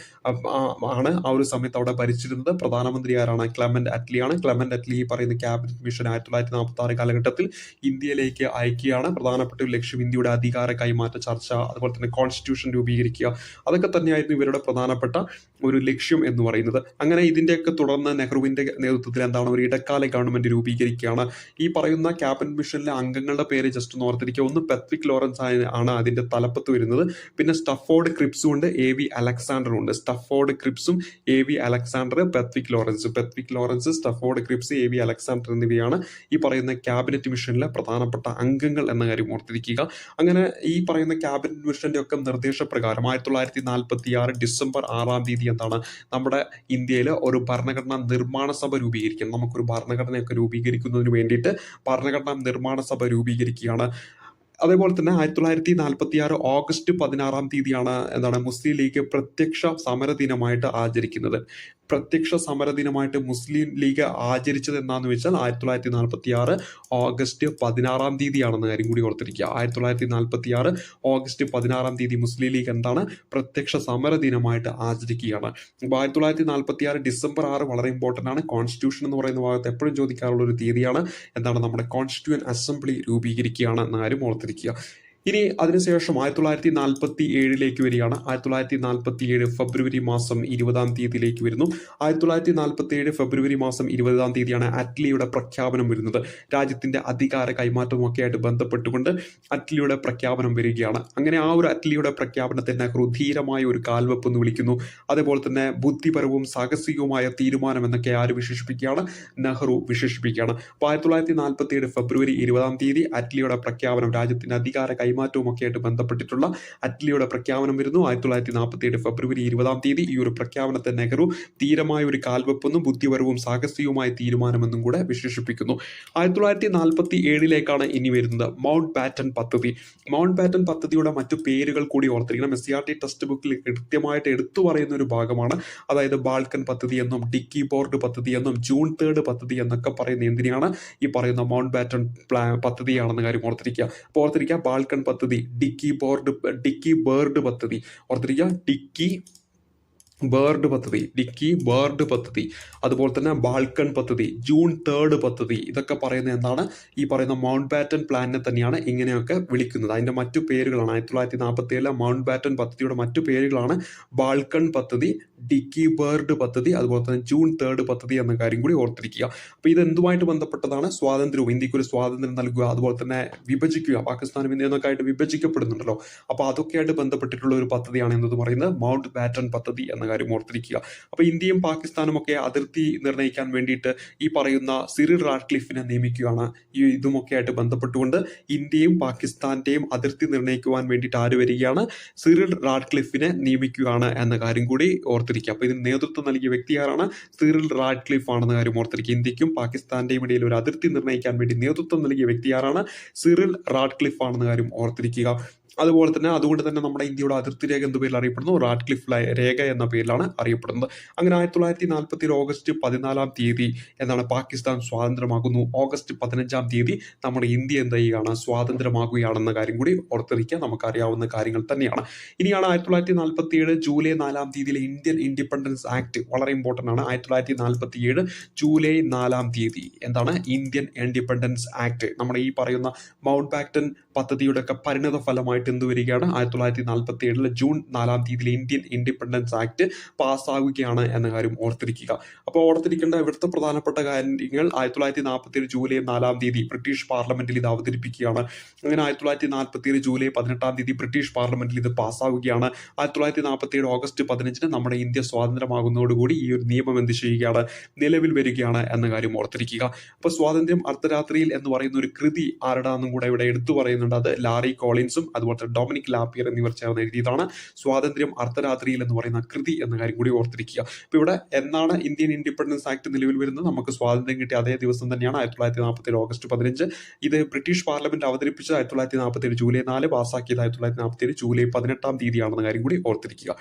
ആണ് ആ ഒരു സമയത്ത് അവിടെ ഭരിച്ചിരുന്നത്. പ്രധാനമന്ത്രി ആരാണ്? ക്ലെമന്റ് അറ്റ്ലി ഈ പറയുന്ന ക്യാബിനറ്റ് മിഷൻ 1946 കാലഘട്ടത്തിൽ ഇന്ത്യയിലേക്ക് അയക്കുകയാണ്. പ്രധാനപ്പെട്ട ഒരു ലക്ഷ്യം ഇന്ത്യയുടെ അധികാര കൈമാറ്റ ചർച്ച, അതുപോലെ തന്നെ കോൺസ്റ്റിറ്റ്യൂഷൻ രൂപീകരിക്കുക, അതൊക്കെ തന്നെയായിരുന്നു ഇവരുടെ പ്രധാനപ്പെട്ട ഒരു ലക്ഷ്യം എന്ന് പറയുന്നത്. അങ്ങനെ ഇതിൻ്റെയൊക്കെ തുടർന്ന് നെഹ്റുവിൻ്റെ നേതൃത്വത്തിൽ എന്താണ് ഒരു ഇടക്കാല ഗവൺമെൻറ് രൂപീകരിക്കുകയാണ്. ഈ പറയുന്ന ക്യാബിനറ്റ് മിഷനിലെ അംഗങ്ങളുടെ പേര് ജസ്റ്റ് ഒന്ന് ഓർത്തിരിക്കുക. ഒന്ന് പെത്വിക് ലോറൻസ് ആണ് അതിൻ്റെ തലപ്പത്ത് വരുന്നത്. പിന്നെ സ്റ്റഫോർഡ് ക്രിപ്സും ഉണ്ട്, AV അലക്സാണ്ടറും ഉണ്ട്. സ്റ്റഫോർഡ് ക്രിപ്സും AV Alexander, Pethick Lawrence, Stafford Cripps, AV Alexander എന്നിവയാണ് ഈ പറയുന്ന ക്യാബിനറ്റ് മിഷനിലെ പ്രധാനപ്പെട്ട അംഗങ്ങൾ എന്ന കാര്യം ഓർത്തിരിക്കുക. അങ്ങനെ ഈ പറയുന്ന ക്യാബിനറ്റ് മിഷന്റെ ഒക്കെ നിർദ്ദേശപ്രകാരം 1946 ഡിസംബർ 6 തീയതി എന്താണ് നമ്മുടെ ഇന്ത്യയിൽ ഒരു ഭരണഘടനാ നിർമ്മാണ സഭ രൂപീകരിക്കണം. നമുക്കൊരു ഭരണഘടനയൊക്കെ രൂപീകരിക്കുന്നതിന് വേണ്ടിയിട്ട് ഭരണഘടനാ നിർമ്മാണ സഭ രൂപീകരിക്കുകയാണ്. അതേപോലെ തന്നെ 1946 ഓഗസ്റ്റ് 16 തീയതിയാണ് എന്താണ് മുസ്ലിം ലീഗ് പ്രത്യക്ഷ സമര ദിനമായിട്ട് ആചരിക്കുന്നത്. പ്രത്യക്ഷ സമര ദിനമായിട്ട് മുസ്ലിം ലീഗ് ആചരിച്ചത് എന്താണെന്ന് വെച്ചാൽ 1946 ഓഗസ്റ്റ് 16 തീയതിയാണെന്ന കാര്യം കൂടി ഓർത്തിരിക്കുക. 1946 ഓഗസ്റ്റ് 16 തീയതി മുസ്ലിം ലീഗ് എന്താണ് പ്രത്യക്ഷ സമര ദിനമായിട്ട് ആചരിക്കുകയാണ്. അപ്പോൾ 1946 ഡിസംബർ 6 വളരെ ഇമ്പോർട്ടൻ്റ് ആണ്. കോൺസ്റ്റിറ്റ്യൂഷൻ എന്ന് പറയുന്ന ഭാഗത്ത് എപ്പോഴും ചോദിക്കാറുള്ള ഒരു തീയതിയാണ്. എന്താണ് നമ്മുടെ കോൺസ്റ്റിറ്റ്യൂവന്റ് അസംബ്ലി രൂപീകരിക്കുകയാണ് എന്ന കാര്യം ഓർത്തിരിക്കുക. ഇനി അതിനുശേഷം 1947 വരികയാണ്. 1947 ഫെബ്രുവരി മാസം 20 തീയതിയിലേക്ക് വരുന്നു. 1947 ഫെബ്രുവരി മാസം 20 തീയതിയാണ് അറ്റ്ലിയുടെ പ്രഖ്യാപനം വരുന്നത്. രാജ്യത്തിന്റെ അധികാര കൈമാറ്റമൊക്കെ ആയിട്ട് ബന്ധപ്പെട്ടുകൊണ്ട് അറ്റ്ലിയുടെ പ്രഖ്യാപനം വരികയാണ്. അങ്ങനെ ആ ഒരു അറ്റ്ലിയുടെ പ്രഖ്യാപനത്തെ നെഹ്റു ധീരമായ ഒരു കാൽവെപ്പ് എന്ന് വിളിക്കുന്നു. അതേപോലെ തന്നെ ബുദ്ധിപരവും സാഹസികവുമായ തീരുമാനം എന്നൊക്കെ ആര് വിശേഷിപ്പിക്കുകയാണ്? നെഹ്റു വിശേഷിപ്പിക്കുകയാണ്. അപ്പോൾ 1947 ഫെബ്രുവരി 20 തീയതി അറ്റ്ലിയുടെ പ്രഖ്യാപനം, രാജ്യത്തിന്റെ അധികാര കൈമാറ്റവും ഒക്കെ ആയിട്ട് ബന്ധപ്പെട്ടിട്ടുള്ള അറ്റ്ലിയുടെ പ്രഖ്യാപനം വരുന്നു. 1947 ഫെബ്രുവരി 20 തീയതി ഈ ഒരു പ്രഖ്യാപനത്തെ നെഹ്റു ധീരമായ ഒരു കാൽവെപ്പെന്നും ബുദ്ധിപരവും സാഹസികവുമായ തീരുമാനമെന്നും കൂടെ വിശേഷിപ്പിക്കുന്നു. 1947 ഇനി വരുന്നത് മൗണ്ട് ബാറ്റൺ പദ്ധതി. മൗണ്ട് ബാറ്റൺ പദ്ധതിയുടെ മറ്റു പേരുകൾ കൂടി ഓർത്തിരിക്കണം. SCERT ടെക്സ്റ്റ് ബുക്കിൽ കൃത്യമായിട്ട് എടുത്തു പറയുന്ന ഒരു ഭാഗമാണ്. അതായത് ബാൾക്കൻ പദ്ധതി എന്നും ഡിക്കി ബോർഡ് പദ്ധതി എന്നും ജൂൺ 3 പദ്ധതി എന്നൊക്കെ പറയുന്ന എന്തിനാണ്? ഈ പറയുന്ന മൗണ്ട് ബാറ്റൺ പദ്ധതിയാണെന്ന കാര്യം ഓർത്തിരിക്കുക. അപ്പോൾ ഓർത്തിരിക്കുക ബാൾക്കൻ പദ്ധതി, ഡിക്കി ബേർഡ് പദ്ധതി ഓർത്തിരിക്കുക. ഡിക്കി ബേർഡ് പദ്ധതി, അതുപോലെ തന്നെ ബാൾക്കൺ പദ്ധതി, ജൂൺ 3 പദ്ധതി, ഇതൊക്കെ പറയുന്ന എന്താണ്? ഈ പറയുന്ന മൗണ്ട് ബാറ്റൺ പ്ലാനിനെ തന്നെയാണ് ഇങ്ങനെയൊക്കെ വിളിക്കുന്നത്. അതിന്റെ മറ്റു പേരുകളാണ് 1947 മൗണ്ട് ബാറ്റൺ പദ്ധതിയുടെ മറ്റു പേരുകളാണ് ബാൾക്കൺ പദ്ധതി, ഡിക്കി ബേർഡ് പദ്ധതി, അതുപോലെ തന്നെ ജൂൺ 3 പദ്ധതി എന്ന കാര്യം കൂടി ഓർത്തിരിക്കുക. അപ്പോൾ ഇത് എന്തുമായിട്ട് ബന്ധപ്പെട്ടതാണ്? സ്വാതന്ത്ര്യവും, ഇന്ത്യക്ക് ഒരു സ്വാതന്ത്ര്യം നൽകുക, അതുപോലെ തന്നെ വിഭജിക്കുക, പാകിസ്ഥാനും ഇന്ത്യ എന്നൊക്കെ ആയിട്ട് വിഭജിക്കപ്പെടുന്നുണ്ടല്ലോ. അപ്പോൾ അതൊക്കെയായിട്ട് ബന്ധപ്പെട്ടിട്ടുള്ള ഒരു പദ്ധതിയാണ് എന്നത് പറയുന്നത് മൗണ്ട് ബാറ്റൺ പദ്ധതി എന്ന കാര്യം ഓർത്തിരിക്കുക. അപ്പോൾ ഇന്ത്യയും പാകിസ്ഥാനും ഒക്കെ അതിർത്തി നിർണ്ണയിക്കാൻ വേണ്ടിയിട്ട് ഈ പറയുന്ന സിറിൽ റാഡ്ക്ലിഫിനെ നിയമിക്കുകയാണ്. ഇതുമൊക്കെ ആയിട്ട് ബന്ധപ്പെട്ടുകൊണ്ട് ഇന്ത്യയും പാകിസ്ഥാന്റെയും അതിർത്തി നിർണ്ണയിക്കുവാൻ വേണ്ടിയിട്ട് ആര് വരികയാണ്? സിറിൽ റാഡ്ക്ലിഫിനെ നിയമിക്കുകയാണ് എന്ന കാര്യം കൂടി ഓർത്തിരിക്കുക. അപ്പോൾ ഇതിന് നേതൃത്വം നൽകിയ വ്യക്തി ആരാണ്? സിറിൽ റാഡ്ക്ലിഫ് ആണെന്ന കാര്യം ഓർത്തിരിക്കുക. ഇന്ത്യക്കും പാകിസ്ഥാന്റെയും ഇടയിൽ ഒരു അതിർത്തി നിർണ്ണയിക്കാൻ വേണ്ടി നേതൃത്വം നൽകിയ വ്യക്തി ആരാണ്? സിറിൽ റാഡ്ക്ലിഫ് ആണെന്ന കാര്യം ഓർത്തിരിക്കുക. അതുകൊണ്ട് തന്നെ നമ്മുടെ ഇന്ത്യയുടെ അതിർത്തി രേഖ എന്ത് പേരിൽ അറിയപ്പെടുന്നു? റാഡ്ക്ലിഫ് രേഖ എന്ന പേരിലാണ് അറിയപ്പെടുന്നത്. അങ്ങനെ 1947 ഓഗസ്റ്റ് 14 തീയതി എന്താണ് പാകിസ്ഥാൻ സ്വാതന്ത്ര്യമാകുന്നു. ഓഗസ്റ്റ് 15 തീയതി നമ്മുടെ ഇന്ത്യ എന്ത് ചെയ്യുകയാണ്? സ്വാതന്ത്ര്യമാകുകയാണെന്ന കാര്യം കൂടി ഓർത്തിരിക്കുക. നമുക്കറിയാവുന്ന കാര്യങ്ങൾ തന്നെയാണ്. ഇനിയാണ് 1947 ജൂലൈ 4 തീയതിയിലെ ഇന്ത്യൻ ഇൻഡിപെൻഡൻസ് ആക്ട്. വളരെ ഇമ്പോർട്ടൻ്റ് ആണ്. 1947 ജൂലൈ 4 തീയതി എന്താണ്? Indian independence act. നമ്മുടെ ഈ പറയുന്ന മൗണ്ട് ബാറ്റൺ പദ്ധതിയുടെ ഒക്കെ പരിണത ഫലമായിട്ട് എന്ത് വരികയാണ്? 1947 ജൂൺ 4 തീയതിയിലെ ഇന്ത്യൻ ഇൻഡിപെൻഡൻസ് ആക്ട് പാസ്സാവുകയാണ് എന്ന കാര്യം ഓർത്തിരിക്കുക. അപ്പോൾ ഓർത്തിരിക്കേണ്ട ഇവിടുത്തെ പ്രധാനപ്പെട്ട കാര്യങ്ങൾ 1947 ജൂലൈ 4 തീയതി ബ്രിട്ടീഷ് പാർലമെന്റിൽ ഇത് അവതരിപ്പിക്കുകയാണ്. അങ്ങനെ 1947 ജൂലൈ 18 തീയതി ബ്രിട്ടീഷ് പാർലമെന്റിൽ ഇത് പാസ്സാവുകയാണ്. 1947 ഓഗസ്റ്റ് 15 നമ്മുടെ ഇന്ത്യ സ്വാതന്ത്ര്യമാകുന്നതോടുകൂടി ഈ ഒരു നിയമം എന്ത് ചെയ്യുകയാണ്? നിലവിൽ വരികയാണ് എന്ന കാര്യം ഓർത്തിരിക്കുക. അപ്പോൾ സ്വാതന്ത്ര്യം അർദ്ധരാത്രിയിൽ എന്ന് പറയുന്ന ഒരു കൃതി ആരുടാന്നും കൂടെ ഇവിടെ എടുത്തു പറയുന്നുണ്ട്. അത് ലാറി കോളിൻസും അതുപോലെ ഡൊമിനിക് ലാപ്പിയർ എന്നിവർ ചേർന്ന് എഴുതിയതാണ് സ്വാതന്ത്ര്യം അർദ്ധരാത്രിയിൽ എന്ന് പറയുന്ന കൃതി എന്ന കാര്യം കൂടി ഓർത്തിരിക്കുക. അപ്പോൾ ഇവിടെ എന്നാണ് ഇന്ത്യൻ ഇൻഡിപെൻഡൻസ് ആക്ട് നിലവിൽ വരുന്നത്? നമുക്ക് സ്വാതന്ത്ര്യം കിട്ടിയ അതേ ദിവസം തന്നെയാണ് 1947 ഓഗസ്റ്റ് 15. ഇത് ബ്രിട്ടീഷ് പാർലമെന്റ് അവതരിപ്പിച്ചത് 1947 ജൂലൈ 4, പാസ്സാക്കിയത് 1947 ജൂലൈ 18 തീയതിയാണെന്ന കാര്യം കൂടി ഓർത്തിരിക്കുക.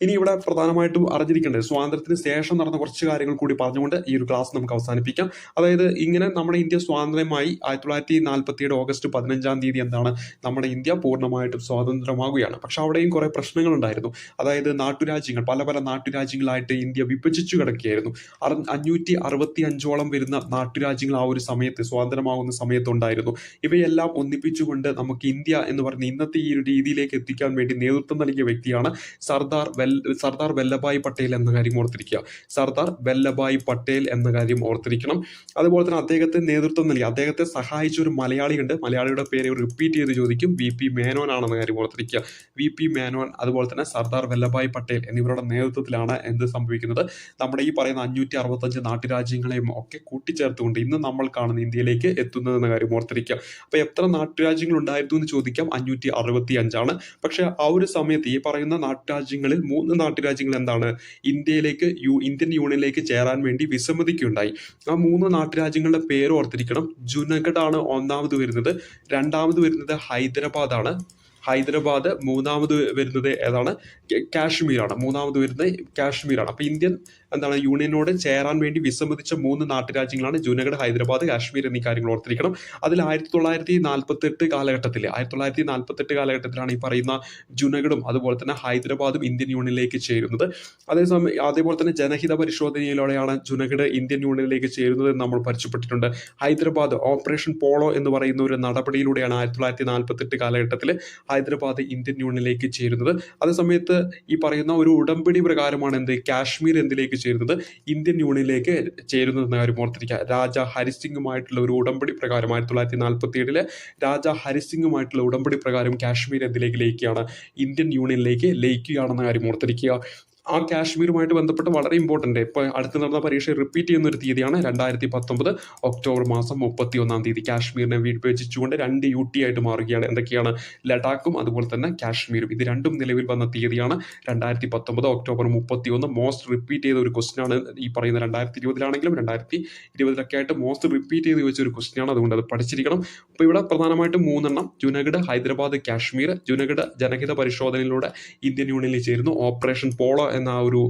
ഇനി ഇവിടെ പ്രധാനമായിട്ടും അറിഞ്ഞിരിക്കേണ്ടത് സ്വാതന്ത്ര്യത്തിന് ശേഷം നടന്ന കുറച്ച് കാര്യങ്ങൾ കൂടി പറഞ്ഞുകൊണ്ട് ഈ ഒരു ക്ലാസ് നമുക്ക് അവസാനിപ്പിക്കാം. അതായത് ഇങ്ങനെ നമ്മുടെ ഇന്ത്യ സ്വാതന്ത്ര്യമായി 1947 ഓഗസ്റ്റ് 15 തീയതി എന്താണ് നമ്മുടെ ഇന്ത്യ പൂർണ്ണമായിട്ടും സ്വാതന്ത്ര്യമാകുകയാണ്. പക്ഷെ അവിടെയും കുറെ പ്രശ്നങ്ങൾ ഉണ്ടായിരുന്നു. അതായത് നാട്ടുരാജ്യങ്ങൾ, പല നാട്ടുരാജ്യങ്ങളായിട്ട് ഇന്ത്യ വിഭജിച്ചു കിടക്കുകയായിരുന്നു. 565ഓളം വരുന്ന നാട്ടുരാജ്യങ്ങൾ ആ ഒരു സമയത്ത് സ്വാതന്ത്ര്യമാകുന്ന സമയത്തുണ്ടായിരുന്നു. ഇവയെല്ലാം ഒന്നിപ്പിച്ചുകൊണ്ട് നമുക്ക് ഇന്ത്യ എന്ന് പറയുന്ന ഇന്നത്തെ ഈ ഒരു രീതിയിലേക്ക് എത്തിക്കാൻ വേണ്ടി നേതൃത്വം നൽകിയ വ്യക്തിയാണ് സർദാർ സർദാർ വല്ലഭായ് പട്ടേൽ എന്ന കാര്യം ഓർത്തിരിക്കുക. സർദാർ വല്ലഭായ് പട്ടേൽ എന്ന കാര്യം ഓർത്തിരിക്കണം. അതുപോലെ തന്നെ അദ്ദേഹത്തെ നേതൃത്വം നൽകി, അദ്ദേഹത്തെ സഹായിച്ച ഒരു മലയാളിയുണ്ട്. മലയാളിയുടെ പേര് റിപ്പീറ്റ് ചെയ്ത് ചോദിക്കും. VP മേനോൻ ആണെന്ന കാര്യം ഓർത്തിരിക്കുക. VP മേനോൻ, അതുപോലെ തന്നെ സർദാർ വല്ലഭായ് പട്ടേൽ എന്നിവരുടെ നേതൃത്വത്തിലാണ് എന്ത് സംഭവിക്കുന്നത്, നമ്മുടെ ഈ പറയുന്ന 565 നാട്ടുരാജ്യങ്ങളെയും ഒക്കെ കൂട്ടിച്ചേർത്തുകൊണ്ട് ഇന്ന് നമ്മൾ കാണുന്ന ഇന്ത്യയിലേക്ക് എത്തുന്നതെന്ന കാര്യം ഓർത്തിരിക്കുക. അപ്പോൾ എത്ര നാട്ടുരാജ്യങ്ങൾ ഉണ്ടായിരുന്നു എന്ന് ചോദിക്കാം. 565 പക്ഷെ ആ ഒരു സമയത്ത് ഈ പറയുന്ന നാട്ടുരാജ്യങ്ങളിൽ 3 നാട്ടുരാജ്യങ്ങൾ എന്താണ് ഇന്ത്യയിലേക്ക് ഇന്ത്യൻ യൂണിയനിലേക്ക് ചേരാൻ വേണ്ടി വിസമ്മതിക്കുകയുണ്ടായി. ആ 3 നാട്ടുരാജ്യങ്ങളുടെ പേര് ഓർത്തിരിക്കണം. ജുനഗഡ് ആണ് ഒന്നാമത് വരുന്നത്, രണ്ടാമത് വരുന്നത് ഹൈദരാബാദ് ആണ്, മൂന്നാമത് വരുന്നത് ഏതാണ്, കാശ്മീരാണ്. മൂന്നാമത് വരുന്നത് കാശ്മീരാണ്. അപ്പോൾ ഇന്ത്യൻ യൂണിയനോട് ചേരാൻ വേണ്ടി വിസമ്മതിച്ച 3 നാട്ടുരാജ്യങ്ങളാണ് ജുനഗഡ്, ഹൈദരാബാദ്, കാശ്മീർ എന്നീ കാര്യങ്ങൾ ഓർത്തിരിക്കണം. അതിൽ 1948 കാലഘട്ടത്തിലാണ് ഈ പറയുന്ന ജുനഗഡും അതുപോലെ തന്നെ ഹൈദരാബാദും ഇന്ത്യൻ യൂണിയനിലേക്ക് ചേരുന്നത്. അതേപോലെ തന്നെ ജനഹിത പരിശോധനയിലൂടെയാണ് ജുനഗഡ് ഇന്ത്യൻ യൂണിയനിലേക്ക് ചേരുന്നത് എന്ന് നമ്മൾ പരിചയപ്പെട്ടിട്ടുണ്ട്. ഹൈദരാബാദ് ഓപ്പറേഷൻ പോളോ എന്ന് പറയുന്ന ഒരു നടപടിയിലൂടെയാണ് 1948 കാലഘട്ടത്തിൽ ഹൈദരാബാദ് ഇന്ത്യൻ യൂണിയനിലേക്ക് ചേരുന്നത്. അതേസമയത്ത് ഈ പറയുന്ന ഒരു ഉടമ്പടി പ്രകാരമാണ് കാശ്മീർ എന്തിലേക്ക് ചേരുന്നത്, ഇന്ത്യൻ യൂണിയനിലേക്ക് ചേരുന്നത് എന്ന കാര്യം ഓർത്തിരിക്കുക. രാജ ഹരിസിംഗുമായിട്ടുള്ള ഒരു ഉടമ്പടി പ്രകാരം 1947 രാജ ഹരിസിംഗുമായിട്ടുള്ള ഉടമ്പടി പ്രകാരം കാശ്മീർ എന്തിലേക്ക് ലയിക്കുകയാണ്, ഇന്ത്യൻ യൂണിയനിലേക്ക് ലയിക്കുകയാണെന്ന കാര്യം ഓർത്തിരിക്കുക. ആ കാശ്മീരുമായിട്ട് ബന്ധപ്പെട്ട് വളരെ ഇമ്പോർട്ടൻ്റ്, ഇപ്പോൾ അടുത്ത് നടന്ന പരീക്ഷ റിപ്പീറ്റ് ചെയ്യുന്ന ഒരു തീയതിയാണ് 2019 ഒക്ടോബർ മാസം 31 കാശ്മീരിനെ വിഭജിച്ചുകൊണ്ട് 2 UT ആയിട്ട് മാറുകയാണ്. എന്തൊക്കെയാണ്, ലഡാക്കും അതുപോലെ തന്നെ കാശ്മീരും. ഇത് രണ്ടും നിലവിൽ വന്ന തീയതിയാണ് 2019 ഒക്ടോബർ 31. മോസ്റ്റ് റിപ്പീറ്റ് ചെയ്ത ഒരു ക്വസ്റ്റ്യൻ ആണ് ഈ പറയുന്ന 2020 2020 ആയിട്ട് മോസ്റ്റ് റിപ്പീറ്റ് ചെയ്ത് ചോദിച്ച ഒരു ക്വസ്റ്റ്യൻ ആണ്. അതുകൊണ്ട് അത് പഠിച്ചിരിക്കണം. അപ്പോൾ ഇവിടെ പ്രധാനമായിട്ടും 3 ജുനഗഡ്, ഹൈദരാബാദ്, കാശ്മീർ. ജുനഗഡ് ജനഹിത പരിശോധനയിലൂടെ ഇന്ത്യൻ യൂണിയനിൽ ചേരുന്നു. ഓപ്പറേഷൻ പോളോ എന്ന ആ ഒരു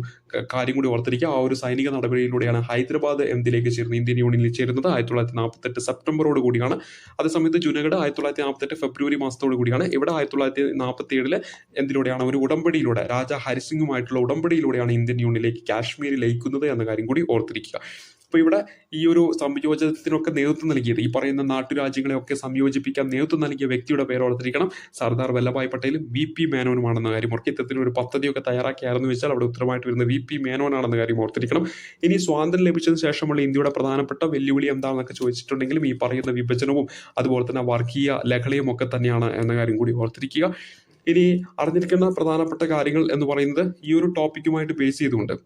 കാര്യം കൂടി ഓർത്തിരിക്കുക. ആ ഒരു സൈനിക നടപടിയിലൂടെയാണ് ഹൈദരാബാദ് എന്തിലേക്ക് ചേരുന്നത്, ഇന്ത്യൻ യൂണിയനിൽ ചേരുന്നത് 1948 സെപ്റ്റംബറോട് കൂടിയാണ്. അതേസമയത്ത് ജുനഗഡ് 1948 ഫെബ്രുവരി മാസത്തോടു കൂടിയാണ്. ഇവിടെ 1947 എന്തിലൂടെയാണ്, ഒരു ഉടമ്പടിയിലൂടെ, രാജ ഹരിസിംഗുമായിട്ടുള്ള ഉടമ്പടിയിലൂടെയാണ് ഇന്ത്യൻ യൂണിയനിലേക്ക് കാശ്മീർ ലയിക്കുന്നത് എന്ന കാര്യം കൂടി ഓർത്തിരിക്കുക. അപ്പോൾ ഇവിടെ ഈ ഒരു സംയോജനത്തിനൊക്കെ നേതൃത്വം നൽകിയത്, ഈ പറയുന്ന നാട്ടുരാജ്യങ്ങളെയൊക്കെ സംയോജിപ്പിക്കാൻ നേതൃത്വം നൽകിയ വ്യക്തിയുടെ പേര് ഓർത്തിരിക്കണം. സർദാർ വല്ലഭായ് പട്ടേലും VP മേനോനുമാണെന്ന കാര്യം ഓർക്കുക. ഇത്തരത്തിൽ ഒരു പദ്ധതിയൊക്കെ തയ്യാറാക്കിയായിരുന്നു വെച്ചാൽ അവിടെ ഉത്തരമായിട്ട് വരുന്ന VP മേനോനാണെന്ന കാര്യം ഓർത്തിരിക്കണം. ഇനി സ്വാതന്ത്ര്യം ലഭിച്ചതിന് ശേഷമുള്ള ഇന്ത്യയുടെ പ്രധാനപ്പെട്ട വെല്ലുവിളി എന്താണെന്നൊക്കെ ചോദിച്ചിട്ടുണ്ടെങ്കിലും ഈ പറയുന്ന വിഭജനവും അതുപോലെ തന്നെ വർഗീയ ലഹളയും ഒക്കെ തന്നെയാണ് എന്ന കാര്യം കൂടി ഓർത്തിരിക്കുക. ഇനി അറിഞ്ഞിരിക്കേണ്ട പ്രധാനപ്പെട്ട കാര്യങ്ങൾ എന്ന് പറയുന്നത് ഈ ഒരു ടോപ്പിക്കുമായിട്ട് ബേസ് ചെയ്തുകൊണ്ട്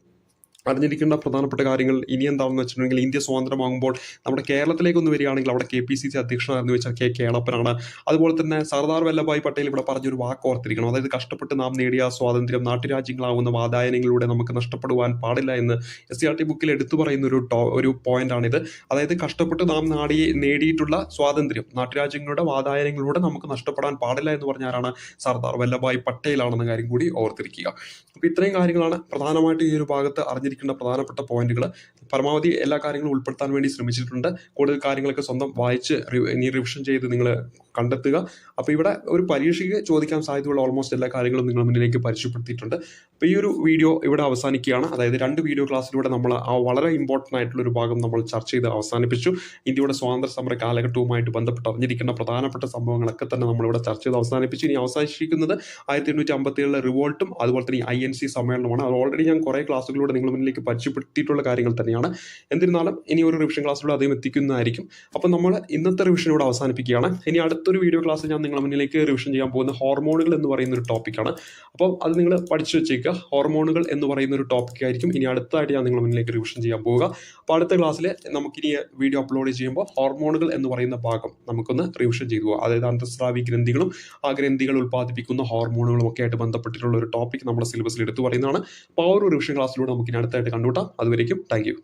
അറിഞ്ഞിരിക്കേണ്ട പ്രധാനപ്പെട്ട കാര്യങ്ങൾ ഇനി എന്താണെന്ന് വെച്ചിട്ടുണ്ടെങ്കിൽ, ഇന്ത്യ സ്വതന്ത്രമാകുമ്പോൾ നമ്മുടെ കേരളത്തിലേക്ക് ഒന്ന് വരികയാണെങ്കിൽ അവിടെ KPCC അധ്യക്ഷനായിരുന്നു വെച്ചാൽ കേളപ്പനാണ്. അതുപോലെ തന്നെ സർദാർ വല്ലഭായ് പട്ടേൽ ഇവിടെ പറഞ്ഞൊരു വാക്ക് ഓർത്തിരിക്കണം. അതായത് കഷ്ടപ്പെട്ട് നാം നേടിയ സ്വാതന്ത്ര്യം നാട്ടുരാജ്യങ്ങളാവുന്ന വാതായനങ്ങളിലൂടെ നമുക്ക് നഷ്ടപ്പെടുവാൻ പാടില്ല എന്ന് SCERT ബുക്കിൽ എടുത്തു പറയുന്ന ഒരു പോയിന്റാണിത്. അതായത് കഷ്ടപ്പെട്ട് നാം നേടിയിട്ടുള്ള സ്വാതന്ത്ര്യം നാട്ടുരാജ്യങ്ങളുടെ വാതായനങ്ങളിലൂടെ നമുക്ക് നഷ്ടപ്പെടാൻ പാടില്ല എന്ന് പറഞ്ഞാലാണ് സർദാർ വല്ലഭായ് പട്ടേലാണെന്ന കാര്യം കൂടി ഓർത്തിരിക്കുക. അപ്പോൾ ഇത്രയും കാര്യങ്ങളാണ് പ്രധാനമായിട്ട് ഈ ഒരു ഭാഗത്ത് അറിഞ്ഞിരിക്കേണ്ട പ്രധാനപ്പെട്ട പോയിന്റുകൾ. പരമാവധി എല്ലാ കാര്യങ്ങളും ഉൾപ്പെടുത്താൻ വേണ്ടി ശ്രമിച്ചിട്ടുണ്ട്. കൂടുതൽ കാര്യങ്ങളൊക്കെ സ്വന്തം വായിച്ച് റിവിഷൻ ചെയ്ത് നിങ്ങൾ കണ്ടെത്തുക. അപ്പോൾ ഇവിടെ ഒരു പരീക്ഷയ്ക്ക് ചോദിക്കാൻ സാധ്യതയുള്ള ഓൾമോസ്റ്റ് എല്ലാ കാര്യങ്ങളും നിങ്ങൾ മുന്നിലേക്ക് പരിചയപ്പെടുത്തിയിട്ടുണ്ട്. അപ്പോൾ ഈ ഒരു വീഡിയോ ഇവിടെ അവസാനിക്കുകയാണ്. അതായത് 2 വീഡിയോ ക്ലാസ്സിലൂടെ നമ്മൾ ആ വളരെ ഇമ്പോർട്ടൻ്റ് ആയിട്ടുള്ള ഒരു ഭാഗം നമ്മൾ ചർച്ച ചെയ്ത് അവസാനിപ്പിച്ചു. ഇന്ത്യയുടെ സ്വാതന്ത്ര്യ സമര കാലഘട്ടവുമായിട്ട് ബന്ധപ്പെട്ട് അറിഞ്ഞിരിക്കുന്ന പ്രധാനപ്പെട്ട സംഭവങ്ങളൊക്കെ തന്നെ നമ്മളിവിടെ ചർച്ച ചെയ്ത് അവസാനിപ്പിച്ചു. ഇനി അവസാനിച്ചിരിക്കുന്നത് 1857 റിവോൾട്ടും അതുപോലെ തന്നെ INC സമ്മേളനമാണ്. അത് ഓൾറെഡി ഞാൻ കുറേ ക്ലാസ്സുകളിലൂടെ നിങ്ങൾ മുന്നിലേക്ക് പരിചയപ്പെടുത്തിയിട്ടുള്ള കാര്യങ്ങൾ തന്നെയാണ്. എന്നിരുന്നാലും ഇനി ഒരു റിവിഷൻ ക്ലാസ്സിലൂടെ അധികം എത്തിക്കുന്നതായിരിക്കും. അപ്പോൾ നമ്മൾ ഇന്നത്തെ റിവിഷൻ ഇവിടെ അവസാനിപ്പിക്കുകയാണ്. ഇനി അടുത്തൊരു വീഡിയോ ക്ലാസ്സിൽ ഞാൻ നിങ്ങളുടെ മുന്നിലേക്ക് റിവിഷൻ ചെയ്യാൻ പോകുന്ന ഹോർമോണുകൾ എന്ന് പറയുന്ന ഒരു ടോപ്പിക്കാണ്. അപ്പോൾ അത് നിങ്ങൾ പഠിച്ചു വെച്ചേക്കുക. ഹോർമോണുകൾ എന്ന് പറയുന്ന ഒരു ടോപ്പിക് ആയിരിക്കും ഇനി അടുത്തായിട്ട് ഞാൻ നിങ്ങളുടെ മുന്നിലേക്ക് റിവിഷൻ ചെയ്യാൻ പോവുക. അപ്പോൾ അടുത്ത ക്ലാസ്സിൽ നമുക്കിനി വീഡിയോ അപ്ലോഡ് ചെയ്യുമ്പോൾ ഹോർമോണുകൾ എന്ന് പറയുന്ന ഭാഗം നമുക്കൊന്ന് റിവിഷൻ ചെയ്തു പോകാം. അതായത് അന്തസ്രാവി ഗ്രന്ഥികളും ആ ഗ്രന്ഥികൾ ഉൽപ്പാദിപ്പിക്കുന്ന ഹോർമോണുകളും ഒക്കെ ആയിട്ട് ബന്ധപ്പെട്ടിട്ടുള്ള ഒരു ടോപ്പിക് നമ്മുടെ സിലബസിൽ എടുത്തു പറയുന്നതാണ്. അപ്പോൾ ആ ഒരു റിവിഷൻ ക്ലാസ്സിലൂടെ നമുക്കിനി അടുത്തായിട്ട് കണ്ടുകൂട്ടാം. അതുവരേക്കും താങ്ക് യു.